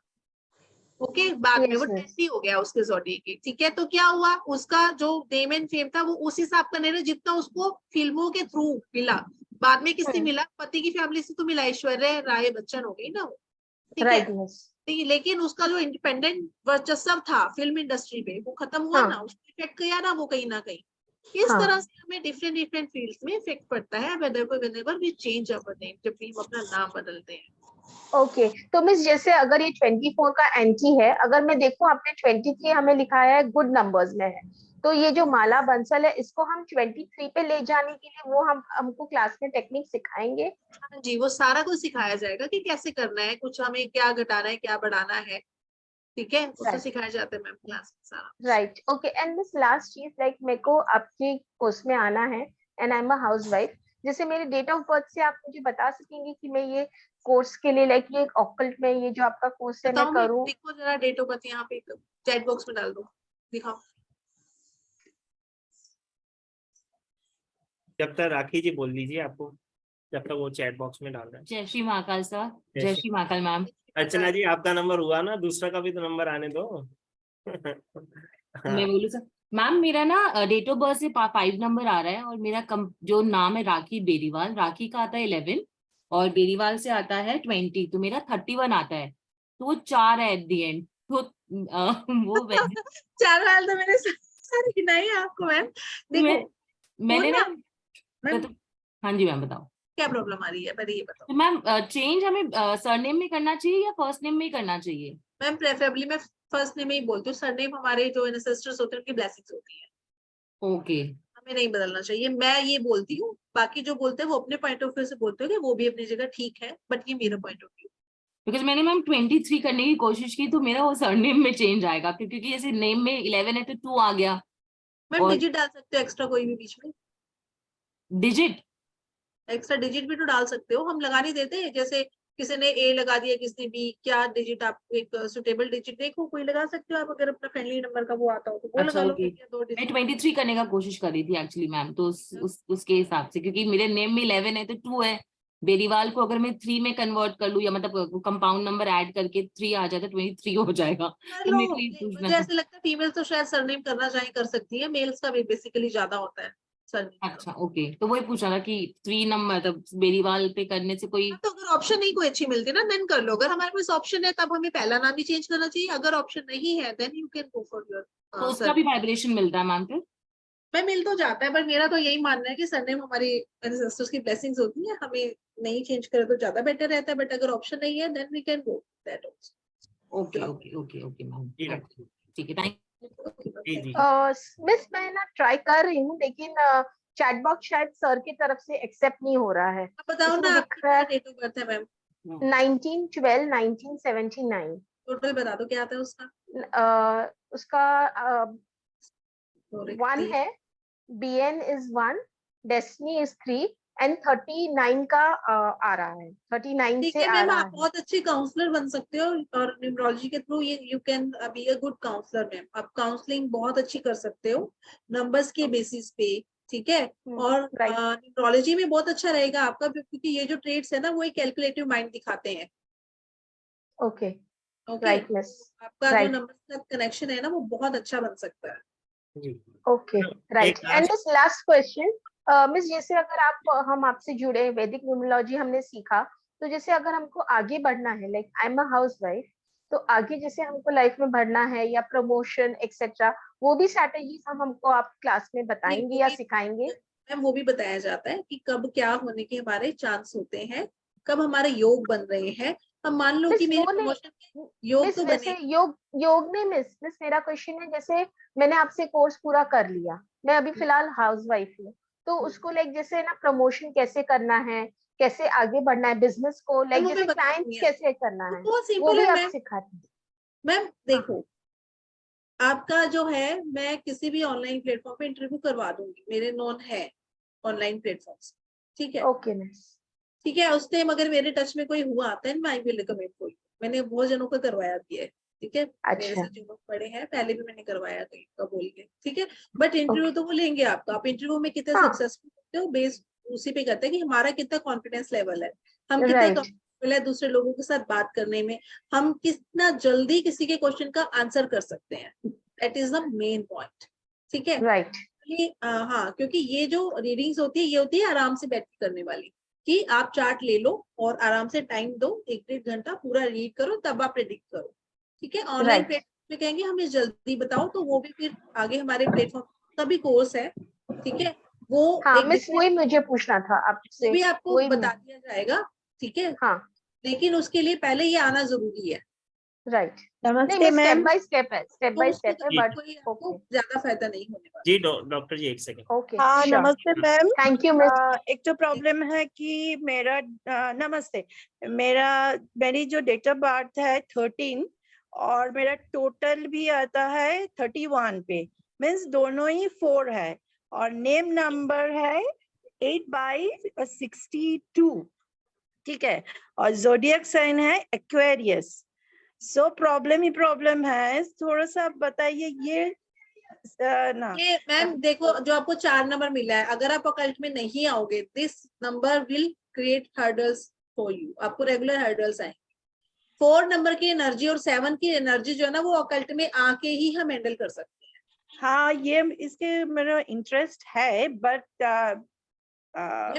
ओके, बाद में वो 10 हो गया उसके जोड़ी की, ठीक है। तो क्या हुआ, उसका जो नेम एंड फेम था वो उस हिसाब का नहीं रहा जितना उसको फिल्मों के थ्रू मिला। बाद में किससे मिला, पति की फैमिली से तो मिला, ऐश्वर्या राय बच्चन हो गई ना वो, ठीक है। लेकिन उसका जो इंडिपेंडेंट वर्चस्व था फिल्म इंडस्ट्री पे वो खत्म हुआ ना, उसको इफेक्ट किया ना वो कहीं ना कहीं। इस तरह से हमें डिफरेंट डिफरेंट फील्ड्स में इफेक्ट पड़ता है whenever we change our name, जब भी हम अपना नाम बदलते हैं। ओके तो मिस जैसे अगर ये 24 का एंटी है, अगर मैं देखूं आपने 23 हमें लिखाया है गुड नंबर्स में है, तो ये जो माला बंसल है इसको हम 23 पे ले जाने के लिए वो हमको क्लास में टेक्निक सिखाएंगे? हाँ जी, वो सारा कुछ सिखाया जाएगा कि कैसे करना है, कुछ हमें क्या घटाना है, क्या बढ़ाना है, ठीक है, वो तो सिखाया जाता है मैम क्लास में सारा। Right, okay. And this last चीज, लाइक मेरे को आपके कोर्स में आना है and I am a housewife. जैसे मेरे डेट ऑफ बर्थ से आप मुझे बता सकेंगे कि मैं ये कोर्स के लिए, लाइक ये ऑकल्ट में ये जो आपका कोर्स है मैं करूं? देखो जरा डेट ऑफ बर्थ यहाँ पे चैट बॉक्स में डाल दो, दिखाओ। जब तक राखी जी बोल दीजिए, आपको जब तक वो चैट बॉक्स में डाल रहे हैं। जय श्री महाकाल सर। जय श्री महाकाल मैम। अर्चना जी आपका नंबर हुआ ना, दूसरा का भी तो नंबर आने दो। मैं बोलूँ सर, मैम मेरा ना डेट ऑफ बर्थ से 5 नंबर आ रहा है, और मेरा जो नाम है राखी बेरीवाल, राखी का आता है 11 और बेरीवाल से आता है 20, तो मेरा 31 आता है, तो वो 4 है एट दी एंड। तो वो 4 वाल तो मैंने सारे गिनाए आपको मैम। देखो मैंने ना हाँ जी मैम बताओ क्या प्रॉब्लम आ रही है, पहले ये बताओ। तो मैम चेंज हमें सरनेम में करना चाहिए या फर्स्ट नेम में करना चाहिए? मैम प्रेफरेबली मैं फर्स्ट नेम में ही बोलती हूँ, सरनेम हमारे जो एंसेस्टर्स होते हैं उनकी ब्लेसिंग्स होती है। ओके, हमें नहीं बदलना चाहिए, मैं ये बोलती हूँ। बाकी जो बोलते हैं वो अपने पॉइंट ऑफ व्यू से बोलते हैं, वो भी अपनी जगह ठीक है, बट ये मेरा पॉइंट ऑफ व्यू। बिकॉज मैंने मैम 23 करने की कोशिश की तो मेरा वो सरनेम में चेंज आएगा, क्योंकि जैसे नेम में 11 है तो 2 आ गया। मैम डिजिट डाल सकते हो एक्स्ट्रा, कोई भी बीच में डिजिट, एक्स्ट्रा डिजिट भी तो डाल सकते हो, हम लगा नहीं देते। जैसे किसी ने ए लगा दिया, किसी ने बी, क्या डिजिट आप एक सुटेबल डिजिट देखो, कोई लगा सकते हो आप, अगर अपना फ्रेंडली नंबर का वो आता हो तो वो लगा लो। मैं 23 करने का कोशिश कर रही थी एक्चुअली मैम, तो उसके हिसाब से, क्योंकि मेरे नेम में 11 है तो 2 है। बेरीवाल को अगर मैं 3 में कन्वर्ट कर लूं, या मतलब कंपाउंड नंबर ऐड करके 3 आ जाए तो 23 हो जाएगा। तो मुझे ऐसे लगता है फीमेल तो शायद सरनेम करना चाहे कर सकती है, मेल्स का भी बेसिकली ज्यादा होता है सरनेम। अच्छा ओके, तो वही पूछा था कि 3 नंबर मतलब बेरीवाल पे करने से कोई, तो अगर ऑप्शन नहीं कोई अच्छी मिलती ना देन कर लो। अगर हमारे पास ऑप्शन है तब हमें पहला नाम भी चेंज करना चाहिए, अगर ऑप्शन नहीं है then you can go for your. तो उसका भी वाइब्रेशन मिलता है मैम फिर? मैं मिल तो जाता है, पर मेरा तो यही मानना है कि सरनेम हमारी एंसेस्टर्स की ब्लेसिंग्स होती है, हमें नहीं चेंज करे तो ज्यादा बेटर रहता है, बट अगर ऑप्शन नहीं है then we can go that also. Okay okay okay okay ma'am, ठीक है, थैंक जी जी मिस मैं ना ट्राई कर रही हूँ, लेकिन चैट बॉक्स शायद सर की तरफ से एक्सेप्ट नहीं हो रहा है। आप बताओ इसमें ना दिख आपकी रहा क्या है डेट ऑफ बर्थ है मैम? 19/12/1979। टोटल बता दो क्या आता है उसका। उसका Sorry, 1 है, BN is 1, Destiny is 3 and 39 का आ रहा है, 39 ठीक से है आ मैम, रहा आप है। बहुत अच्छे काउंसलर बन सकते हो और न्यूमरोलॉजी के through you can be a good counsellor ma'am. आप काउंसलिंग बहुत अच्छी कर सकते हो नंबर्स के बेसिस पे, ठीक है। और न्यूमरोलॉजी में बहुत अच्छा रहेगा आपका, क्योंकि ये जो ट्रेड्स है ना वो एक कैलकुलेटिव माइंड दिखाते हैं। ओके ओके, राइट मिस, आपका जो राइट नंबर का कनेक्शन है ना वो बहुत अच्छा बन सकता है। Okay right. And this last question miss, जैसे अगर हम आपसे जुड़े, वैदिक न्यूमरोलॉजी हमने सीखा, तो जैसे अगर हमको आगे बढ़ना है, like I am a housewife, तो आगे जैसे हमको लाइफ में बढ़ना है या प्रमोशन एक्सेट्रा, वो भी स्ट्रैटेजीज हमको आप क्लास में बताएंगे या सिखाएंगे? मैम वो भी बताया जाता है कि कब क्या होने के हमारे चांस होते हैं, कब हमारे योग बन रहे हैं। अब मान लो कि मेरे प्रमोशन के योग तो वैसे बने। योग में मिस मेरा क्वेश्चन है, जैसे मैंने आपसे कोर्स पूरा कर लिया, मैं अभी फिलहाल हाउसवाइफ हूँ, तो उसको लाइक जैसे ना प्रमोशन कैसे करना है, कैसे आगे बढ़ना है बिजनेस को, लाइक जैसे क्लाइंट्स कैसे करना है, बहुत वो सिंपल भी है आप मैम। सिखाते हैं? मैम देखो, आपका जो है, मैं किसी भी ऑनलाइन प्लेटफॉर्म पे इंटरव्यू करवा दूंगी, मेरे नॉन है ऑनलाइन प्लेटफॉर्म्स, ठीक है। ओके मिस, ठीक है, उस टाइम अगर मेरे टच में कोई हुआ आता है, I will recommend for you. मैंने बहुत जनों को करवाया भी है, ठीक है। मेरे से जो लोग पढ़े हैं पहले भी मैंने करवाया कहीं का बोल के, ठीक है। बट इंटरव्यू तो वो लेंगे आपका, आप इंटरव्यू में कितने सक्सेसफुल होते हो बेस उसी पे करते हैं कि हमारा कितना कॉन्फिडेंस लेवल है, हम कितने कंफर्टेबल है दूसरे लोगों के साथ बात करने में, हम कितना जल्दी किसी के क्वेश्चन का आंसर कर सकते हैं। That is the main point, ठीक है। राइट। हाँ, क्योंकि ये जो रीडिंग्स होती है ये होती है आराम से बैठ के करने वाली, कि आप चार्ट ले लो और आराम से टाइम दो, 1-1.5 घंटा पूरा रीड करो, तब आप प्रेडिक्ट करो, ठीक है। ऑनलाइन प्लेटफॉर्म पे कहेंगे हमें जल्दी बताओ, तो वो भी फिर आगे हमारे प्लेटफॉर्म का भी कोर्स है, ठीक है। वो हाँ मिस, वही मुझे पूछना था आपसे, भी आपको बता दिया जाएगा, ठीक है। हाँ, लेकिन उसके लिए पहले ये आना जरूरी है। राइट। नमस्ते मैम। स्टेप बाय स्टेप है, स्टेप बाय स्टेप है, बट आपको ज्यादा फायदा नहीं होने वाला। जी डॉक्टर जी, एक सेकंड। ओके, हाँ नमस्ते मैम। Thank you miss. एक तो प्रॉब्लम है कि मेरा नमस्ते, मेरी जो डेट ऑफ बर्थ है 13 और मेरा टोटल भी आता है 31 पे, मीन्स दोनों ही 4 है, और नेम नंबर है 8/62, ठीक है, और जोडियक साइन है एक्वेरियस। सो प्रॉब्लम है, थोड़ा सा बताइए ये ना। ये मैम देखो, जो आपको 4 नंबर मिला है, अगर आप अकल्ट में नहीं आओगे, this number will create hurdles for you, आपको रेगुलर हर्डल्स आएंगे। 4 नंबर की एनर्जी और 7 की एनर्जी जो है ना वो अकल्ट में आके ही हम हैंडल कर सकते हैं। हाँ, ये इसके मेरा इंटरेस्ट है, बट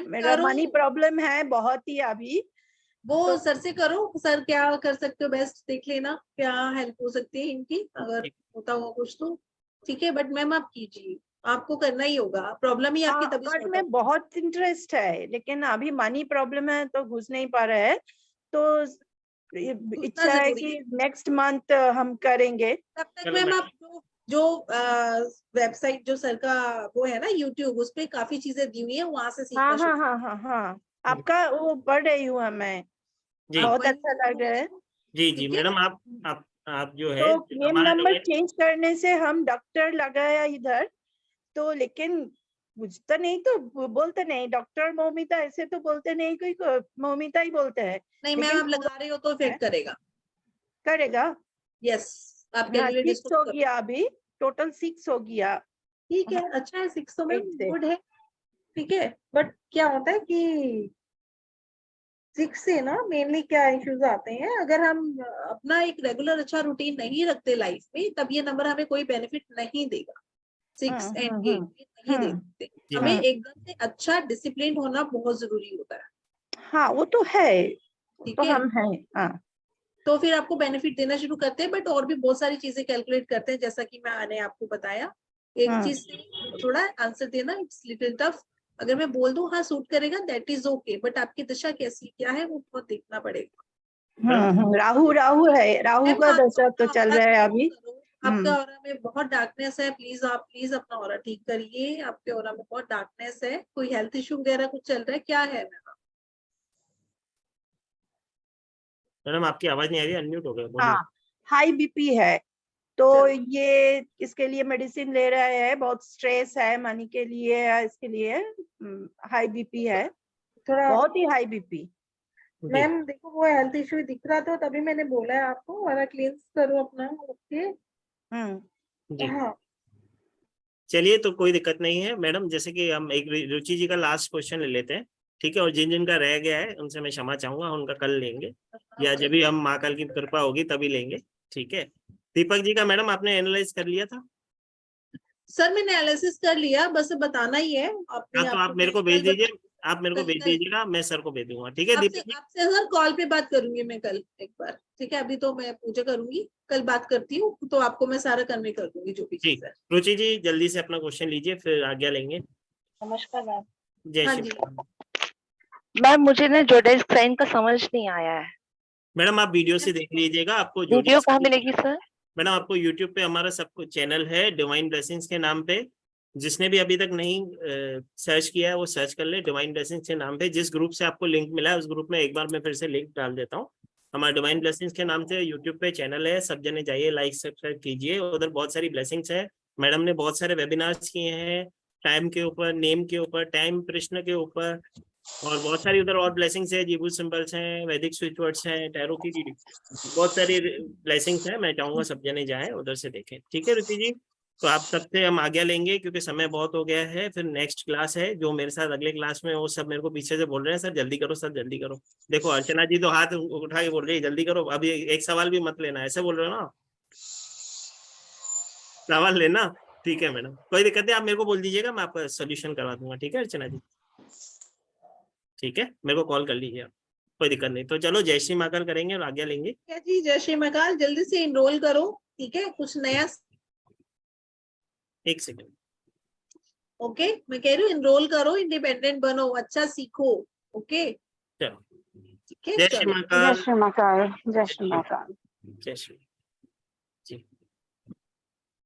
मेरा मनी प्रॉब्लम है बहुत ही अभी। वो सर से करो, सर क्या कर सकते हो बेस्ट देख लेना, क्या हेल्प हो सकती है इनकी, अगर होता हो कुछ तो ठीक है। बट मैम आप कीजिए, आपको करना ही होगा, प्रॉब्लम ही आपकी तभी बट मैं बहुत इंटरेस्ट है, लेकिन अभी मनी प्रॉब्लम है तो घुस नहीं पा रहा है, तो इच्छा है कि नेक्स्ट मंथ हम करेंगे। तब तक मैम आप जो वेबसाइट जो सर का वो है ना यूट्यूब, उस पे काफी चीजें दी हुई है, वहां से सीखना शुरू। हाँ, आपका वो पढ़ रही हूँ मैं, बहुत अच्छा लग रहा है। जी मैडम, आप जो है तो नेम नंबर चेंज करने से हम डॉक्टर लगाया इधर, तो लेकिन बुझता नहीं, तो बोलते नहीं डॉक्टर मौमिता, ऐसे तो बोलते नहीं, कोई मौमिता ही बोलते हैं। नहीं मैम, आप लगा रहे हो तो इफेक्ट करेगा। यस, आप 6 हो गया, अभी टोटल 6 हो गया। ठीक है, अच्छा है, 6 तो मैम गुड है, ठीक है। बट क्या होता है कि 6 से ना मेनली क्या इश्यूज आते हैं, अगर हम अपना एक रेगुलर अच्छा रूटीन नहीं रखते लाइफ में, तब ये नंबर हमें कोई बेनिफिट नहीं देगा। 6 एंड 8 नहीं देते हमें। एकदम से अच्छा डिसिप्लिन होना बहुत जरूरी होता है। हाँ वो तो है, ठीक तो है, हम हैं। हाँ, तो फिर आपको बेनिफिट देना शुरू करते हैं, बट और भी बहुत सारी चीजें कैलकुलेट करते हैं, जैसा कि मैंने आपको बताया। एक चीज से थोड़ा आंसर देना, इट्स लिटिल टफ। अगर मैं बोल दूं हाँ सूट करेगा दैट इज ओके, बट आपकी दशा कैसी क्या है वो बहुत देखना पड़ेगा। राहु है, राहु का दशा तो चल रहा है अभी। आपके ऑरा में बहुत डार्कनेस है, प्लीज आप प्लीज अपना ऑरा ठीक करिए। आपके ऑरा में बहुत डार्कनेस है, कोई हेल्थ इशू वगैरह कुछ चल रहा है, क्या है मैडम? मैडम आपकी आवाज नहीं आ रही, अनम्यूट हो गया, बोलिए। हाँ, हाई बीपी है, तो ये इसके लिए मेडिसिन ले रहे हैं, बहुत स्ट्रेस है मनी के लिए, इसके लिए हाई बीपी है, थोड़ा बहुत ही हाई बीपी। मैम देखो वो हेल्थ इशू दिख रहा था तभी मैंने बोला है आपको, वाला क्लींस करो अपना। ओके जी हाँ चलिए, तो कोई दिक्कत नहीं है मैडम। जैसे कि हम एक रुचि जी का लास्ट क्वेश्चन ले लेते हैं, ठीक है, और जिन जिन का रह गया है उनसे मैं क्षमा चाहूंगा, उनका कल लेंगे या जब भी हम माँ काल की कृपा होगी तभी लेंगे, ठीक है। दीपक जी का मैडम आपने एनालाइज कर लिया था? सर मैंने एनालिसिस कर लिया, बस बताना ही है अपने हाँ तो आप मेरे को भेज दीजिए, आप मेरे को भेज दीजिएगा, मैं सर को भेज दूंगा, ठीक है दीपक जी। आपसे सर कॉल पे बात करूंगी मैं कल एक बार, ठीक है। अभी तो मैं पूजा करूंगी, कल बात करती हूँ, तो आपको मैं सारा कन्वे कर दूंगी जो भी चीज है। रुचि जी जल्दी से अपना क्वेश्चन लीजिए, फिर आज्ञा लेंगे। नमस्कार मैम। जय हाँ श्री जी। मैम मुझे ना जोडेस्क साइन का समझ नहीं आया है। मैडम आप वीडियो से देख लीजिएगा, आपको वीडियो कहाँ मिलेगी सर? मैडम आपको यूट्यूब पे हमारा सब कुछ चैनल है डिवाइन ब्लेसिंग्स के नाम पे, जिसने भी अभी तक नहीं सर्च किया है वो सर्च कर ले डिवाइन ब्लेसिंग्स के नाम पे। जिस ग्रुप से आपको लिंक मिला है उस ग्रुप में एक बार मैं फिर से लिंक डाल देता हूँ। हमारा डिवाइन ब्लेसिंग्स के नाम से यूट्यूब पे चैनल है, सब जने जाइए, लाइक सब्सक्राइब कीजिए, उधर बहुत सारी ब्लेसिंग्स है। मैडम ने बहुत सारे वेबिनार्स किए हैं टाइम के ऊपर, नेम के ऊपर, टाइम प्रश्न के ऊपर, और बहुत सारी उधर और ब्लेसिंग्स है, जीबू सिंबल्स हैं, वैदिक स्विच वर्ड्स हैं, टैरो की रीडिंग, बहुत सारी ब्लेसिंग्स हैं। मैं चाहूंगा सब जने जाएं उधर से देखें, ठीक है रुचि जी। तो आप सबसे हम आज्ञा लेंगे क्योंकि समय बहुत हो गया है। फिर नेक्स्ट क्लास है जो मेरे साथ अगले क्लास में, वो सब मेरे को पीछे से बोल रहे हैं सर जल्दी करो, सर जल्दी करो। देखो अर्चना जी तो हाथ उठा के बोल रही है जल्दी करो, अभी एक सवाल भी मत लेना, ऐसे बोल रहे हो ना, सवाल लेना, ठीक है मैडम, कोई दिक्कत नहीं, आप मेरे को बोल दीजिएगा, मैं आपका सोल्यूशन करवा दूंगा, ठीक है अर्चना जी, ठीक है, मेरे को कॉल कर लीजिए आप, कोई दिक्कत नहीं। तो चलो जय श्री महाकाल करेंगे और आज्ञा लेंगे। क्या जी, जय श्री महाकाल, जल्दी से इनरोल करो, ठीक है, कुछ नया। एक सेकंड, ओके मैं कह रही हूँ इनरोल करो, इंडिपेंडेंट बनो, अच्छा सीखो, ओके चलो ठीक है। जय श्री चलो महाकाल, जय श्री महाकाल, जय श्री महाकाल। जय श्री